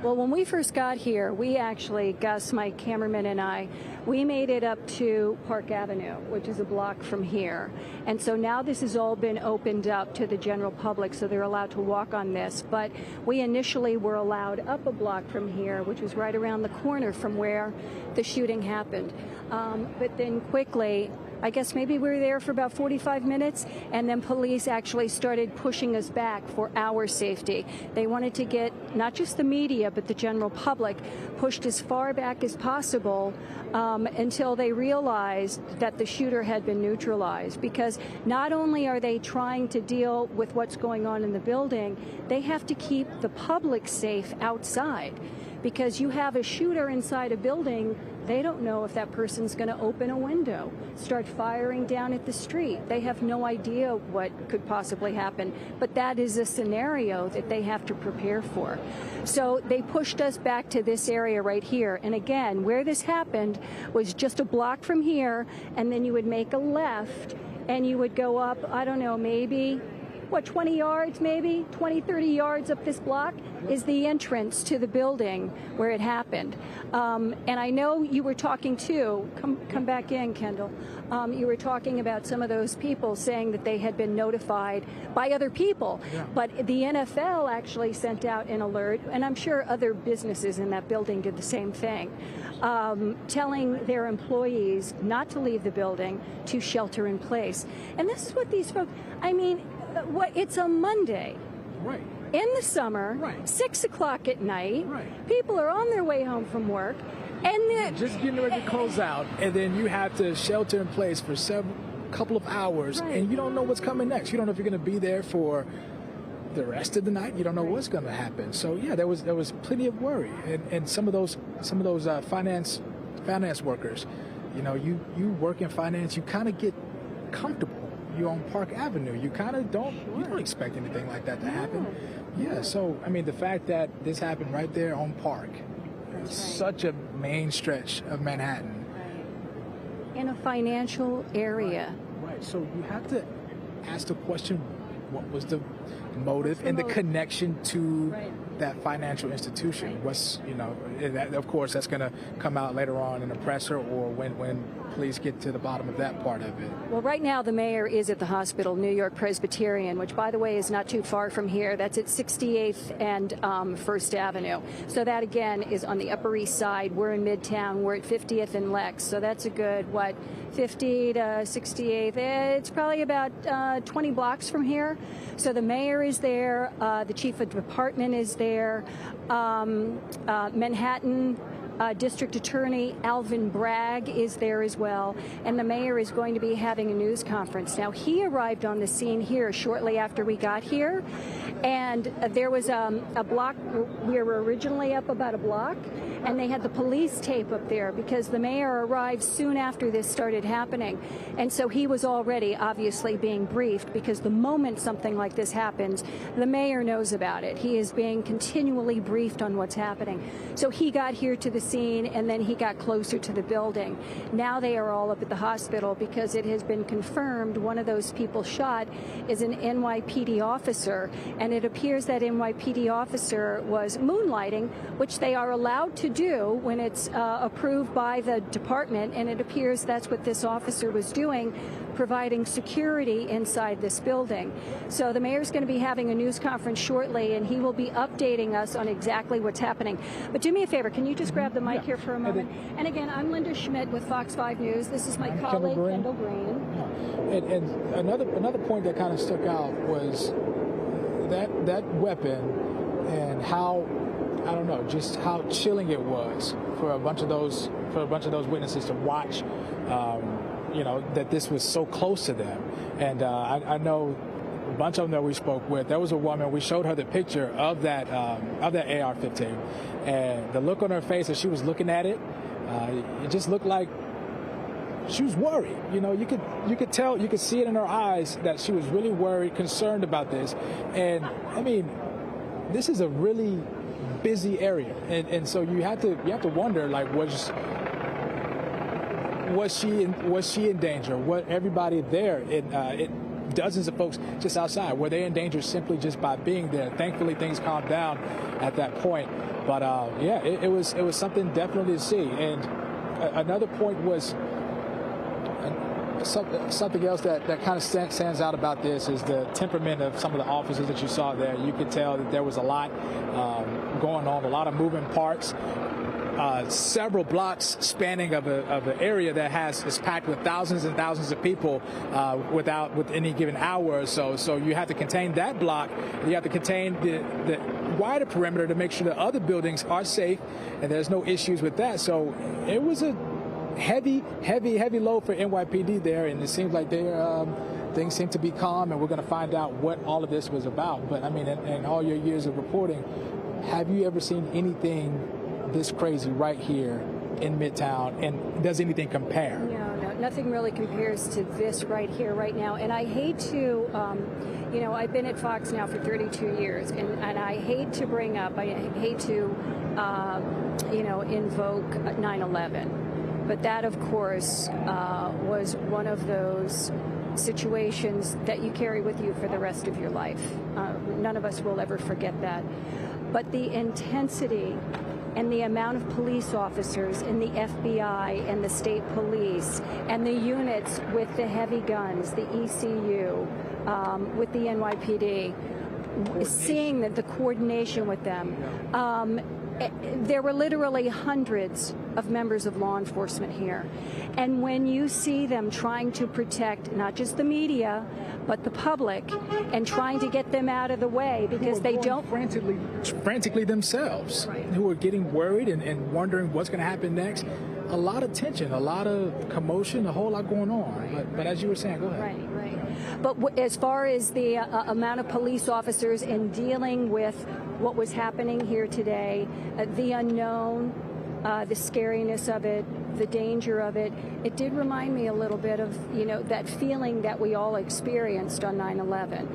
Well, when we first got here, we actually, Gus, my cameraman, and I, we made it up to Park Avenue, which is a block from here. And so now this has all been opened up to the general public, so they're allowed to walk on this. But we initially were allowed up a block from here, which was right around the corner from where the shooting happened. But then quickly, I guess maybe we were there for about 45 minutes, and then police actually started pushing us back for our safety. They wanted to get not just the media, but the general public pushed as far back as possible until they realized that the shooter had been neutralized. Because not only are they trying to deal with what's going on in the building, they have to keep the public safe outside. Because you have a shooter inside a building, they don't know if that person's going to open a window, start firing down at the street. They have no idea what could possibly happen, but that is a scenario that they have to prepare for. So they pushed us back to this area right here. And again, where this happened was just a block from here, and then you would make a left, and you would go up, I don't know, maybe 20 yards, maybe 20, 30 yards up this block is the entrance to the building where it happened. And I know you were talking too, come back in, Kendall. You were talking about some of those people saying that they had been notified by other people. Yeah. But the NFL actually sent out an alert, and I'm sure other businesses in that building did the same thing, telling their employees not to leave the building, to shelter in place. And this is what these folks, it's a Monday. Right. In the summer, right. 6 o'clock at night, right. People are on their way home from work, and just getting ready to close out, and then you have to shelter in place for couple of hours, right. And you don't know what's coming next. You don't know if you're going to be there for the rest of the night. You don't know what's going to happen. So yeah, there was plenty of worry, and some of those finance workers, you work in finance, you kind of get comfortable. You're on Park Avenue. You kind of don't expect anything like that to happen. Yeah, so, the fact that this happened right there on Park, such a main stretch of Manhattan. Right. In a financial area. Right, so you have to ask the question, what was the motive and the connection to that financial institution? Right. Of course, that's going to come out later on in the presser or when police get to the bottom of that part of it. Well, right now the mayor is at the hospital, New York Presbyterian, which, by the way, is not too far from here. That's at 68th and First Avenue. So that, again, is on the Upper East Side. We're in Midtown. We're at 50th and Lex. So that's a good, 50 to 68th? It's probably about 20 blocks from here. So the mayor is there. The chief of department is there. Manhattan District Attorney Alvin Bragg is there as well, and the mayor is going to be having a news conference. Now, he arrived on the scene here shortly after we got here, and there was a block. We were originally up about a block, and they had the police tape up there because the mayor arrived soon after this started happening, and so he was already obviously being briefed, because the moment something like this happens, the mayor knows about it. He is being continually briefed on what's happening. So he got here to the scene, and then he got closer to the building. Now they are all up at the hospital because it has been confirmed one of those people shot is an NYPD officer, and it appears that NYPD officer was moonlighting, which they are allowed to do when it's approved by the department, and it appears that's what this officer was doing, providing security inside this building. So the mayor's going to be having a news conference shortly, and he will be updating us on exactly what's happening. But do me a favor, can you just grab the mic here for a moment? And again, I'm Linda Schmidt with Fox 5 News. This is my colleague, Kendall Green. And another point that kind of stuck out was that weapon and how, I don't know, just how chilling it was for a bunch of those witnesses to watch. You know, that this was so close to them. And I know a bunch of them that we spoke with. There was a woman, we showed her the picture of that AR-15, and the look on her face as she was looking at it, it just looked like she was worried. You know, you could tell, you could see it in her eyes that she was really worried, concerned about this. And I mean, this is a really busy area, and so you have to wonder, like, was she in danger? What everybody there, dozens of folks just outside, were they in danger simply just by being there? Thankfully, things calmed down at that point. But yeah, it was something definitely to see. And another point was something else that kind of stands out about this is the temperament of some of the officers that you saw there. You could tell that there was a lot going on, a lot of moving parts. Several blocks spanning of an area that is packed with thousands and thousands of people with any given hour or so. So you have to contain that block. You have to contain the wider perimeter to make sure that other buildings are safe and there's no issues with that. So it was a heavy load for NYPD there, and it seems like things seem to be calm, and we're going to find out what all of this was about. But I mean, in all your years of reporting, have you ever seen anything this crazy right here in Midtown, and does anything compare? No, nothing really compares to this right here, right now. And I hate to, you know, I've been at Fox now for 32 years, and I hate to bring up, I hate to, you know, invoke 9/11. But that, of course, was one of those situations that you carry with you for the rest of your life. None of us will ever forget that. But the intensity and the amount of police officers in the FBI and the state police and the units with the heavy guns, the ECU, with the NYPD, seeing the coordination with them. There were literally hundreds of members of law enforcement here. And when you see them trying to protect not just the media, but the public, and trying to get them out of the way because they don't frantically themselves, right, who are getting worried and wondering what's going to happen next. A lot of tension, a lot of commotion, a whole lot going on. Right. But as you were saying, go ahead. Right. But as far as the amount of police officers in dealing with what was happening here today, the unknown, the scariness of it, the danger of it, it did remind me a little bit of, you know, that feeling that we all experienced on 9/11.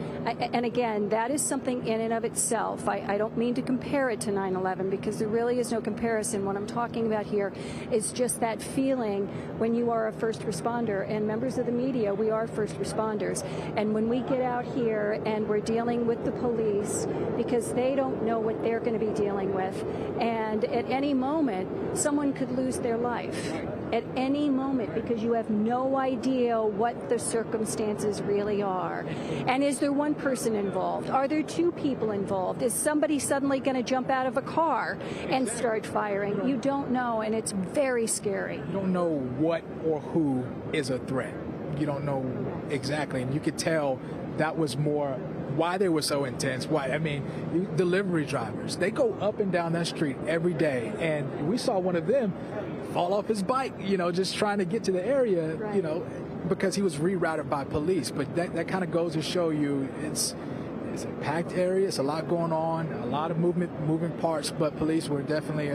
And again, that is something in and of itself. I don't mean to compare it to 9/11 because there really is no comparison. What I'm talking about here is just that feeling when you are a first responder, and members of the media, we are first responders. And when we get out here and we're dealing with the police because they don't know what they're going to be dealing with, and at any moment, someone could lose their life. At any moment, because you have no idea what the circumstances really are. And is there one person involved? Are there two people involved? Is somebody suddenly going to jump out of a car and start firing? You don't know, and it's very scary. You don't know what or who is a threat. You don't know exactly, and you could tell that was more why they were so intense. Why? I mean, delivery drivers, they go up and down that street every day, and we saw one of them fall off his bike, you know, just trying to get to the area, right, you know, because he was rerouted by police. But that kind of goes to show you it's a packed area, it's a lot going on, a lot of moving parts, but police were definitely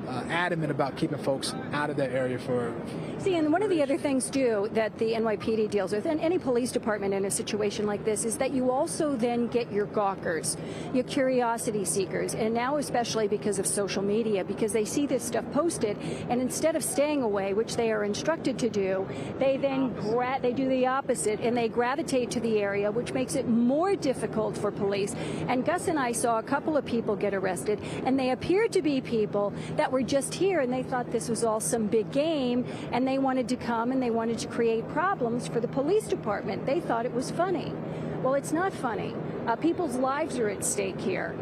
adamant about keeping folks out of that area for. See, and one of the other things, too, that the NYPD deals with, and any police department in a situation like this, is that you also then get your gawkers, your curiosity seekers, and now especially because of social media, because they see this stuff posted, and instead of staying away, which they are instructed to do, they then they do the opposite, and they gravitate to the area, which makes it more difficult for police. And Gus and I saw a couple of people get arrested, and they appeared to be people that were just here, and they thought this was all some big game, and they wanted to come and they wanted to create problems for the police department. They thought it was funny. Well, it's not funny. People's lives are at stake here.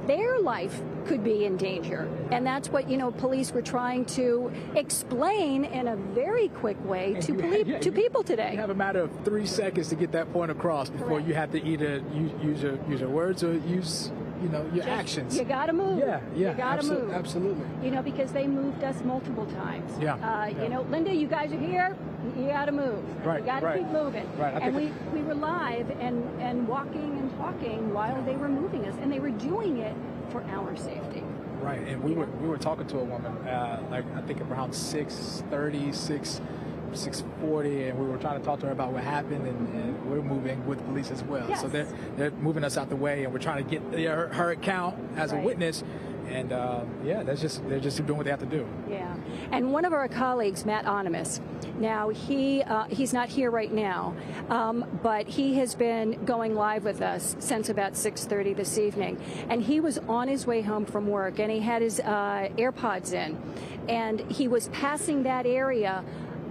Their life could be in danger. And that's what, police were trying to explain in a very quick way to people today. You have a matter of 3 seconds to get that point across before you have to either use your words or use your actions. You got to move. Yeah, you got to move. Absolutely. Because they moved us multiple times. Yeah. Linda, you guys are here. You got to move. Right. You got to keep moving. Right. And we were live and walking and talking while they were moving us, and they were doing it for our safety. Right. And we were talking to a woman, I think around 6:30, 6:40, and we were trying to talk to her about what happened, and we're moving with police as well. Yes. So they're moving us out the way, and we're trying to get her account as a witness. And they're just doing what they have to do. Yeah. And one of our colleagues, Matt Onimus, now he's not here right now, but he has been going live with us since about 6:30 this evening. And he was on his way home from work, and he had his AirPods in, and he was passing that area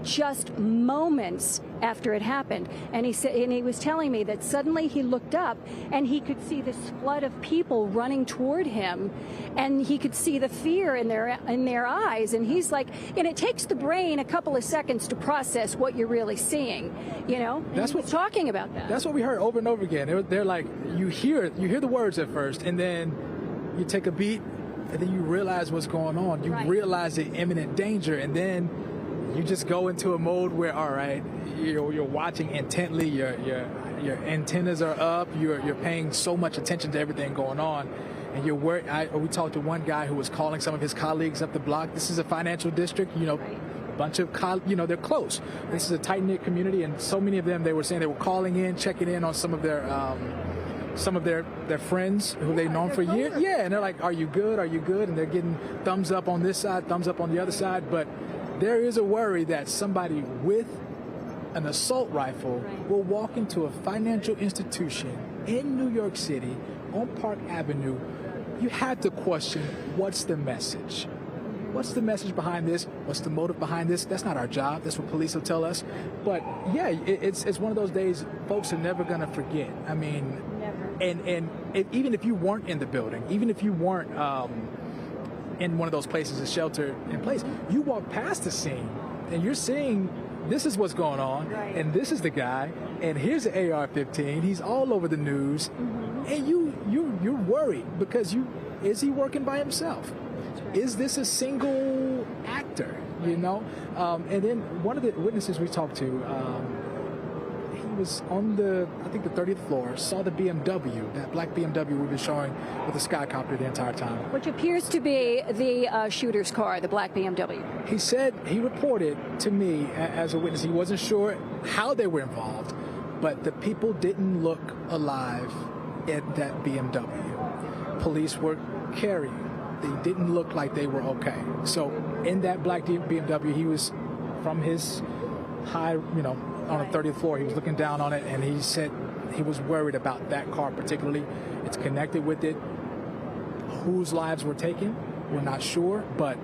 just moments after it happened, and he was telling me that suddenly he looked up and he could see this flood of people running toward him, and he could see the fear in their eyes, and he's like, and it takes the brain a couple of seconds to process what you're really seeing, That's what talking about that. That's what we heard over and over again. They're like, you hear the words at first, and then you take a beat, and then you realize what's going on. You realize the imminent danger, and then you just go into a mode where, all right, you're watching intently, your antennas are up, you're paying so much attention to everything going on, and you're worried. We talked to one guy who was calling some of his colleagues up the block. This is a financial district, a bunch of, they're close. This is a tight-knit community, and so many of them, they were saying they were calling in, checking in on some of their friends who they've known for years. Yeah, and they're like, are you good? Are you good? And they're getting thumbs up on this side, thumbs up on the other side, but there is a worry that somebody with an assault rifle will walk into a financial institution in New York City on Park Avenue. You have to question, what's the message? What's the message behind this? What's the motive behind this? That's not our job. That's what police will tell us. But yeah, it's one of those days folks are never going to forget. I mean, never. And even if you weren't in the building, even if you weren't in one of those places, a shelter in place, you walk past the scene and you're seeing this is what's going on, and this is the guy, and here's the AR-15. He's all over the news, and you're worried because is he working by himself? Is this a single actor? And then one of the witnesses we talked to, he was on the 30th floor, saw the BMW, that black BMW we've been showing with the skycopter the entire time. Which appears to be the shooter's car, the black BMW. He said, he reported to me as a witness, he wasn't sure how they were involved, but the people didn't look alive at that BMW. Police were carrying. They didn't look like they were okay. So in that black BMW, he was from his high, on the 30th floor. He was looking down on it, and he said he was worried about that car particularly. It's connected with it. Whose lives were taken, we're not sure, but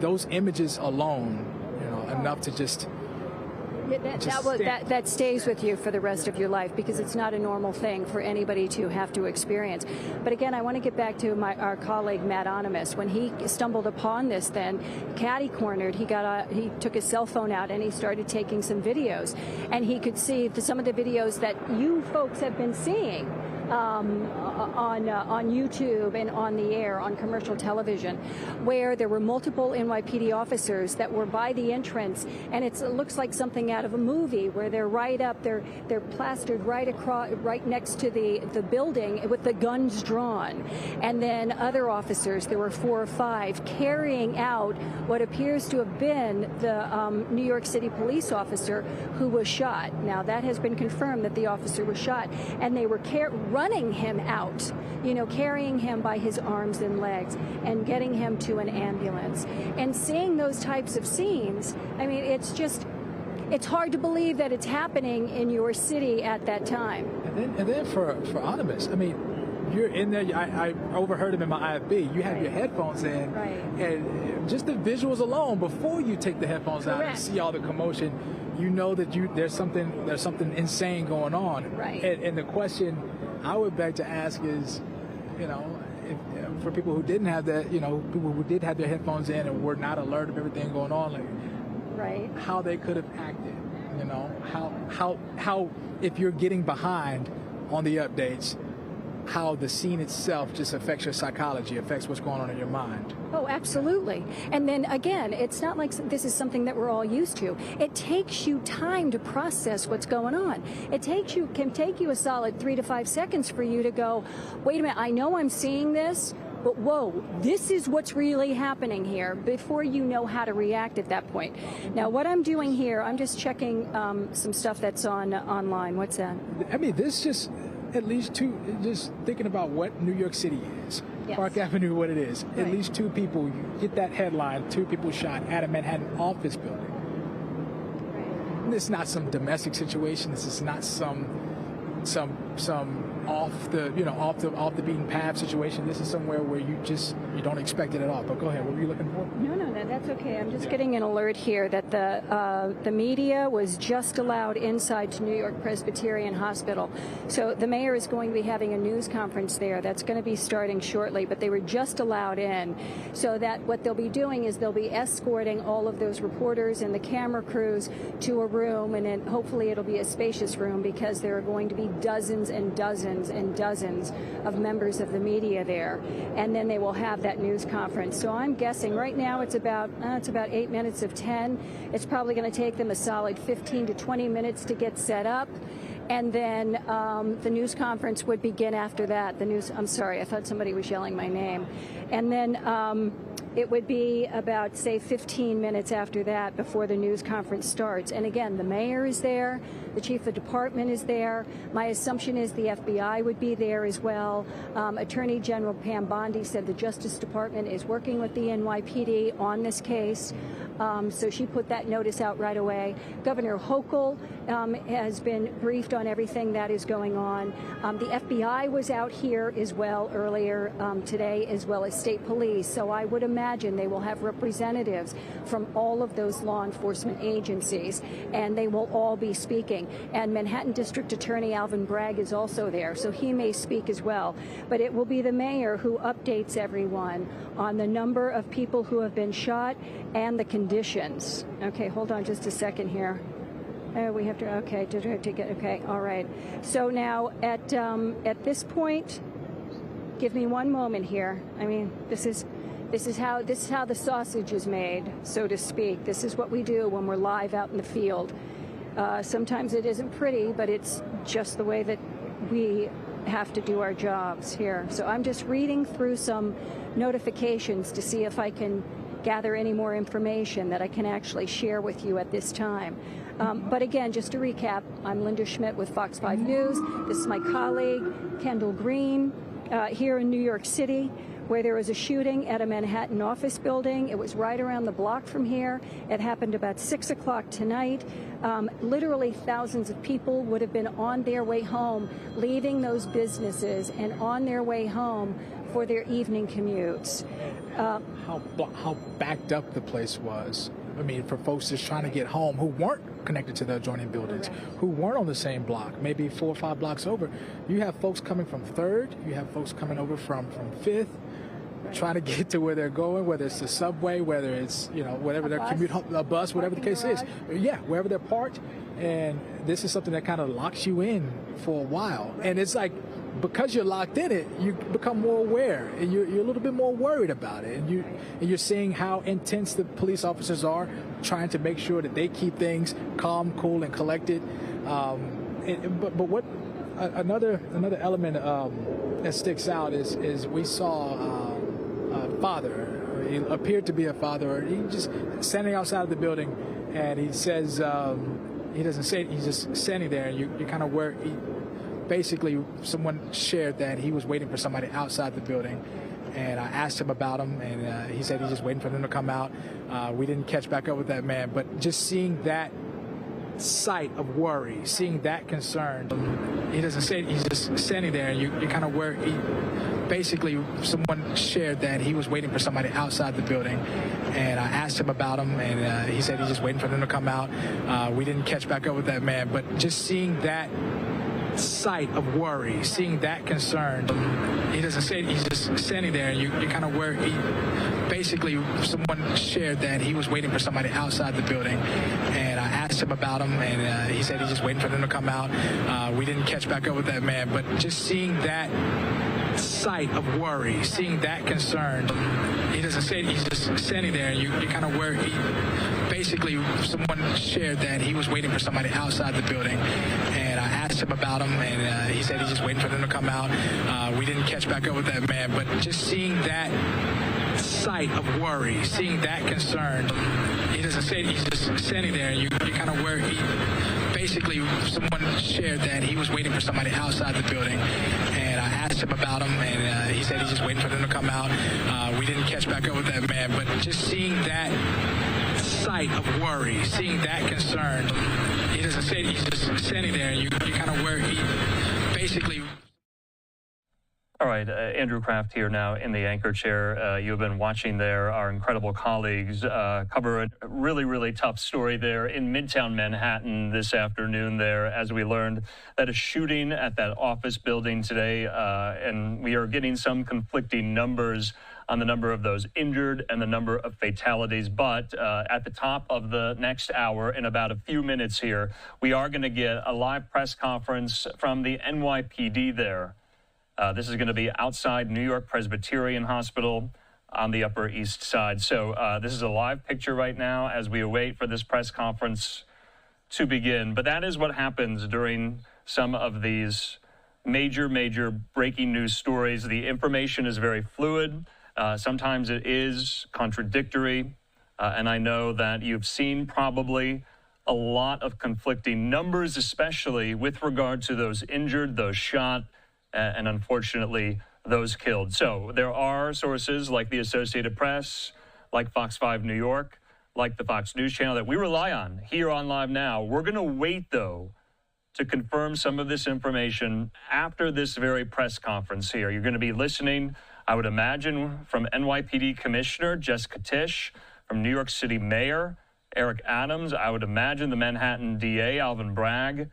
those images alone, enough to just... That stays with you for the rest of your life, because it's not a normal thing for anybody to have to experience. But again, I want to get back to our colleague Matt Onimus. When he stumbled upon this, then catty-cornered, he took his cell phone out and he started taking some videos, and he could see some of the videos that you folks have been seeing. on YouTube and on the air, on commercial television, where there were multiple NYPD officers that were by the entrance, and it looks like something out of a movie where they're right up, they're plastered right across, right next to the building with the guns drawn. And then other officers, there were 4 or 5, carrying out what appears to have been the New York City police officer who was shot. Now, that has been confirmed that the officer was shot, and they were running him out, carrying him by his arms and legs and getting him to an ambulance. And seeing those types of scenes, I mean, it's hard to believe that it's happening in your city at that time. And then for Onimus, I mean, you're in there. I overheard him in my IFB. You have your headphones in, and just the visuals alone, before you take the headphones out and see all the commotion, you know that there's something insane going on. Right. And the question I would beg to ask is, for people who didn't have that, people who did have their headphones in and were not alert of everything going on, like, how they could have acted. How if you're getting behind on the updates, how the scene itself just affects your psychology, affects what's going on in your mind. Oh, absolutely. And then again, it's not like this is something that we're all used to. It takes you time to process what's going on. It can take you a solid 3 to 5 seconds for you to go, wait a minute, I know I'm seeing this, but whoa, this is what's really happening here, before you know how to react at that point. Now, what I'm doing here, I'm just checking some stuff that's online. What's that? I mean, this just at least just thinking about what New York City is, Park Avenue, what it is. Right. At least 2 people, you get that headline, 2 people shot at a Manhattan office building. Right. This is not some domestic situation. This is not some off the beaten path situation. This is somewhere where you don't expect it at all. But go ahead. What were you looking for? No, that's okay. I'm just getting an alert here that the media was just allowed inside to New York Presbyterian Hospital. So the mayor is going to be having a news conference there. That's going to be starting shortly, but they were just allowed in. So that what they'll be doing is they'll be escorting all of those reporters and the camera crews to a room, and then hopefully it'll be a spacious room, because there are going to be dozens and dozens and dozens of members of the media there, and then they will have that news conference. So I'm guessing right now it's about 8 minutes of 10. It's probably going to take them a solid 15 to 20 minutes to get set up, and then the news conference would begin after that. I'm sorry, I thought somebody was yelling my name. And then it would be about, say, 15 minutes after that before the news conference starts. And again, the mayor is there, the chief of department is there. My assumption is the FBI would be there as well. Attorney General Pam Bondi said the Justice Department is working with the NYPD on this case. So she put that notice out right away. Governor Hochul has been briefed on everything that is going on. The FBI was out here as well earlier today, as well as state police. So I would imagine they will have representatives from all of those law enforcement agencies, and they will all be speaking. And Manhattan District Attorney Alvin Bragg is also there, so he may speak as well. But it will be the mayor who updates everyone on the number of people who have been shot and the conditions. Okay, hold on just a second here. We have to, okay, all right. So now at this point, give me one moment here. I mean, this is how the sausage is made, so to speak. This is what we do when we're live out in the field. Sometimes it isn't pretty, but it's just the way that we have to do our jobs here. So I'm just reading through some notifications to see if I can gather any more information that I can actually share with you at this time. But again, just to recap, I'm Linda Schmidt with Fox 5 News. This is my colleague, Kendall Green, here in New York City, where there was a shooting at a Manhattan office building. It was right around the block from here. It happened about 6 o'clock tonight. Literally thousands of people would have been on their way home, leaving those businesses and on their way home for their evening commutes. How backed up the place was. I mean, for folks just trying to get home who weren't connected to the adjoining buildings, who weren't on the same block, maybe 4 or 5 blocks over. You have folks coming from 3rd, you have folks coming over from 5th, trying to get to where they're going, whether it's the subway, whether it's, whatever their commute, a bus, whatever the case is. Yeah, wherever they're parked. And this is something that kind of locks you in for a while. And it's like, because you're locked in it, you become more aware, and you're a little bit more worried about it. And you're seeing how intense the police officers are, trying to make sure that they keep things calm, cool, and collected. But what another element that sticks out is we saw a father. He appeared to be a father. He just standing outside of the building, and he says he doesn't say it, he's just standing there, and you kind of where. Basically, someone shared that he was waiting for somebody outside the building, and I asked him about him, and he said he's just waiting for them to come out. We didn't catch back up with that man, but just seeing that sight of worry, seeing that concern, he doesn't say it, he's just standing there, and you kind of where he basically someone shared that he was waiting for somebody outside the building, and I asked him about him, and he said he's just waiting for them to come out. We didn't catch back up with that man, but just seeing that sight of worry, seeing that concern, he doesn't say it, he's just standing there, and you kind of where he basically someone shared that he was waiting for somebody outside the building, and I asked him about him, and he said he's just waiting for them to come out. We didn't catch back up with that man, but just seeing that sight of worry, seeing that concern, he doesn't say it, he's just standing there, and you kind of where he basically someone shared that he was waiting for somebody outside the building, and I asked him about him, and he said he's just waiting for them to come out. We didn't catch back up with that man, but just seeing that sight of worry, seeing that concern, he doesn't say it, he's just standing there, and you kind of where he basically someone shared that he was waiting for somebody outside the building, and I asked him about him, and he said he's just waiting for them to come out. We didn't catch back up with that man, but just seeing that sight of worry, seeing that concern, he doesn't say it, he's just standing there, and you kind of where he basically. All right, Andrew Kraft here now in the anchor chair. You have been watching there. Our incredible colleagues cover a really, really tough story there in Midtown Manhattan this afternoon there, as we learned that a shooting at that office building today, and we are getting some conflicting numbers on the number of those injured and the number of fatalities. But at the top of the next hour, in about a few minutes here, we are going to get a live press conference from the NYPD there. This is going to be outside New York Presbyterian Hospital on the Upper East Side. So this is a live picture right now as we await for this press conference to begin. But that is what happens during some of these major breaking news stories. The information is very fluid. Sometimes it is contradictory. And I know that you've seen probably a lot of conflicting numbers, especially with regard to those injured, those shot, and unfortunately, those killed. So there are sources like the Associated Press, like Fox 5 New York, like the Fox News Channel that we rely on here on Live Now. We're going to wait, though, to confirm some of this information after this very press conference here. You're going to be listening, I would imagine, from NYPD Commissioner Jessica Tisch, from New York City Mayor Eric Adams. I would imagine the Manhattan DA, Alvin Bragg,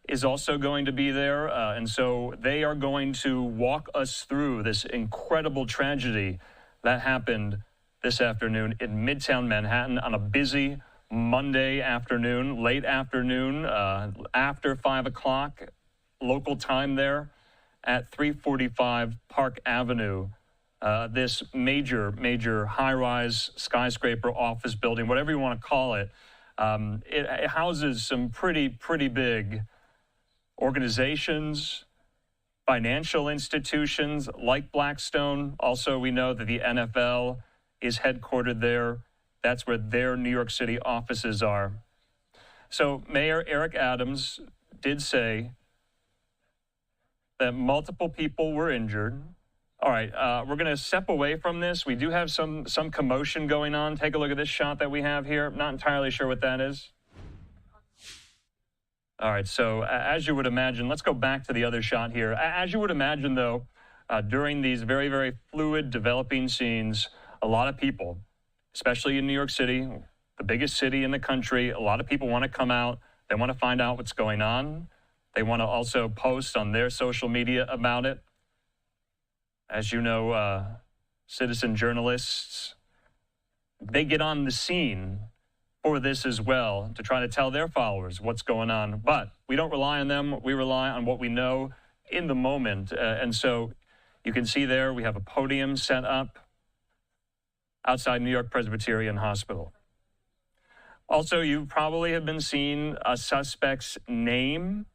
is also going to be there. And so they are going to walk us through this incredible tragedy that happened this afternoon in Midtown Manhattan on a busy Monday afternoon, late afternoon, after 5 o'clock local time there at 345 Park Avenue. This major high-rise skyscraper office building, whatever you want to call it, it houses some pretty big organizations, financial institutions like Blackstone. Also, we know that the NFL is headquartered there. That's where their New York City offices are. So Mayor Eric Adams did say that multiple people were injured. All right, we're going to step away from this. We do have some commotion going on. Take a look at this shot that we have here. I'm not entirely sure what that is. All right, so as you would imagine, let's go back to the other shot here. As you would imagine, though, during these very fluid developing scenes, a lot of people, especially in New York City, the biggest city in the country, a lot of people want to come out. They want to find out what's going on. They want to also post on their social media about it. As you know, citizen journalists, they get on the scene for this as well, to try to tell their followers what's going on. But we don't rely on them. We rely on what we know in the moment. And so you can see there we have a podium set up outside New York Presbyterian Hospital. Also, you probably have been seeing a suspect's name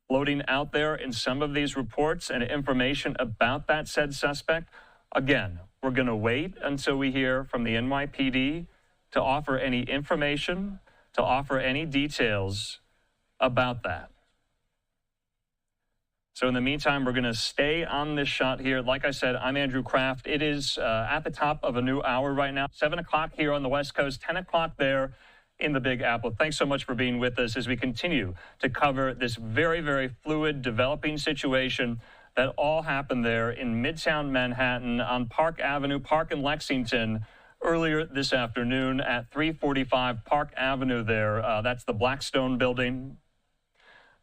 floating out there in some of these reports and information about that said suspect. Again, we're going to wait until we hear from the NYPD to offer any information, to offer any details about that. So in the meantime, we're going to stay on this shot here. Like I said, I'm Andrew Kraft. It is at the top of a new hour right now, 7 o'clock here on the West Coast, 10 o'clock there in the Big Apple. Thanks so much for being with us as we continue to cover this very, very fluid, developing situation that all happened there in Midtown Manhattan on Park Avenue, Park and Lexington, earlier this afternoon at 345 Park Avenue there. That's the Blackstone building.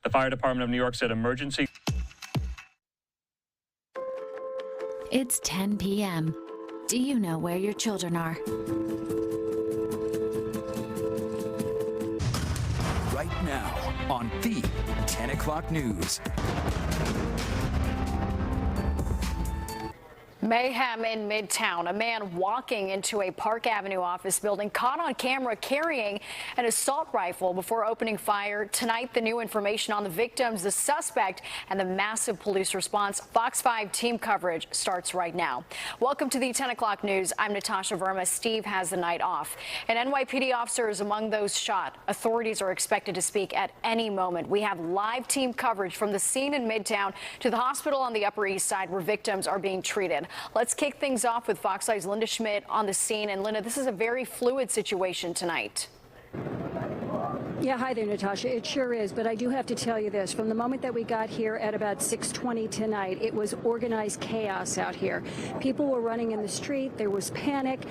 The Fire Department of New York said emergency. It's 10 p.m. Do you know where your children are? Right now on the 10 o'clock news. Mayhem in Midtown. A man walking into a Park Avenue office building caught on camera carrying an assault rifle before opening fire. Tonight, the new information on the victims, the suspect, and the massive police response. Fox 5 team coverage starts right now. Welcome to the 10 o'clock news. I'm Natasha Verma. Steve has the night off. An NYPD officer is among those shot. Authorities are expected to speak at any moment. We have live team coverage from the scene in Midtown to the hospital on the Upper East Side where victims are being treated. Let's kick things off with Fox 5's Linda Schmidt on the scene. And Linda, this is a very fluid situation tonight. Yeah, hi there, Natasha. It sure is, but I do have to tell you this. From the moment that we got here at about 6:20 tonight, it was organized chaos out here. People were running in the street. There was panic.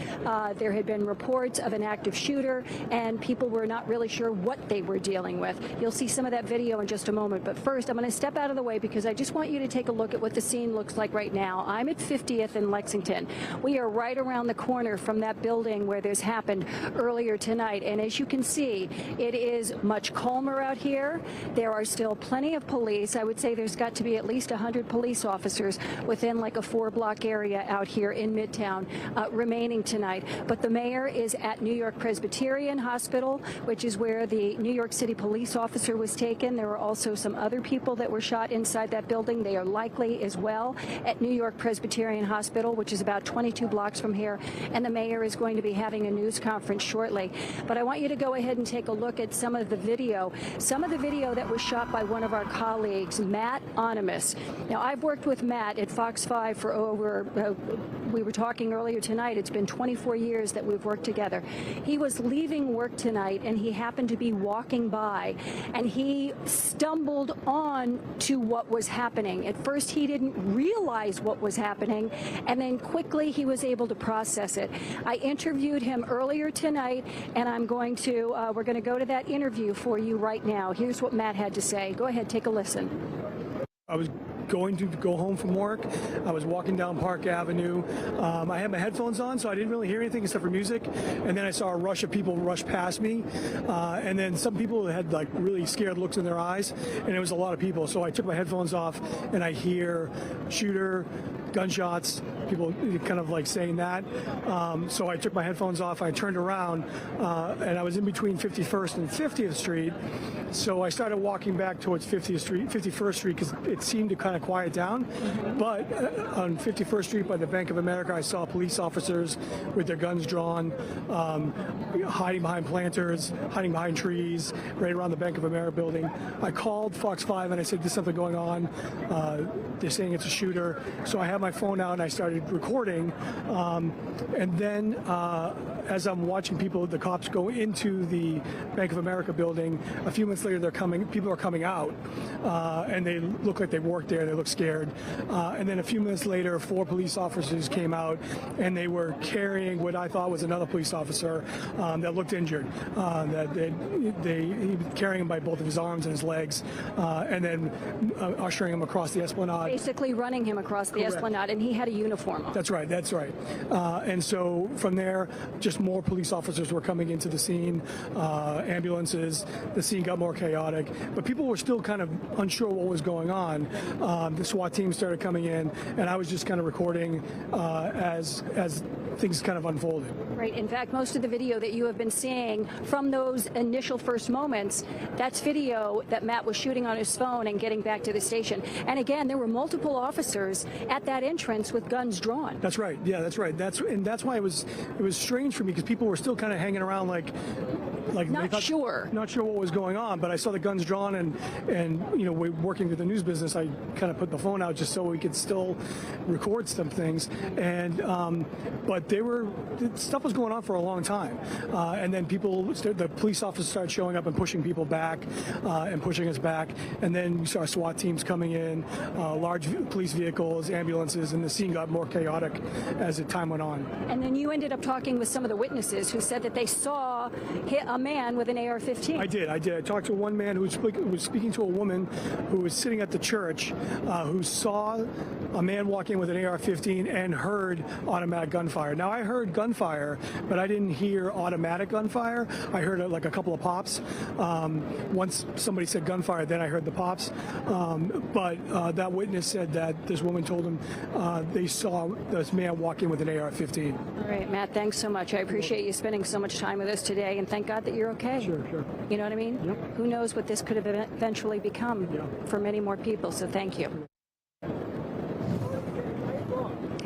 There had been reports of an active shooter, and people were not really sure what they were dealing with. You'll see some of that video in just a moment, but first, I'm going to step out of the way because I just want you to take a look at what the scene looks like right now. I'm at 50th and Lexington. We are right around the corner from that building where this happened earlier tonight, and as you can see, it is much calmer out here. There are still plenty of police. I would say there's got to be at least 100 police officers within like a 4-block area out here in Midtown remaining tonight. But the mayor is at New York Presbyterian Hospital, which is where the New York City police officer was taken. There were also some other people that were shot inside that building. They are likely as well at New York Presbyterian Hospital, which is about 22 blocks from here. And the mayor is going to be having a news conference shortly. But I want you to go ahead and take a look at some of the video that was shot by one of our colleagues, Matt Onimus. Now, I've worked with Matt at Fox 5 for over, we were talking earlier tonight, it's been 24 years that we've worked together. He was leaving work tonight, and he happened to be walking by, and he stumbled on to what was happening. At first, he didn't realize what was happening, and then quickly he was able to process it. I interviewed him earlier tonight, and I'm going to, we're going to go to that interview for you right now. Here's what Matt had to say. Go ahead, take a listen. I was going to go home from work. I was walking down Park Avenue. I had my headphones on, so I didn't really hear anything except for music. And then I saw a rush of people rush past me. And then some people had like really scared looks in their eyes. And it was a lot of people. So I took my headphones off and I hear shooter, gunshots, people kind of like saying that. So I took my headphones off. I turned around and I was in between 51st and 50th Street. So I started walking back towards 51st Street because it seemed to kind of quiet down. But on 51st Street by the Bank of America, I saw police officers with their guns drawn, hiding behind planters, hiding behind trees, right around the Bank of America building. I called Fox 5 and I said, there's something going on. They're saying it's a shooter. So I had my phone out and I started recording. And then as I'm watching the cops go into the Bank of America building, a few minutes later, people are coming out, and they look like like they worked there. They looked scared. And then a few minutes later, 4 police officers came out, and they were carrying what I thought was another police officer that looked injured. He was carrying him by both of his arms and his legs, and then ushering him across the Esplanade. Basically running him across the Esplanade, and he had a uniform on. That's right. And so from there, just more police officers were coming into the scene, ambulances. The scene got more chaotic, but people were still kind of unsure what was going on. The SWAT team started coming in, and I was just kind of recording as things kind of unfolded. Right. In fact, most of the video that you have been seeing from those initial first moments, that's video that Matt was shooting on his phone and getting back to the station. And again, there were multiple officers at that entrance with guns drawn. That's right. Yeah, that's right. That's why it was strange for me, because people were still kind of hanging around like not sure what was going on. But I saw the guns drawn, and we're working with the news business. I kind of put the phone out just so we could still record some things. And but stuff was going on for a long time, and then the police officers started showing up and pushing people back, and pushing us back, and then we saw SWAT teams coming in, large police vehicles, ambulances, and the scene got more chaotic as the time went on. And then you ended up talking with some of the witnesses who said that they saw a man with an AR-15. I did. I talked to one man who was speaking to a woman who was sitting at the church, who saw a man walk in with an AR-15 and heard automatic gunfire. Now, I heard gunfire, but I didn't hear automatic gunfire. I heard like a couple of pops. Once somebody said gunfire, then I heard the pops. But that witness said that this woman told him they saw this man walk in with an AR-15. All right, Matt, thanks so much. I appreciate you spending so much time with us today, and thank God that you're okay. Sure. You know what I mean? Yep. Who knows what this could have eventually become for many more people, so thank you.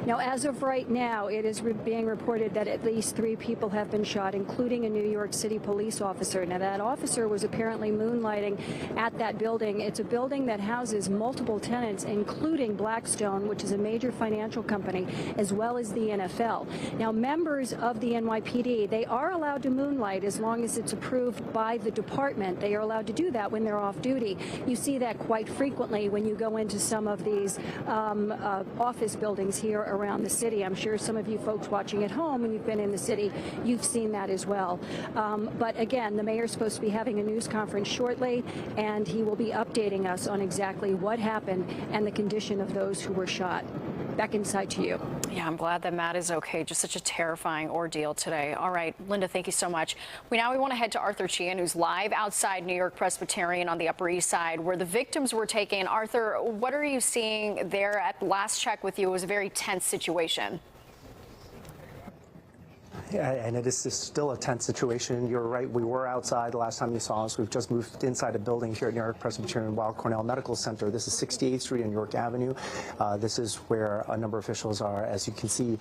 Now, as of right now, it is being reported that at least 3 people have been shot, including a New York City police officer. Now, that officer was apparently moonlighting at that building. It's a building that houses multiple tenants, including Blackstone, which is a major financial company, as well as the NFL. Now, members of the NYPD, they are allowed to moonlight as long as it's approved by the department. They are allowed to do that when they're off duty. You see that quite frequently when you go into some of these office buildings here around the city. I'm sure some of you folks watching at home, when you've been in the city, you've seen that as well. But again, the mayor's supposed to be having a news conference shortly, and he will be updating us on exactly what happened and the condition of those who were shot. Back inside to you. Yeah, I'm glad that Matt is okay. Just such a terrifying ordeal today. All right, Linda, thank you so much. We want to head to Arthur Sheehan, who's live outside New York Presbyterian on the Upper East Side, where the victims were taken. Arthur, what are you seeing there? At last check with you, it was a very tense situation. Yeah, and it is still a tense situation. You're right. We were outside the last time you saw us. We've just moved inside a building here at New York Presbyterian Weill Cornell Medical Center. This is 68th Street and York Avenue. This is where a number of officials are, as you can see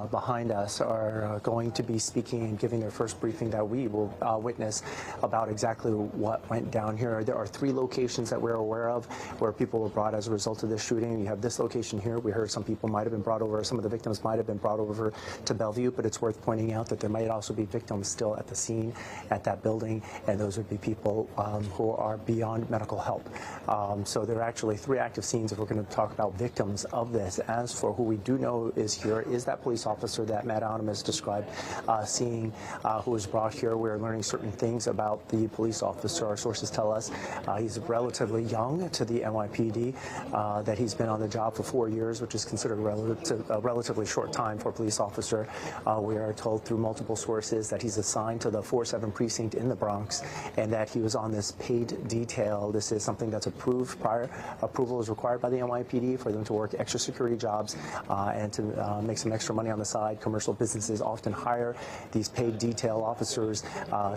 behind us, are going to be speaking and giving their first briefing that we will witness about exactly what went down here. There are 3 locations that we're aware of where people were brought as a result of this shooting. You have this location here. We heard some people might have been brought over. Some of the victims might have been brought over to Bellevue, but it's worth pointing out that there might also be victims still at the scene at that building, and those would be people who are beyond medical help. So there are actually 3 active scenes if we're going to talk about victims of this. As for who we do know is here is that police officer that Matt Adams has described seeing who was brought here. We're learning certain things about the police officer. Our sources tell us he's relatively young to the NYPD, that he's been on the job for 4 years, which is considered a relatively short time for a police officer. We are told through multiple sources that he's assigned to the 4-7 precinct in the Bronx, and that he was on this paid detail. This is something that's approved. Prior approval is required by the NYPD for them to work extra security jobs and to make some extra money on the side. Commercial businesses often hire these paid detail officers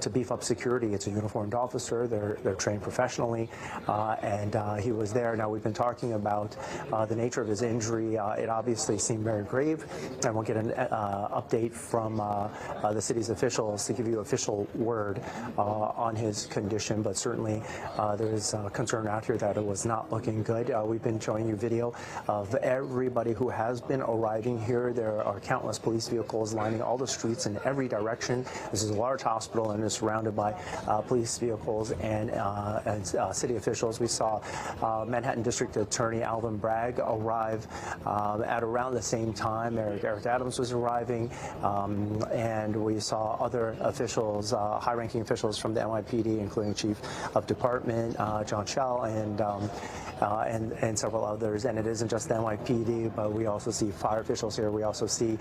to beef up security. It's a uniformed officer. They're trained professionally, and he was there. Now, we've been talking about the nature of his injury. It obviously seemed very grave, and we'll get an update from the city's officials to give you official word on his condition, but certainly there is concern out here that it was not looking good. We've been showing you video of everybody who has been arriving here. There are countless police vehicles lining all the streets in every direction. This is a large hospital and is surrounded by police vehicles and city officials. We saw Manhattan District Attorney Alvin Bragg arrive at around the same time. Eric Adams was arriving, and we saw other officials, high-ranking officials from the NYPD, including Chief of Department John Schell and several others. And it isn't just the NYPD, but we also see fire officials here. We also see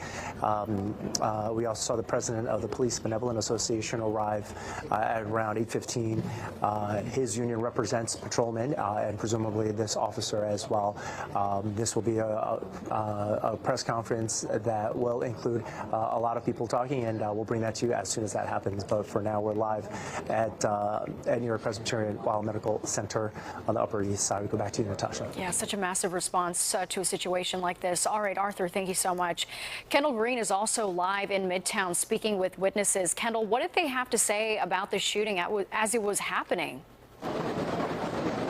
we also saw the president of the Police Benevolent Association arrive at around 8:15. His union represents patrolmen and presumably this officer as well. This will be a press conference that will include a lot of people talking, and we'll bring that to you as soon as that happens. But for now, we're live at New York Presbyterian Weill Medical Center on the Upper East Side. We go back to you, Natasha. Yeah, such a massive response to a situation like this. All right, Arthur, thank you so much. Kendall Green is also live in Midtown speaking with witnesses. Kendall, what did they have to say about the shooting as it was happening?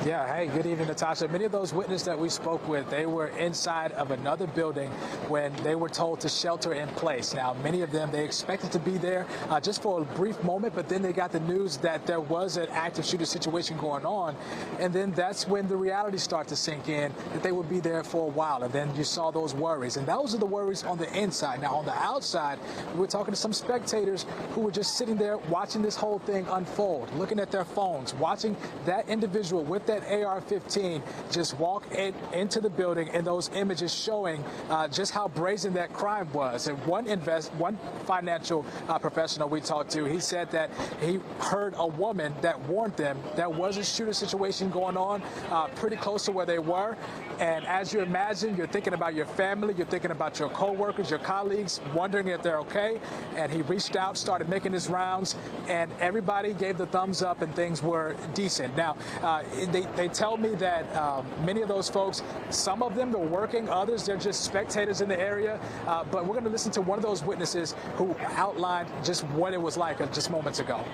Yeah, hey, good evening, Natasha. Many of those witnesses that we spoke with, they were inside of another building when they were told to shelter in place. Now, many of them, they expected to be there just for a brief moment, but then they got the news that there was an active shooter situation going on. And then that's when the reality started to sink in, that they would be there for a while. And then you saw those worries. And those are the worries on the inside. Now, on the outside, we're talking to some spectators who were just sitting there watching this whole thing unfold, looking at their phones, watching that individual with that AR-15 just walk into the building, and those images showing just how brazen that crime was. And one financial professional we talked to, he said that he heard a woman that warned them there was a shooter situation going on pretty close to where they were. And as you imagine, you're thinking about your family, you're thinking about your coworkers, your colleagues, wondering if they're okay. And he reached out, started making his rounds, and everybody gave the thumbs up and things were decent. Now, they tell me that many of those folks, some of them are working, others they're just spectators in the area. But we're going to listen to one of those witnesses who outlined just what it was like just moments ago.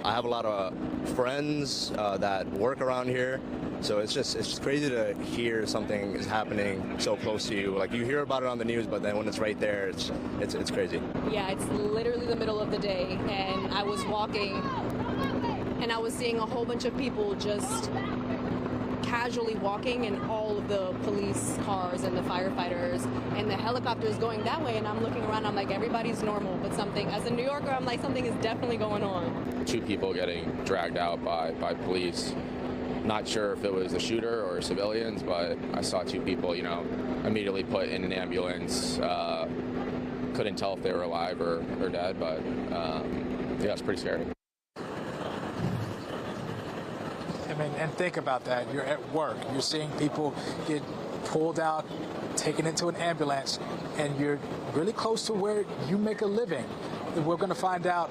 I have a lot of friends that work around here, so it's just crazy to hear something is happening so close to you. Like, you hear about it on the news, but then when it's right there, it's crazy. Yeah, it's literally the middle of the day, and I was walking, and I was seeing a whole bunch of people just casually walking, and all of the police cars and the firefighters and the helicopters going that way, and I'm looking around, I'm like, everybody's normal, but something, as a New Yorker, I'm like, something is definitely going on. 2 people getting dragged out by police. Not sure if it was the shooter or civilians, but I saw 2 people, immediately put in an ambulance. Couldn't tell if they were alive or dead, but yeah, it's pretty scary. I mean, and think about that. You're at work. You're seeing people get pulled out, taken into an ambulance, and you're really close to where you make a living. We're going to find out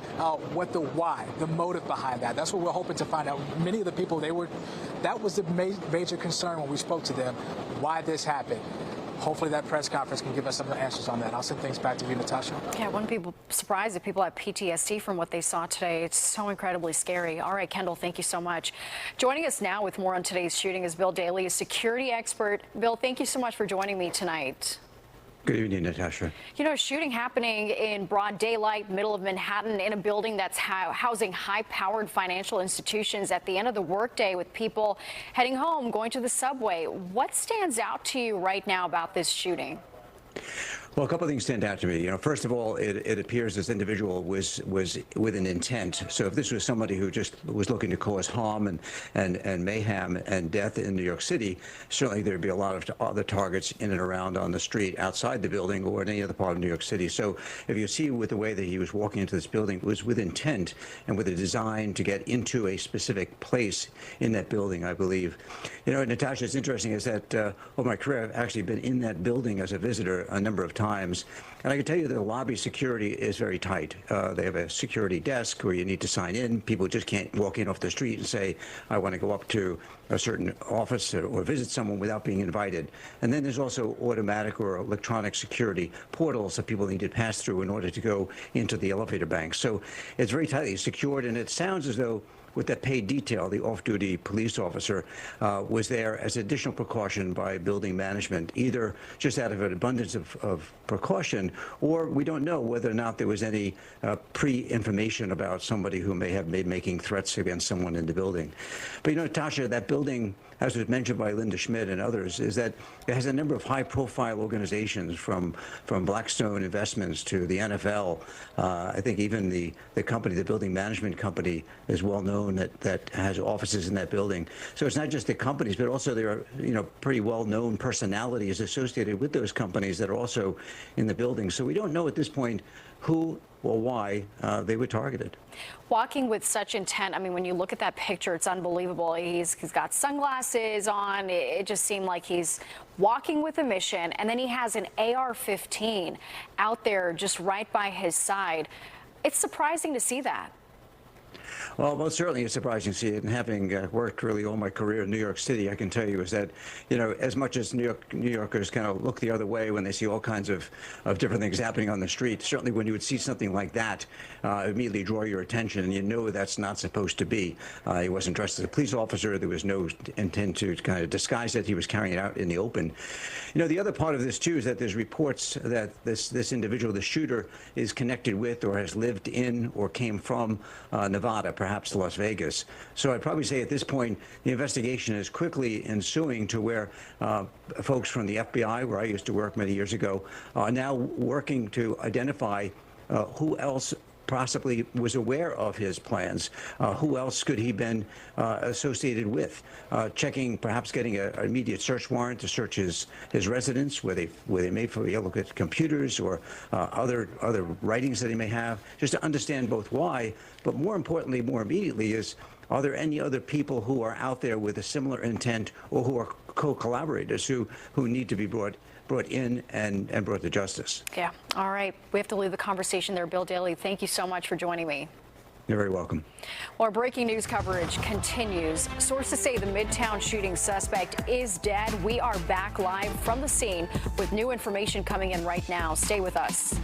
what the why, the motive behind that. That's what we're hoping to find out. Many of the people, that was the major concern when we spoke to them, why this happened. Hopefully that press conference can give us some answers on that. I'll send things back to you, Natasha. Yeah, one people surprised that people have PTSD from what they saw today. It's so incredibly scary. All right, Kendall, thank you so much. Joining us now with more on today's shooting is Bill Daly, a security expert. Bill, thank you so much for joining me tonight. Good evening, Natasha. A shooting happening in broad daylight, middle of Manhattan, in a building that's housing high-powered financial institutions at the end of the workday, with people heading home, going to the subway. What stands out to you right now about this shooting? Well, a couple of things stand out to me. First of all, it appears this individual was with an intent. So if this was somebody who just was looking to cause harm and mayhem and death in New York City, certainly there'd be a lot of other targets in and around on the street outside the building or in any other part of New York City. So if you see with the way that he was walking into this building, it was with intent and with a design to get into a specific place in that building, I believe. Natasha, it's interesting is that all my career I've actually been in that building as a visitor number of times. And I can tell you that the lobby security is very tight. They have a security desk where you need to sign in. People just can't walk in off the street and say, I want to go up to a certain office or visit someone without being invited. And then there's also automatic or electronic security portals that people need to pass through in order to go into the elevator bank. So it's very tightly secured, and it sounds as though with that paid detail, the off-duty police officer was there as additional precaution by building management, either just out of an abundance of precaution, or we don't know whether or not there was any pre-information about somebody who may have been making threats against someone in the building. But, Natasha, that building, as was mentioned by Linda Schmidt and others, is that it has a number of high-profile organizations from Blackstone Investments to the NFL. I think even the company, the building management company, is well known that has offices in that building. So it's not just the companies, but also there are pretty well-known personalities associated with those companies that are also in the building. So we don't know at this point who or why they were targeted. Walking with such intent, I mean, when you look at that picture, it's unbelievable. He's got sunglasses on. It just seemed like he's walking with a mission, and then he has an AR-15 out there just right by his side. It's surprising to see that. Well, most certainly it's surprising to see it. And having worked really all my career in New York City, I can tell you is that, as much as New Yorkers kind of look the other way when they see all kinds of different things happening on the street, certainly when you would see something like that, immediately draw your attention, and you know that's not supposed to be. He wasn't dressed as a police officer. There was no intent to kind of disguise it. He was carrying it out in the open. The other part of this, too, is that there's reports that this individual, the shooter, is connected with or has lived in or came from Nevada, perhaps Las Vegas. So I'd probably say at this point, the investigation is quickly ensuing to where folks from the FBI, where I used to work many years ago, are now working to identify who else possibly was aware of his plans. Who else could he been associated with? Checking, perhaps getting an immediate search warrant to search his residence, where they may be able to look at computers or other writings that he may have, just to understand both why, but more importantly, more immediately, is are there any other people who are out there with a similar intent or who are co-collaborators who need to be brought in and brought to justice? Yeah. All right. We have to leave the conversation there. Bill Daley, thank you so much for joining me. You're very welcome. Well, our breaking news coverage continues. Sources say the Midtown shooting suspect is dead. We are back live from the scene with new information coming in right now. Stay with us.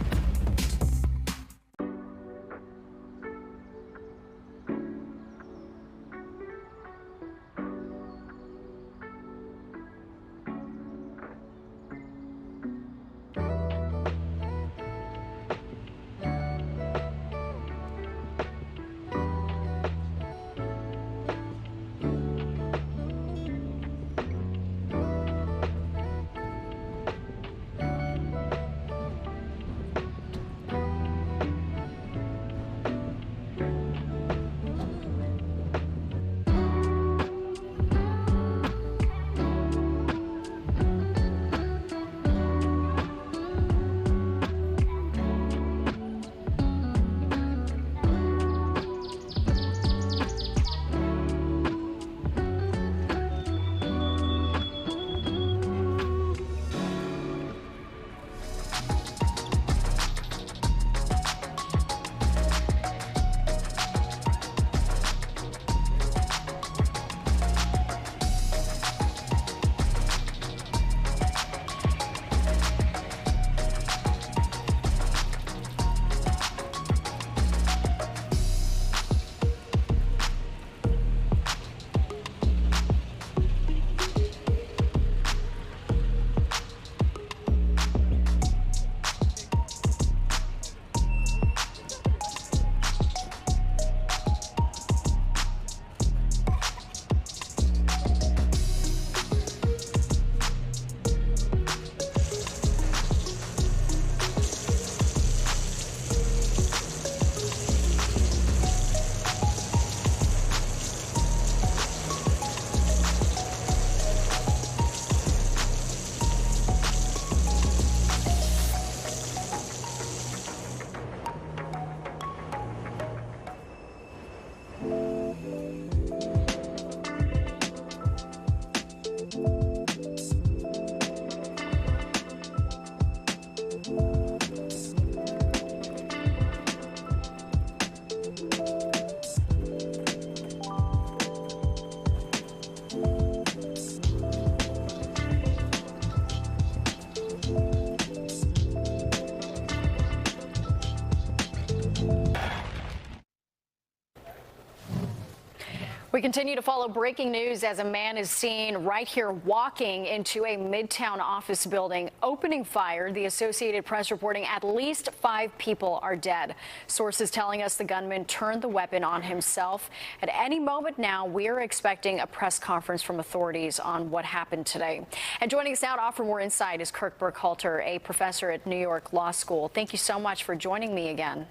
We continue to follow breaking news as a man is seen right here walking into a Midtown office building, opening fire. The Associated Press reporting at least 5 people are dead. Sources telling us the gunman turned the weapon on himself. At any moment now, we are expecting a press conference from authorities on what happened today. And joining us now to offer more insight is Kirk Burkhalter, a professor at New York Law School. Thank you so much for joining me again.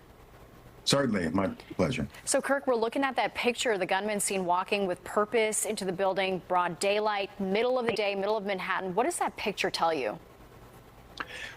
Certainly, my pleasure. So, Kirk, we're looking at that picture, the gunman seen walking with purpose into the building, broad daylight, middle of the day, middle of Manhattan. What does that picture tell you?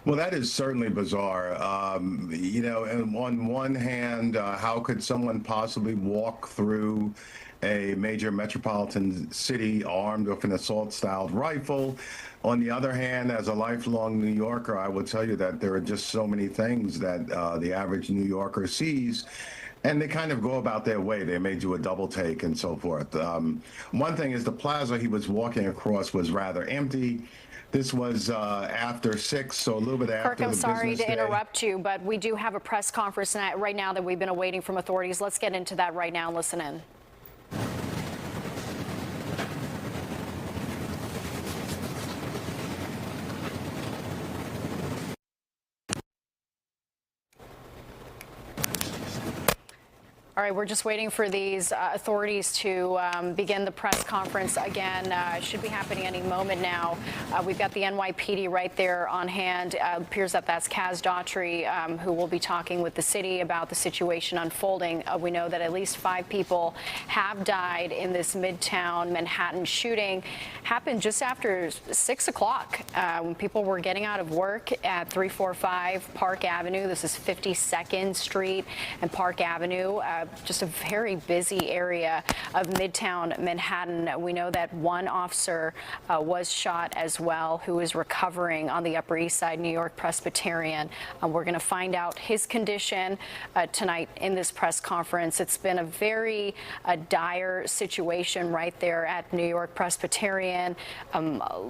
Well, that is certainly bizarre. And on one hand, how could someone possibly walk through a major metropolitan city armed with an assault-styled rifle? On the other hand, as a lifelong New Yorker, I will tell you that there are just so many things that the average New Yorker sees, and they kind of go about their way. They may do a double take and so forth. One thing is the plaza he was walking across was rather empty. This was after 6, so a little bit after Kirk, I'm the sorry business to day. interrupt you, but we do have a press conference right now that we've been awaiting from authorities. Let's get into that right now and listen in. All right, we're just waiting for these authorities to begin the press conference again. Should be happening any moment now. We've got the NYPD right there on hand. Appears that that's Kaz Daughtry, who will be talking with the city about the situation unfolding. We know that at least 5 people have died in this Midtown Manhattan shooting. Happened just after 6 o'clock when people were getting out of work at 345 Park Avenue. This is 52nd Street and Park Avenue. Just a very busy area of Midtown Manhattan. We know that one officer was shot as well, who is recovering on the Upper East Side, New York Presbyterian. We're going to find out his condition tonight in this press conference. It's been a very dire situation right there at New York Presbyterian,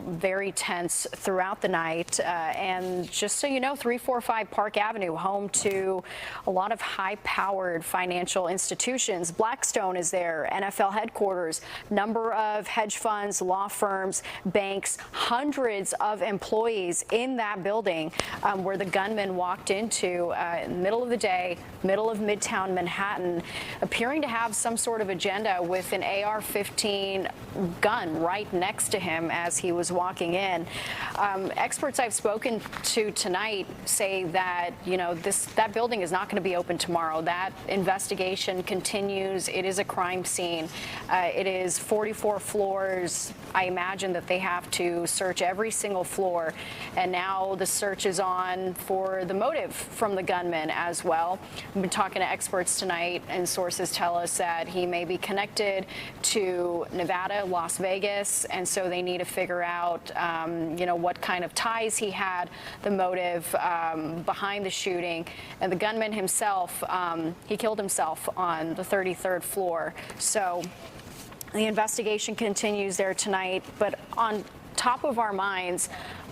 very tense throughout the night. And just so you know, 345 Park Avenue, home to a lot of high-powered financial institutions. Blackstone is there, NFL headquarters, number of hedge funds, law firms, banks, hundreds of employees in that building where the gunman walked into in the middle of the day, middle of Midtown Manhattan, appearing to have some sort of agenda with an AR-15 gun right next to him as he was walking in. Experts I've spoken to tonight say that, that building is not going to be open tomorrow. That investigation continues. It is a crime scene. It is 44 floors. I imagine that they have to search every single floor. And now the search is on for the motive from the gunman as well. We've been talking to experts tonight, and sources tell us that he may be connected to Nevada, Las Vegas, and so they need to figure out, what kind of ties he had, the motive behind the shooting. And the gunman himself, he killed himself on the 33rd floor. So the investigation continues there tonight, but on top of our minds,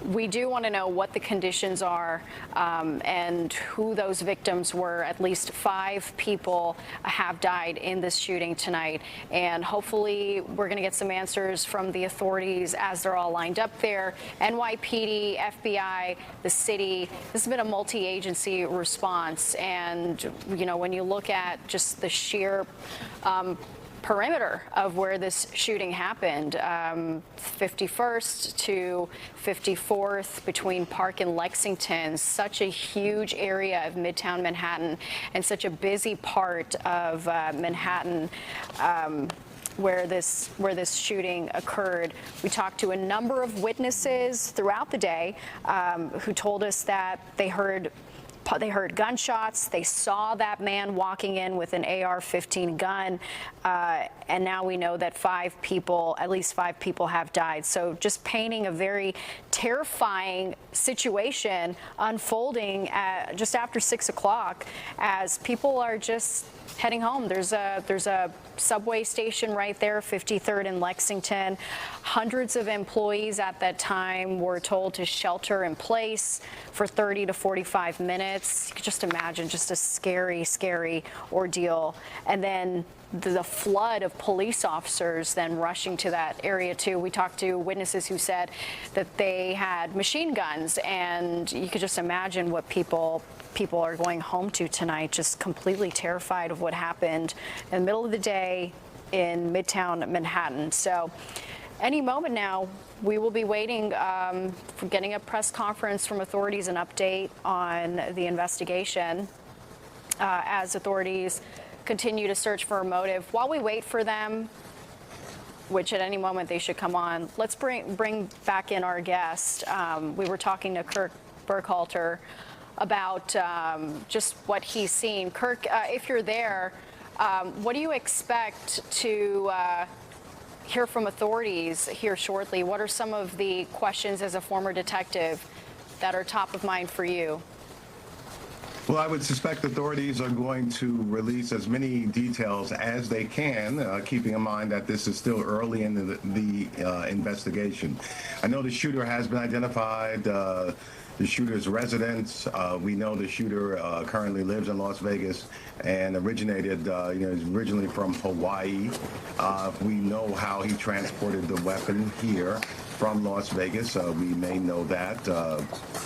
we do want to know what the conditions are and who those victims were. At least 5 people have died in this shooting tonight, and hopefully we're going to get some answers from the authorities as they're all lined up there. NYPD, FBI, the city. This has been a multi-agency response, and when you look at just the sheer perimeter of where this shooting happened, 51st to 54th between Park and Lexington, such a huge area of Midtown Manhattan and such a busy part of Manhattan where this shooting occurred. We talked to a number of witnesses throughout the day who told us that they heard gunshots. They saw that man walking in with an AR-15 gun, and now we know that at least 5 people have died. So just painting a very terrifying situation unfolding just after 6 o'clock as people are just heading home. There's a subway station right there, 53rd and Lexington. Hundreds of employees at that time were told to shelter in place for 30 to 45 minutes. minutes. You could just imagine just a scary, scary ordeal. And then the flood of police officers then rushing to that area too. We talked to witnesses who said that they had machine guns, and you could just imagine what people are going home to tonight, just completely terrified of what happened in the middle of the day in Midtown Manhattan. So any moment now, we will be waiting for getting a press conference from authorities, an update on the investigation as authorities continue to search for a motive. While we wait for them, which at any moment they should come on, let's bring back in our guest. We were talking to Kirk Burkhalter about just what he's seen. Kirk, if you're there, what do you expect to hear from authorities here shortly? What are some of the questions as a former detective that are top of mind for you? Well, I would suspect authorities are going to release as many details as they can, keeping in mind that this is still early in the investigation. I know the shooter has been identified, the shooter's residence. We know the shooter currently lives in Las Vegas and originated, is originally from Hawaii. We know how he transported the weapon here from Las Vegas. We may know that.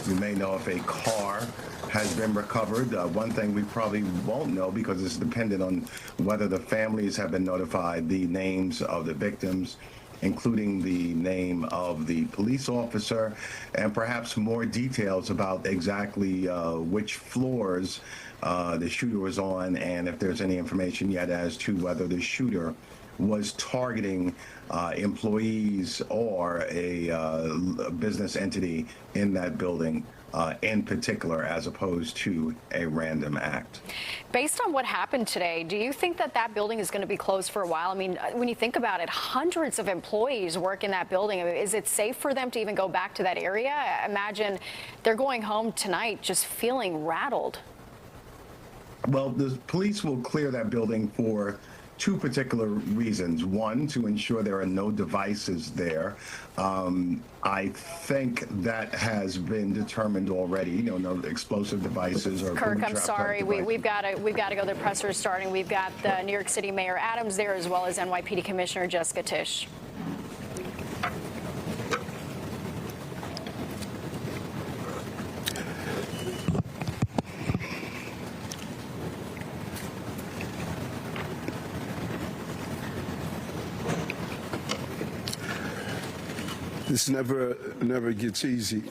We may know if a car has been recovered. One thing we probably won't know, because it's dependent on whether the families have been notified, the names of the victims, including the name of the police officer, and perhaps more details about exactly which floors the shooter was on, and if there's any information yet as to whether the shooter was targeting employees or a business entity in that building in particular, as opposed to a random act. Based on what happened today, do you think that that building is going to be closed for a while? I mean, when you think about it, hundreds of employees work in that building. I mean, is it safe for them to even go back to that area? I imagine they're going home tonight just feeling rattled. Well, the police will clear that building for two particular reasons. One, to ensure there are no devices there. I think that has been determined already. No explosive devices or Kirk, I'm sorry, we've got to go. The presser is starting. We've got the New York City Mayor Adams there, as well as NYPD Commissioner Jessica Tisch. This never gets easy.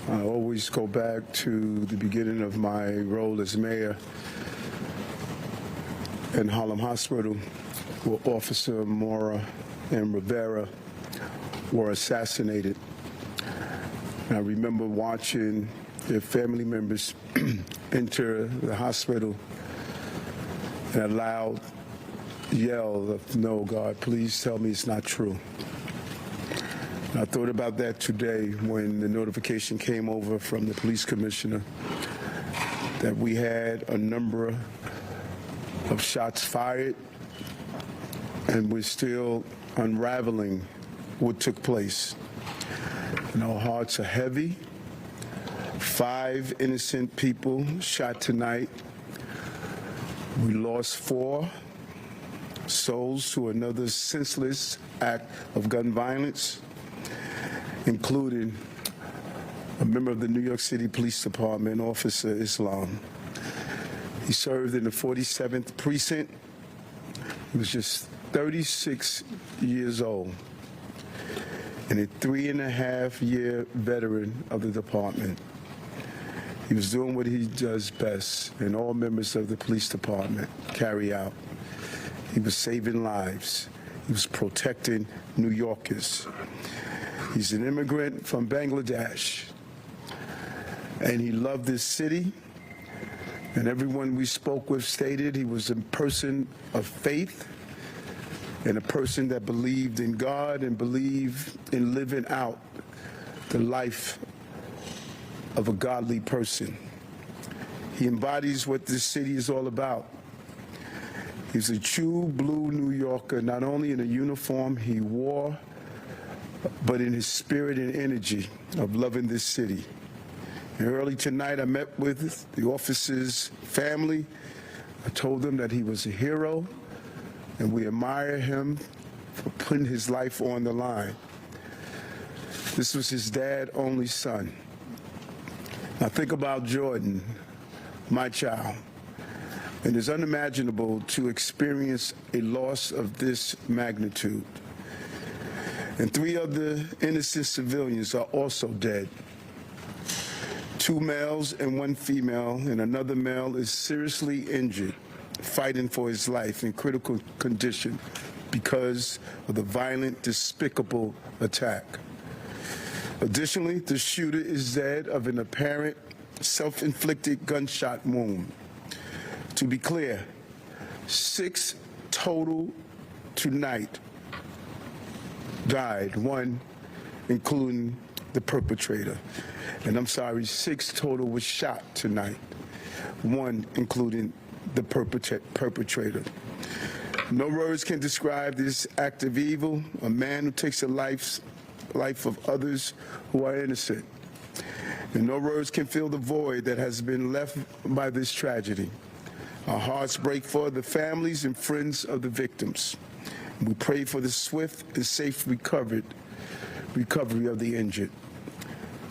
I always go back to the beginning of my role as mayor in Harlem Hospital, where Officer Mora and Rivera were assassinated. And I remember watching their family members enter the hospital and a loud yell of, "No, God, please tell me it's not true." I thought about that today when the notification came over from the police commissioner that we had a number of shots fired, and we're still unraveling what took place. And our hearts are heavy. 5 innocent people shot tonight. We lost 4 souls to another senseless act of gun violence, including a member of the New York City Police Department, Officer Islam. He served in the 47th Precinct. He was just 36 years old and a 3.5-year veteran of the department. He was doing what he does best, and all members of the police department carry out. He was saving lives. He was protecting New Yorkers. He's an immigrant from Bangladesh, and he loved this city. And everyone we spoke with stated he was a person of faith and a person that believed in God and believed in living out the life of a godly person. He embodies what this city is all about. He's a true blue New Yorker, not only in the uniform he wore, but in his spirit and energy of loving this city. And early tonight, I met with the officer's family. I told them that he was a hero, and we admire him for putting his life on the line. This was his dad's only son. Now think about Jordan, my child. And it's unimaginable to experience a loss of this magnitude. And 3 other innocent civilians are also dead. 2 males and 1 female, and another male is seriously injured, fighting for his life in critical condition because of the violent, despicable attack. Additionally, the shooter is dead of an apparent self-inflicted gunshot wound. To be clear, 6 total tonight died, 1 including the perpetrator. And I'm sorry, 6 total was shot tonight, 1 including the perpetrator. No words can describe this act of evil, a man who takes the life of others who are innocent. And no words can fill the void that has been left by this tragedy. Our hearts break for the families and friends of the victims. We pray for the swift and safe recovery of the injured.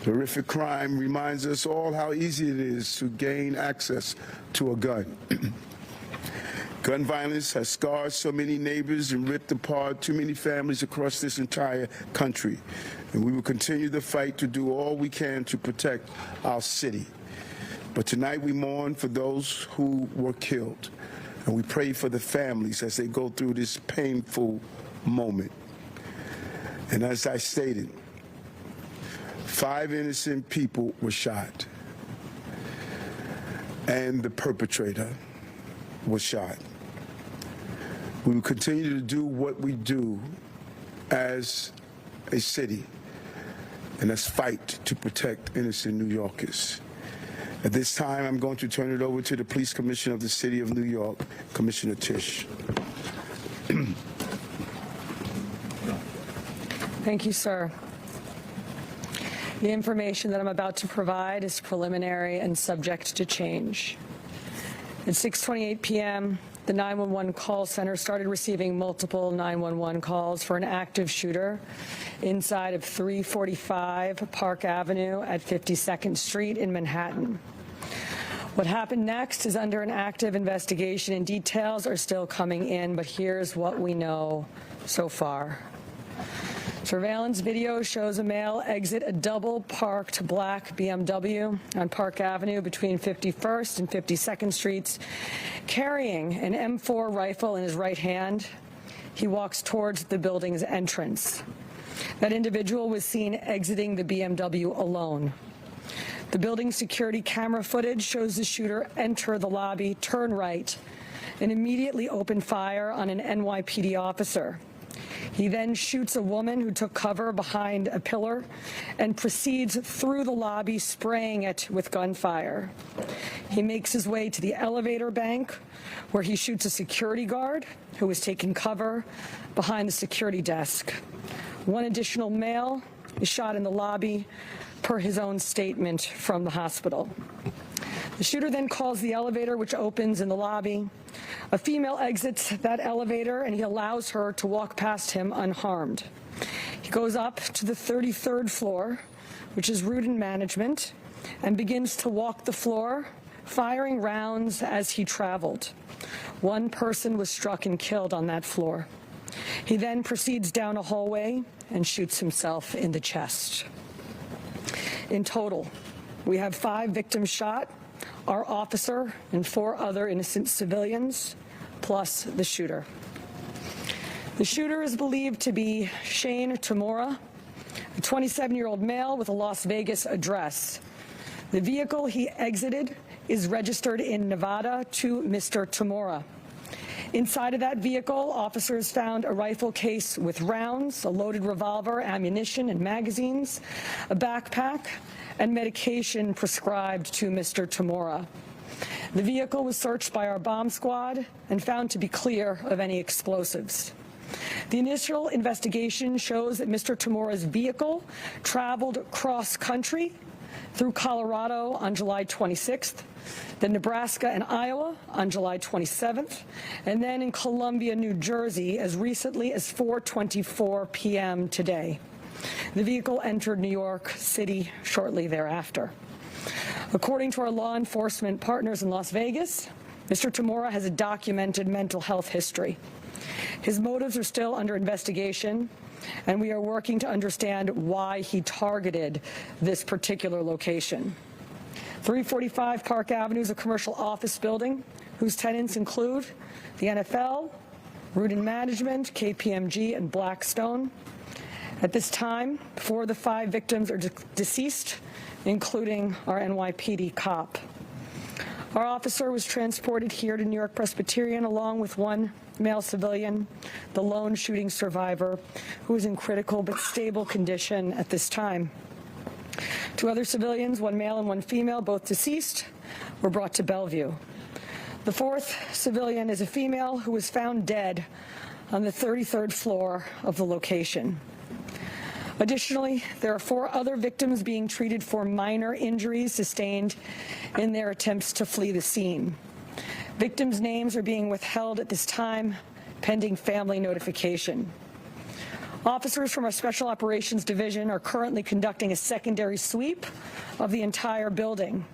The horrific crime reminds us all how easy it is to gain access to a gun. Gun violence has scarred so many neighbors and ripped apart too many families across this entire country. And we will continue the fight to do all we can to protect our city. But tonight we mourn for those who were killed. And we pray for the families as they go through this painful moment. And as I stated, 5 innocent people were shot. And the perpetrator was shot. We will continue to do what we do as a city, and that's fight to protect innocent New Yorkers. At this time, I'm going to turn it over to the Police Commissioner of the City of New York, Commissioner Tisch. Thank you, sir. The information that I'm about to provide is preliminary and subject to change. At 6:28 p.m., the 911 call center started receiving multiple 911 calls for an active shooter inside of 345 Park Avenue at 52nd Street in Manhattan. What happened next is under an active investigation, and details are still coming in, but here's what we know so far. Surveillance video shows a male exit a double-parked black BMW on Park Avenue between 51st and 52nd Streets, carrying an M4 rifle in his right hand. He walks towards the building's entrance. That individual was seen exiting the BMW alone. The building's security camera footage shows the shooter enter the lobby, turn right, and immediately open fire on an NYPD officer. He then shoots a woman who took cover behind a pillar and proceeds through the lobby, spraying it with gunfire. He makes his way to the elevator bank, where he shoots a security guard who was taking cover behind the security desk. 1 additional male is shot in the lobby, per his own statement from the hospital. The shooter then calls the elevator, which opens in the lobby. A female exits that elevator, and he allows her to walk past him unharmed. He goes up to the 33rd floor, which is route and management, and begins to walk the floor, firing rounds as he traveled. 1 person was struck and killed on that floor. He then proceeds down a hallway and shoots himself in the chest. In total, we have 5 victims shot, our officer and 4 other innocent civilians, plus the shooter. The shooter is believed to be Shane Tamura, a 27-year-old male with a Las Vegas address. The vehicle he exited is registered in Nevada to Mr. Tamura. Inside of that vehicle, officers found a rifle case with rounds, a loaded revolver, ammunition, and magazines, a backpack, and medication prescribed to Mr. Tamura. The vehicle was searched by our bomb squad and found to be clear of any explosives. The initial investigation shows that Mr. Tamura's vehicle traveled cross-country through Colorado on July 26th, then Nebraska and Iowa on July 27th, and then in Columbia, New Jersey as recently as 4:24 p.m. today. The vehicle entered New York City shortly thereafter. According to our law enforcement partners in Las Vegas, Mr. Tamura has a documented mental health history. His motives are still under investigation, and we are working to understand why he targeted this particular location. 345 Park Avenue is a commercial office building whose tenants include the NFL, Rudin Management, KPMG, and Blackstone. At this time, 4 of the 5 victims are deceased, including our NYPD cop. Our officer was transported here to New York Presbyterian along with 1 male civilian, the lone shooting survivor, who is in critical but stable condition at this time. 2 other civilians, 1 male and 1 female, both deceased, were brought to Bellevue. The 4th civilian is a female who was found dead on the 33rd floor of the location. Additionally, there are 4 other victims being treated for minor injuries sustained in their attempts to flee the scene. Victims' names are being withheld at this time, pending family notification. Officers from our Special Operations Division are currently conducting a secondary sweep of the entire building.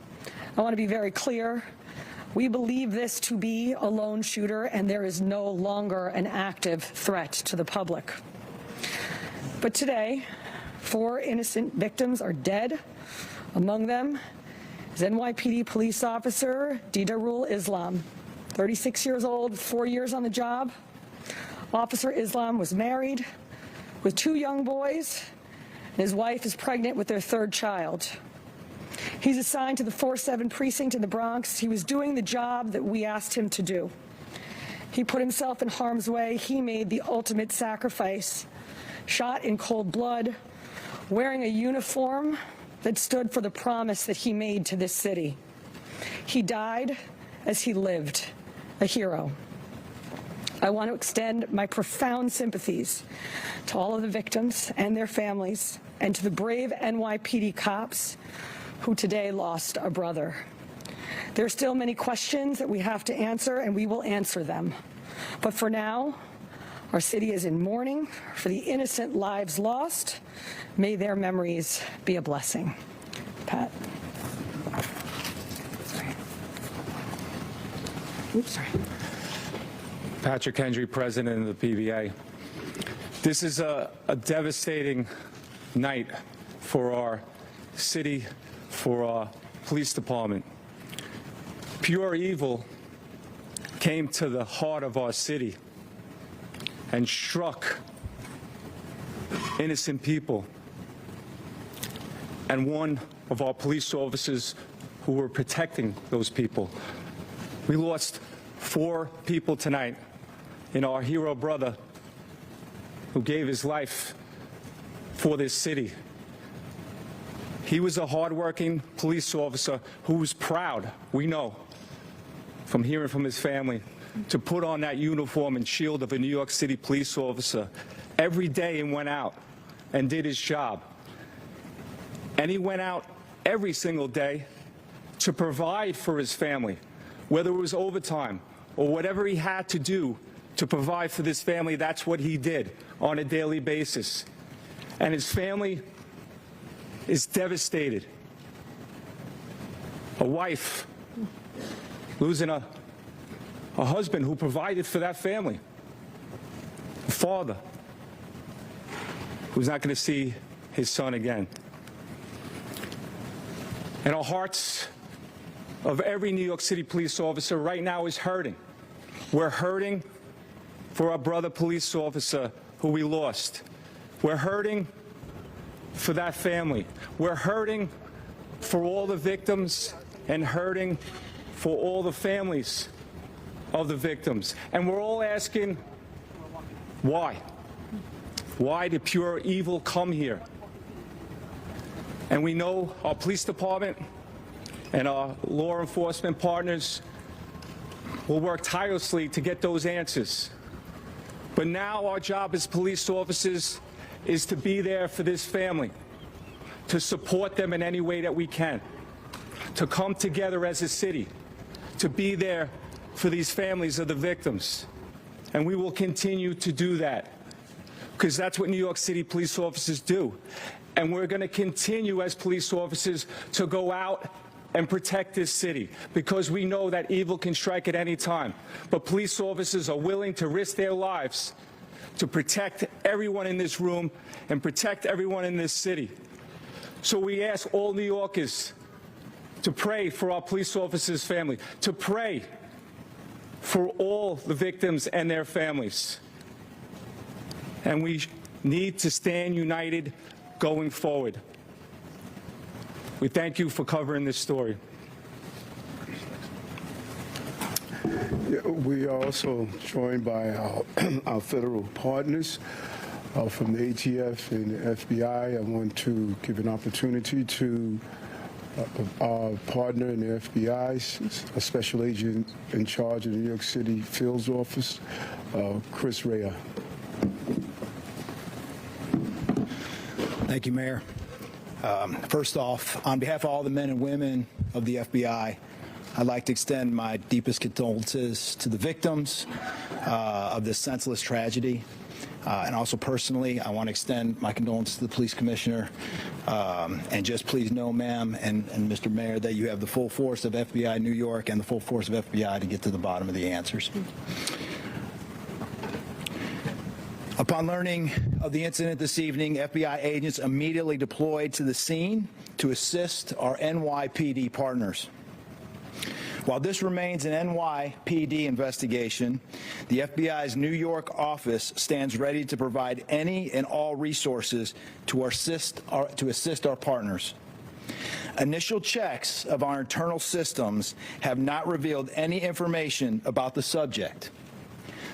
I want to be very clear. We believe this to be a lone shooter, and there is no longer an active threat to the public. But today, 4 innocent victims are dead. Among them is NYPD police officer Didarul Islam, 36 years old, 4 years on the job. Officer Islam was married with 2 young boys, and his wife is pregnant with their 3rd child. He's assigned to the 4-7 precinct in the Bronx. He was doing the job that we asked him to do. He put himself in harm's way. He made the ultimate sacrifice, shot in cold blood, wearing a uniform that stood for the promise that he made to this city. He died as he lived, a hero. I want to extend my profound sympathies to all of the victims and their families, and to the brave NYPD cops who today lost a brother. There are still many questions that we have to answer, and we will answer them. But for now, our city is in mourning for the innocent lives lost. May their memories be a blessing. Pat. Sorry. Oops, sorry. Patrick Hendry, president of the PVA. This is a devastating night for our city, for our police department. Pure evil came to the heart of our city and struck innocent people. And one of our police officers who were protecting those people. We lost 4 people tonight in our hero brother who gave his life for this city. He was a hardworking police officer who was proud, we know, from hearing from his family, to put on that uniform and shield of a New York City police officer every day and went out and did his job. And he went out every single day to provide for his family, whether it was overtime or whatever he had to do to provide for this family. That's what he did on a daily basis. And his family is devastated. A wife losing a husband who provided for that family. A father who's not going to see his son again. And our hearts of every New York City police officer right now is hurting. We're hurting for our brother police officer who we lost. We're hurting for that family. We're hurting for all the victims and hurting for all the families of the victims. And we're all asking, why? Why did pure evil come here? And we know our police department and our law enforcement partners will work tirelessly to get those answers. But now our job as police officers is to be there for this family, to support them in any way that we can, to come together as a city, to be there for these families of the victims. And we will continue to do that, because that's what New York City police officers do. And we're going to continue as police officers to go out and protect this city, because we know that evil can strike at any time. But police officers are willing to risk their lives to protect everyone in this room and protect everyone in this city. So we ask all New Yorkers to pray for our police officers' family, to pray for all the victims and their families. And we need to stand united going forward. We thank you for covering this story. Yeah, we are also joined by our federal partners from the ATF and the FBI. I want to give an opportunity to our partner in the FBI, a special agent in charge of the New York City Fields Office, Chris Rea. Thank you, Mayor. First off, on behalf of all the men and women of the FBI, I'd like to extend my deepest condolences to the victims of this senseless tragedy. And also personally, I want to extend my condolences to the police commissioner. And just please know, ma'am and Mr. Mayor, that you have the full force of FBI New York and the full force of FBI to get to the bottom of the answers. Upon learning of the incident this evening, FBI agents immediately deployed to the scene to assist our NYPD partners. While this remains an NYPD investigation, the FBI's New York office stands ready to provide any and all resources to assist our partners. Initial checks of our internal systems have not revealed any information about the subject.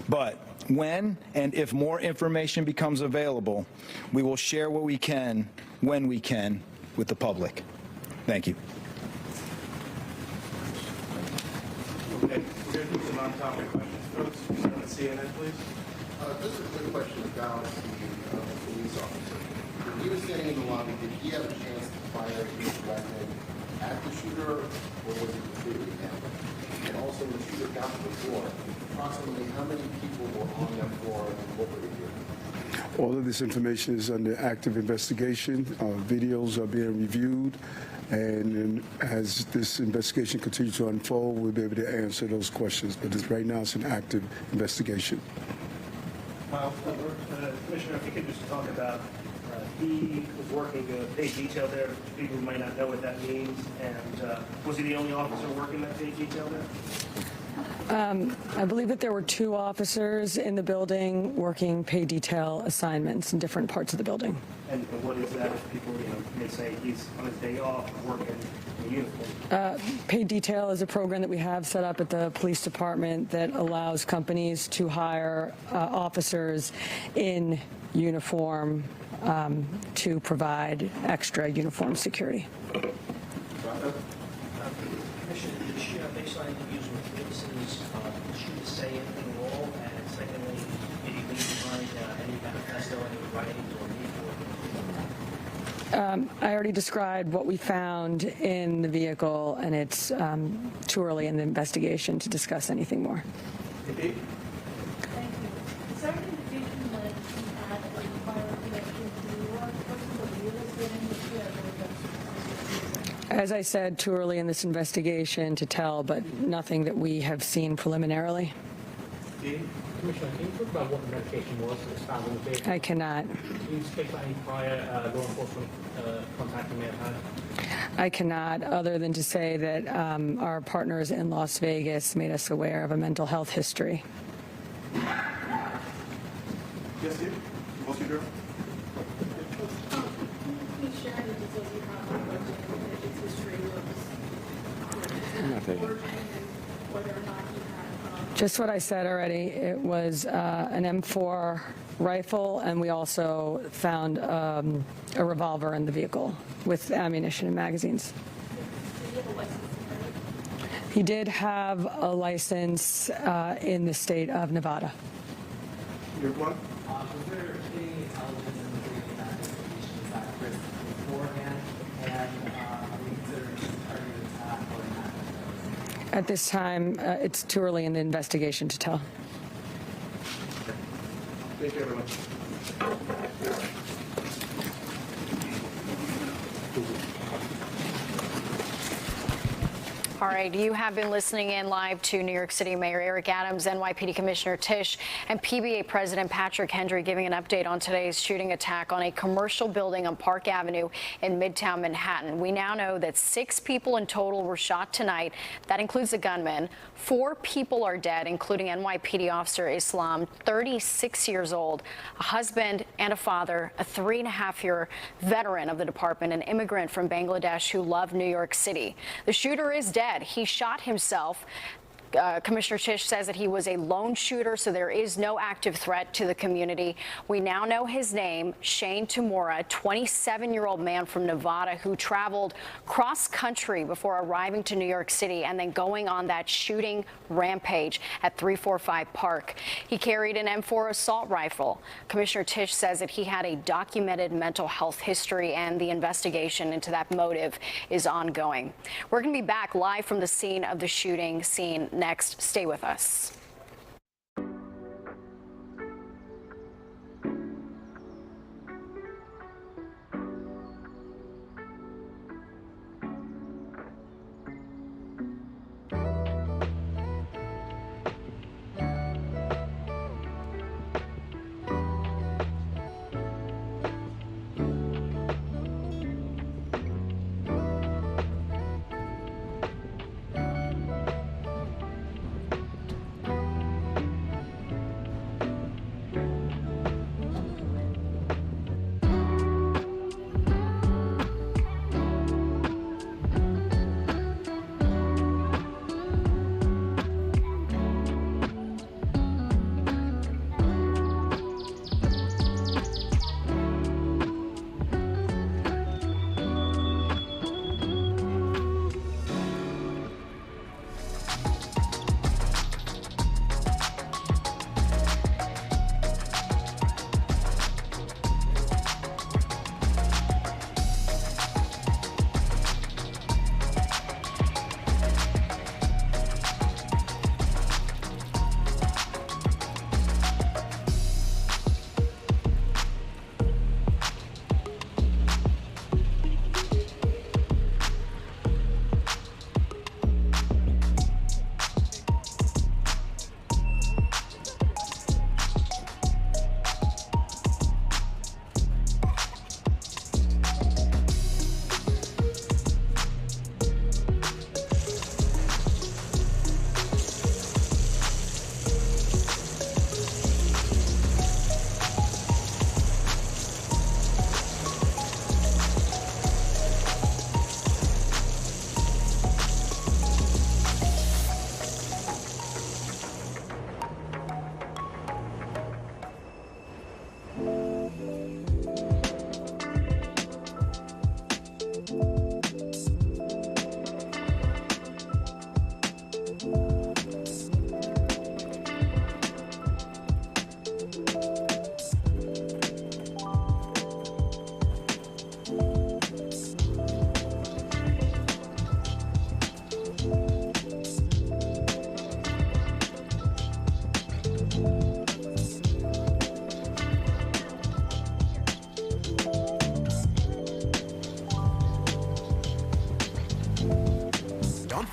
But when and if more information becomes available, we will share what we can, when we can, with the public. Thank you. Okay, we're going to do some on-topic questions, folks. On the CNN, please. Just a quick question about the police officer. When he was standing in the lobby, did he have a chance to fire his weapon at the shooter, or was it completely empty? And also, when the shooter got to the floor, approximately how many people were on that floor and what were they doing? All of this information is under active investigation. Videos are being reviewed. And as this investigation continues to unfold, we'll be able to answer those questions. But right now, it's an active investigation. Commissioner, if you could just talk about, he was working paid detail there. People might not know what that means. And was he the only officer working that paid detail there? I believe that there were 2 officers in the building working paid detail assignments in different parts of the building. And what is that if people, may say he's on his day off working in uniform? Paid detail is a program that we have set up at the police department that allows companies to hire officers in uniform to provide extra uniform security. Commissioner, did she baseline interviews with witnesses? Did she say anything at all? And secondly, did he leave behind any manifesto, any writings or I already described what we found in the vehicle, and it's too early in the investigation to discuss anything more. Thank you. Is there an indication that he had a prior connection to New York? What's the real estate industry? As I said, too early in this investigation to tell, but nothing that we have seen preliminarily. Commissioner, can you talk about what the medication was that was found in the vehicle? I cannot. Can you speak about any prior law enforcement contact you may have had? I cannot, other than to say that our partners in Las Vegas made us aware of a mental health history. Yes, Steve? What's your girl? Just what I said already. It was an M4 rifle, and we also found a revolver in the vehicle with ammunition and magazines. He did have a license in the state of Nevada. Your one? Was there any intelligence in the briefing that the police was that risk beforehand? At this time, it's too early in the investigation to tell. Thank you very much. All right, you have been listening in live to New York City Mayor Eric Adams, NYPD Commissioner Tisch, and PBA President Patrick Henry giving an update on today's shooting attack on a commercial building on Park Avenue in Midtown Manhattan. We now know that 6 people in total were shot tonight. That includes a gunman. 4 people are dead, including NYPD officer Islam, 36 years old, a husband and a father, a 3.5-year veteran of the department, an immigrant from Bangladesh who loved New York City. The shooter is dead. He shot himself. Commissioner Tisch says that he was a lone shooter, so there is no active threat to the community. We now know his name, Shane Tamura, a 27-year-old man from Nevada who traveled cross-country before arriving to New York City and then going on that shooting rampage at 345 Park. He carried an M4 assault rifle. Commissioner Tisch says that he had a documented mental health history, and the investigation into that motive is ongoing. We're going to be back live from the scene of the shooting scene next. Stay with us.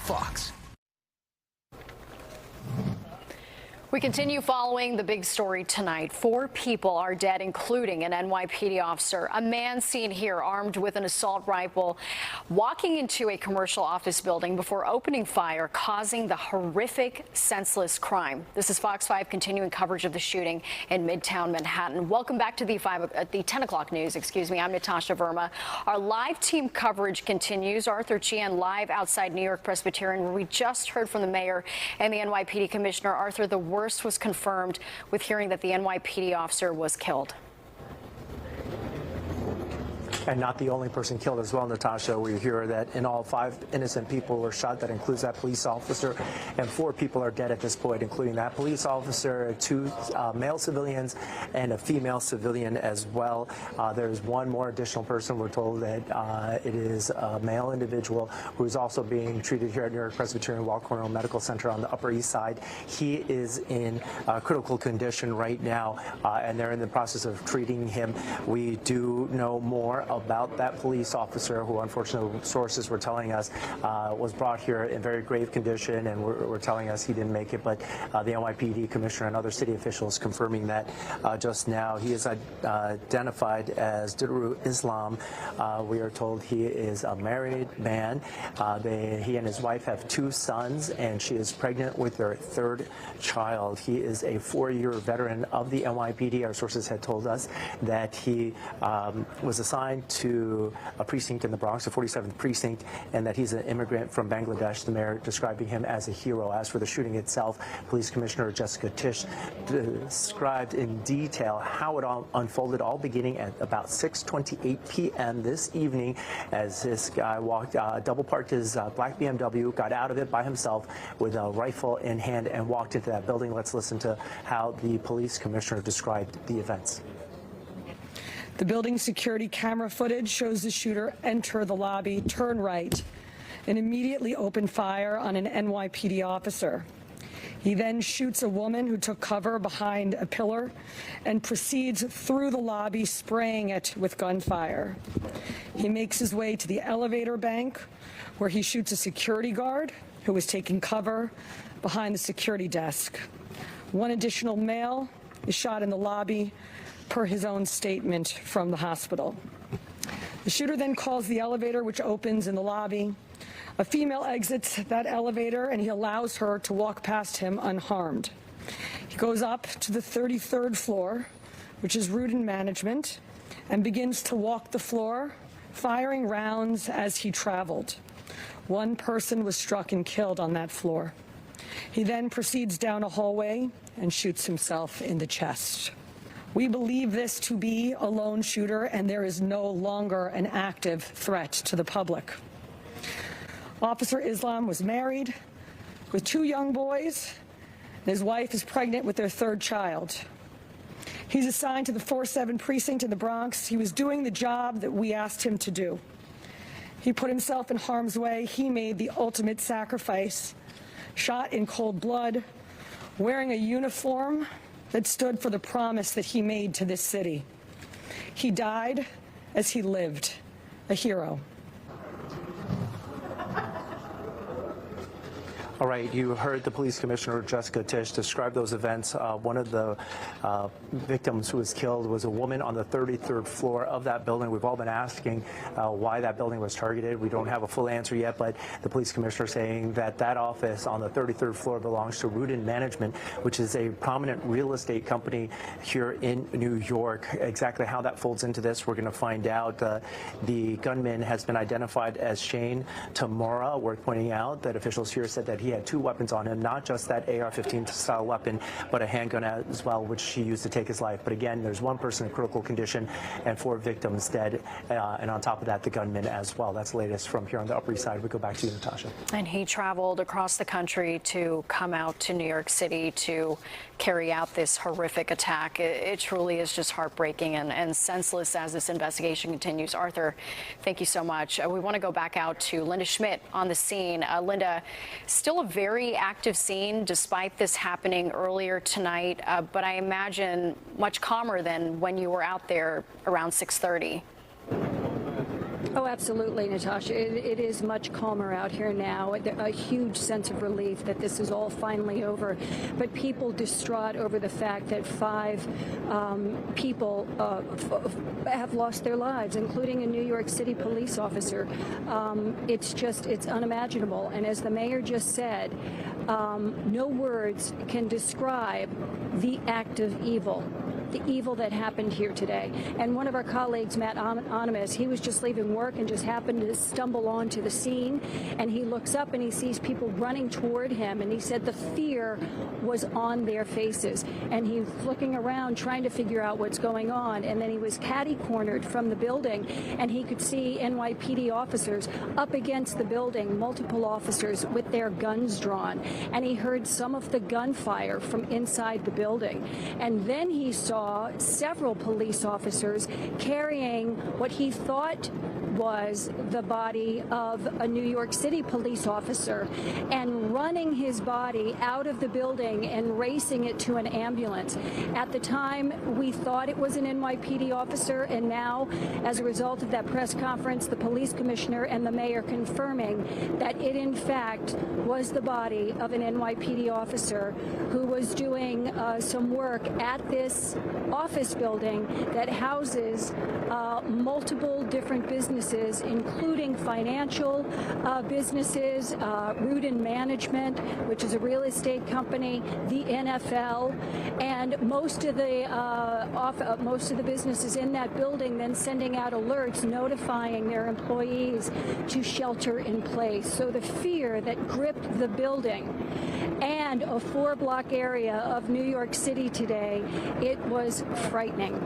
Fox. We continue following the big story tonight. 4 people are dead, including an NYPD officer. A man seen here armed with an assault rifle walking into a commercial office building before opening fire, causing the horrific, senseless crime. This is Fox 5 continuing coverage of the shooting in Midtown Manhattan. Welcome back to the 10 o'clock news. I'm Natasha Verma. Our live team coverage continues. Arthur Chian live outside New York Presbyterian, where we just heard from the mayor and the NYPD commissioner. Arthur, the worst was confirmed with hearing that the NYPD officer was killed. and not the only person killed as well, Natasha. We hear that in all 5 innocent people were shot. That includes that police officer, and 4 people are dead at this point, including that police officer, 2 male civilians, and a female civilian as well. There's one more additional person. We're told that it is a male individual who is also being treated here at New York Presbyterian Weill Cornell Medical Center on the Upper East Side. He is in critical condition right now, and they're in the process of treating him. We do know more about that police officer who, unfortunately, sources were telling us was brought here in very grave condition, and were telling us he didn't make it, but the NYPD commissioner and other city officials confirming that just now. He is identified as Didaru Islam. We are told he is a married man. He and his wife have 2 sons, and she is pregnant with their 3rd child. He is a 4-year veteran of the NYPD. Our sources had told us that he was assigned to a precinct in the Bronx, the 47th precinct, and that he's an immigrant from Bangladesh. The mayor describing him as a hero. As for the shooting itself, Police Commissioner Jessica Tisch described in detail how it all unfolded, all beginning at about 6:28 p.m. this evening, as this guy walked, double parked his black BMW, got out of it by himself with a rifle in hand, and walked into that building. Let's listen to how the police commissioner described the events. The building security camera footage shows the shooter enter the lobby, turn right, and immediately open fire on an NYPD officer. He then shoots a woman who took cover behind a pillar and proceeds through the lobby, spraying it with gunfire. He makes his way to the elevator bank, where he shoots a security guard who was taking cover behind the security desk. 1 additional male is shot in the lobby, per his own statement from the hospital. The shooter then calls the elevator, which opens in the lobby. A female exits that elevator, and he allows her to walk past him unharmed. He goes up to the 33rd floor, which is route and management, and begins to walk the floor, firing rounds as he traveled. 1 person was struck and killed on that floor. He then proceeds down a hallway and shoots himself in the chest. We believe this to be a lone shooter, and there is no longer an active threat to the public. Officer Islam was married with 2 young boys, and his wife is pregnant with their 3rd child. He's assigned to the 47 precinct in the Bronx. He was doing the job that we asked him to do. He put himself in harm's way. He made the ultimate sacrifice, shot in cold blood, wearing a uniform that stood for the promise that he made to this city. He died as he lived, a hero. All right, you heard the police commissioner, Jessica Tisch, describe those events. One of the victims who was killed was a woman on the 33rd floor of that building. We've all been asking why that building was targeted. We don't have a full answer yet, but the police commissioner saying that that office on the 33rd floor belongs to Root and Management, which is a prominent real estate company here in New York. Exactly how that folds into this, we're going to find out. The gunman has been identified as Shane Tamura. Worth pointing out that officials here said that he had 2 weapons on him, not just that AR-15 style weapon, but a handgun as well, which he used to take his life. But again, there's 1 person in critical condition and 4 victims dead. And on top of that, the gunman as well. That's the latest from here on the Upper East Side. We go back to you, Natasha. And he traveled across the country to come out to New York City to carry out this horrific attack. It truly is just heartbreaking and senseless as this investigation continues. Arthur, thank you so much. We want to go back out to Linda Schmidt on the scene. Linda, still a very active scene despite this happening earlier tonight, but I imagine much calmer than when you were out there around 6:30. Oh, absolutely, Natasha. It is much calmer out here now. A huge sense of relief that this is all finally over. But people distraught over the fact that 5 people have lost their lives, including a New York City police officer. It's unimaginable. And as the mayor just said, no words can describe the act of evil the evil that happened here today. And one of our colleagues, Matt Onimus, he was just leaving work and just happened to stumble onto the scene, and he looks up and he sees people running toward him, and he said the fear was on their faces, and he's looking around trying to figure out what's going on, and then he was catty-cornered from the building, and he could see NYPD officers up against the building, multiple officers with their guns drawn, and he heard some of the gunfire from inside the building. And then he saw several police officers carrying what he thought was the body of a New York City police officer and running his body out of the building and racing it to an ambulance. At the time, we thought it was an NYPD officer, and now, as a result of that press conference, the police commissioner and the mayor confirming that it, in fact, was the body of an NYPD officer who was doing some work at this office building that houses multiple different businesses, including financial businesses, Rudin Management, which is a real estate company, the NFL, and most of the businesses in that building then sending out alerts notifying their employees to shelter in place. So the fear that gripped the building and a 4-block area of New York City today, it was frightening.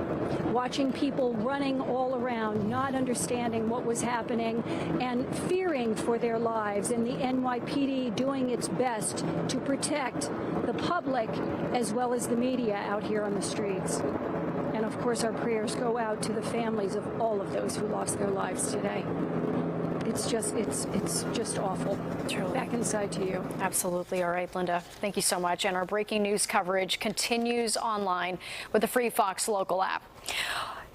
Watching people running all around, not understanding what was happening and fearing for their lives, and the NYPD doing its best to protect the public as well as the media out here on the streets. And of course, our prayers go out to the families of all of those who lost their lives today. It's just awful. Truly. Back inside to you. Absolutely. All right, Linda, thank you so much. And our breaking news coverage continues online with the free Fox local app.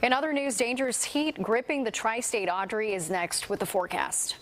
In other news, dangerous heat gripping the tri-state. Audrey is next with the forecast.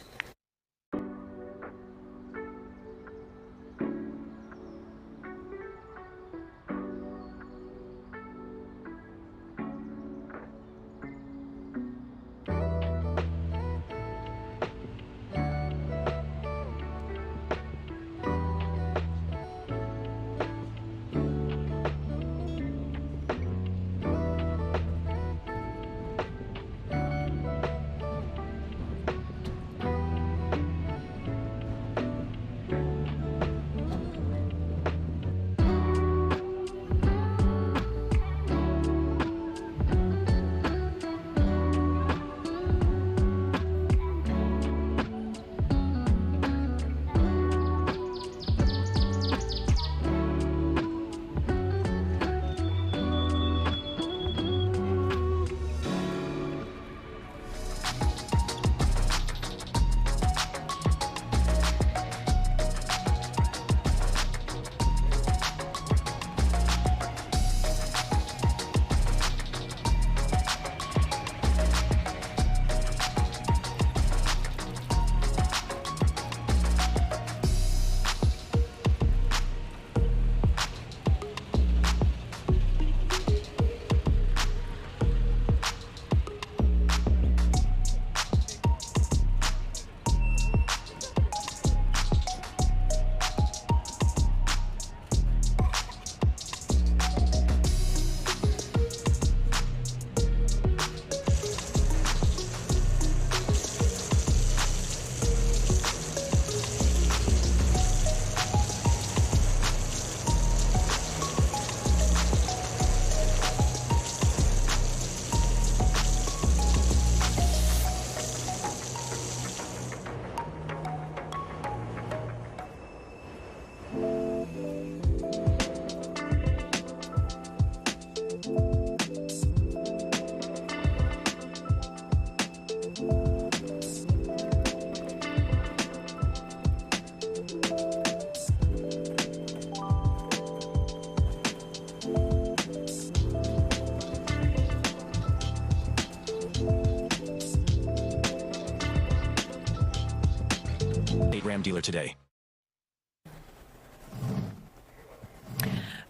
Ram dealer today.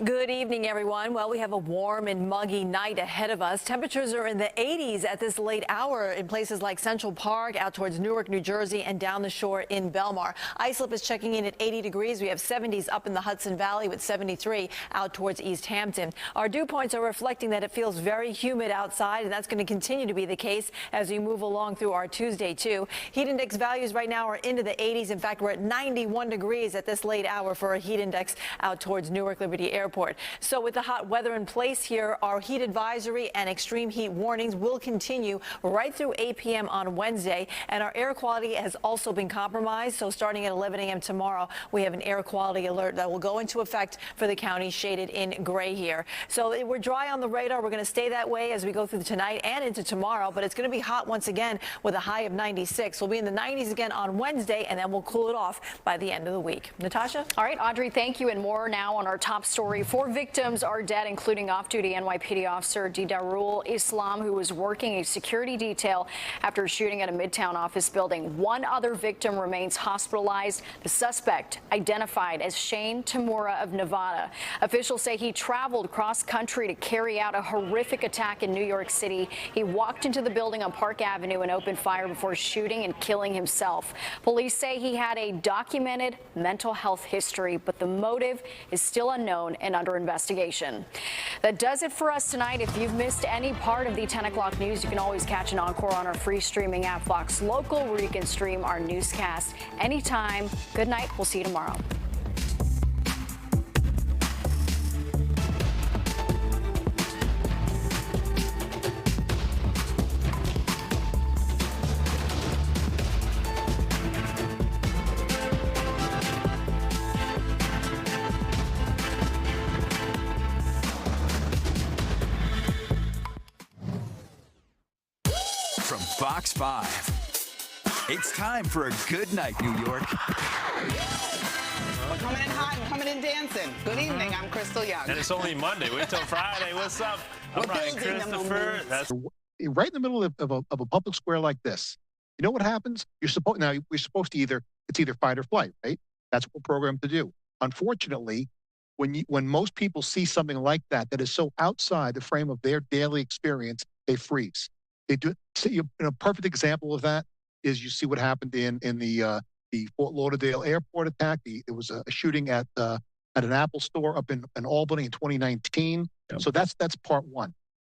Good evening, everyone. Well, we have a warm and muggy night ahead of us. Temperatures are in the 80s at this late hour in places like Central Park, out towards Newark, New Jersey, and down the shore in Belmar. Islip is checking in at 80 degrees. We have 70s up in the Hudson Valley with 73 out towards East Hampton. Our dew points are reflecting that it feels very humid outside, and that's going to continue to be the case as we move along through our Tuesday, too. Heat index values right now are into the 80s. In fact, we're at 91 degrees at this late hour for a heat index out towards Newark Liberty Airport. So with the hot weather in place here, our heat advisory and extreme heat warnings will continue right through 8 p.m. on Wednesday. And our air quality has also been compromised. So starting at 11 a.m. tomorrow, we have an air quality alert that will go into effect for the county shaded in gray here. So we're dry on the radar. We're going to stay that way as we go through tonight and into tomorrow. But it's going to be hot once again with a high of 96. We'll be in the 90s again on Wednesday, and then we'll cool it off by the end of the week. Natasha? All right, Audrey, thank you. And more now on our top story. 4 victims are dead, including off-duty NYPD officer Didarul Islam, who was working a security detail after a shooting at a Midtown office building. 1 other victim remains hospitalized. The suspect identified as Shane Tamura of Nevada. Officials say he traveled cross-country to carry out a horrific attack in New York City. He walked into the building on Park Avenue and opened fire before shooting and killing himself. Police say he had a documented mental health history, but the motive is still unknown and under investigation. That does it for us tonight. If you've missed any part of the 10 o'clock news, you can always catch an encore on our free streaming app, Fox Local, where you can stream our newscast anytime. Good night. We'll see you tomorrow. From Fox 5, it's time for a good night, New York. We're coming in hot and coming in dancing. Good evening, I'm Crystal Young. And it's only Monday. Wait till Friday. What's up? I'm Ryan Christopher. That's right in the middle of a public square like this. You know what happens? We're supposed to it's either fight or flight, right? That's what we're programmed to do. Unfortunately, when most people see something like that is so outside the frame of their daily experience, they freeze. They do. A perfect example of that is you see what happened in the Fort Lauderdale airport attack. It was a shooting at an Apple store up in Albany in 2019. Yep. So that's part one.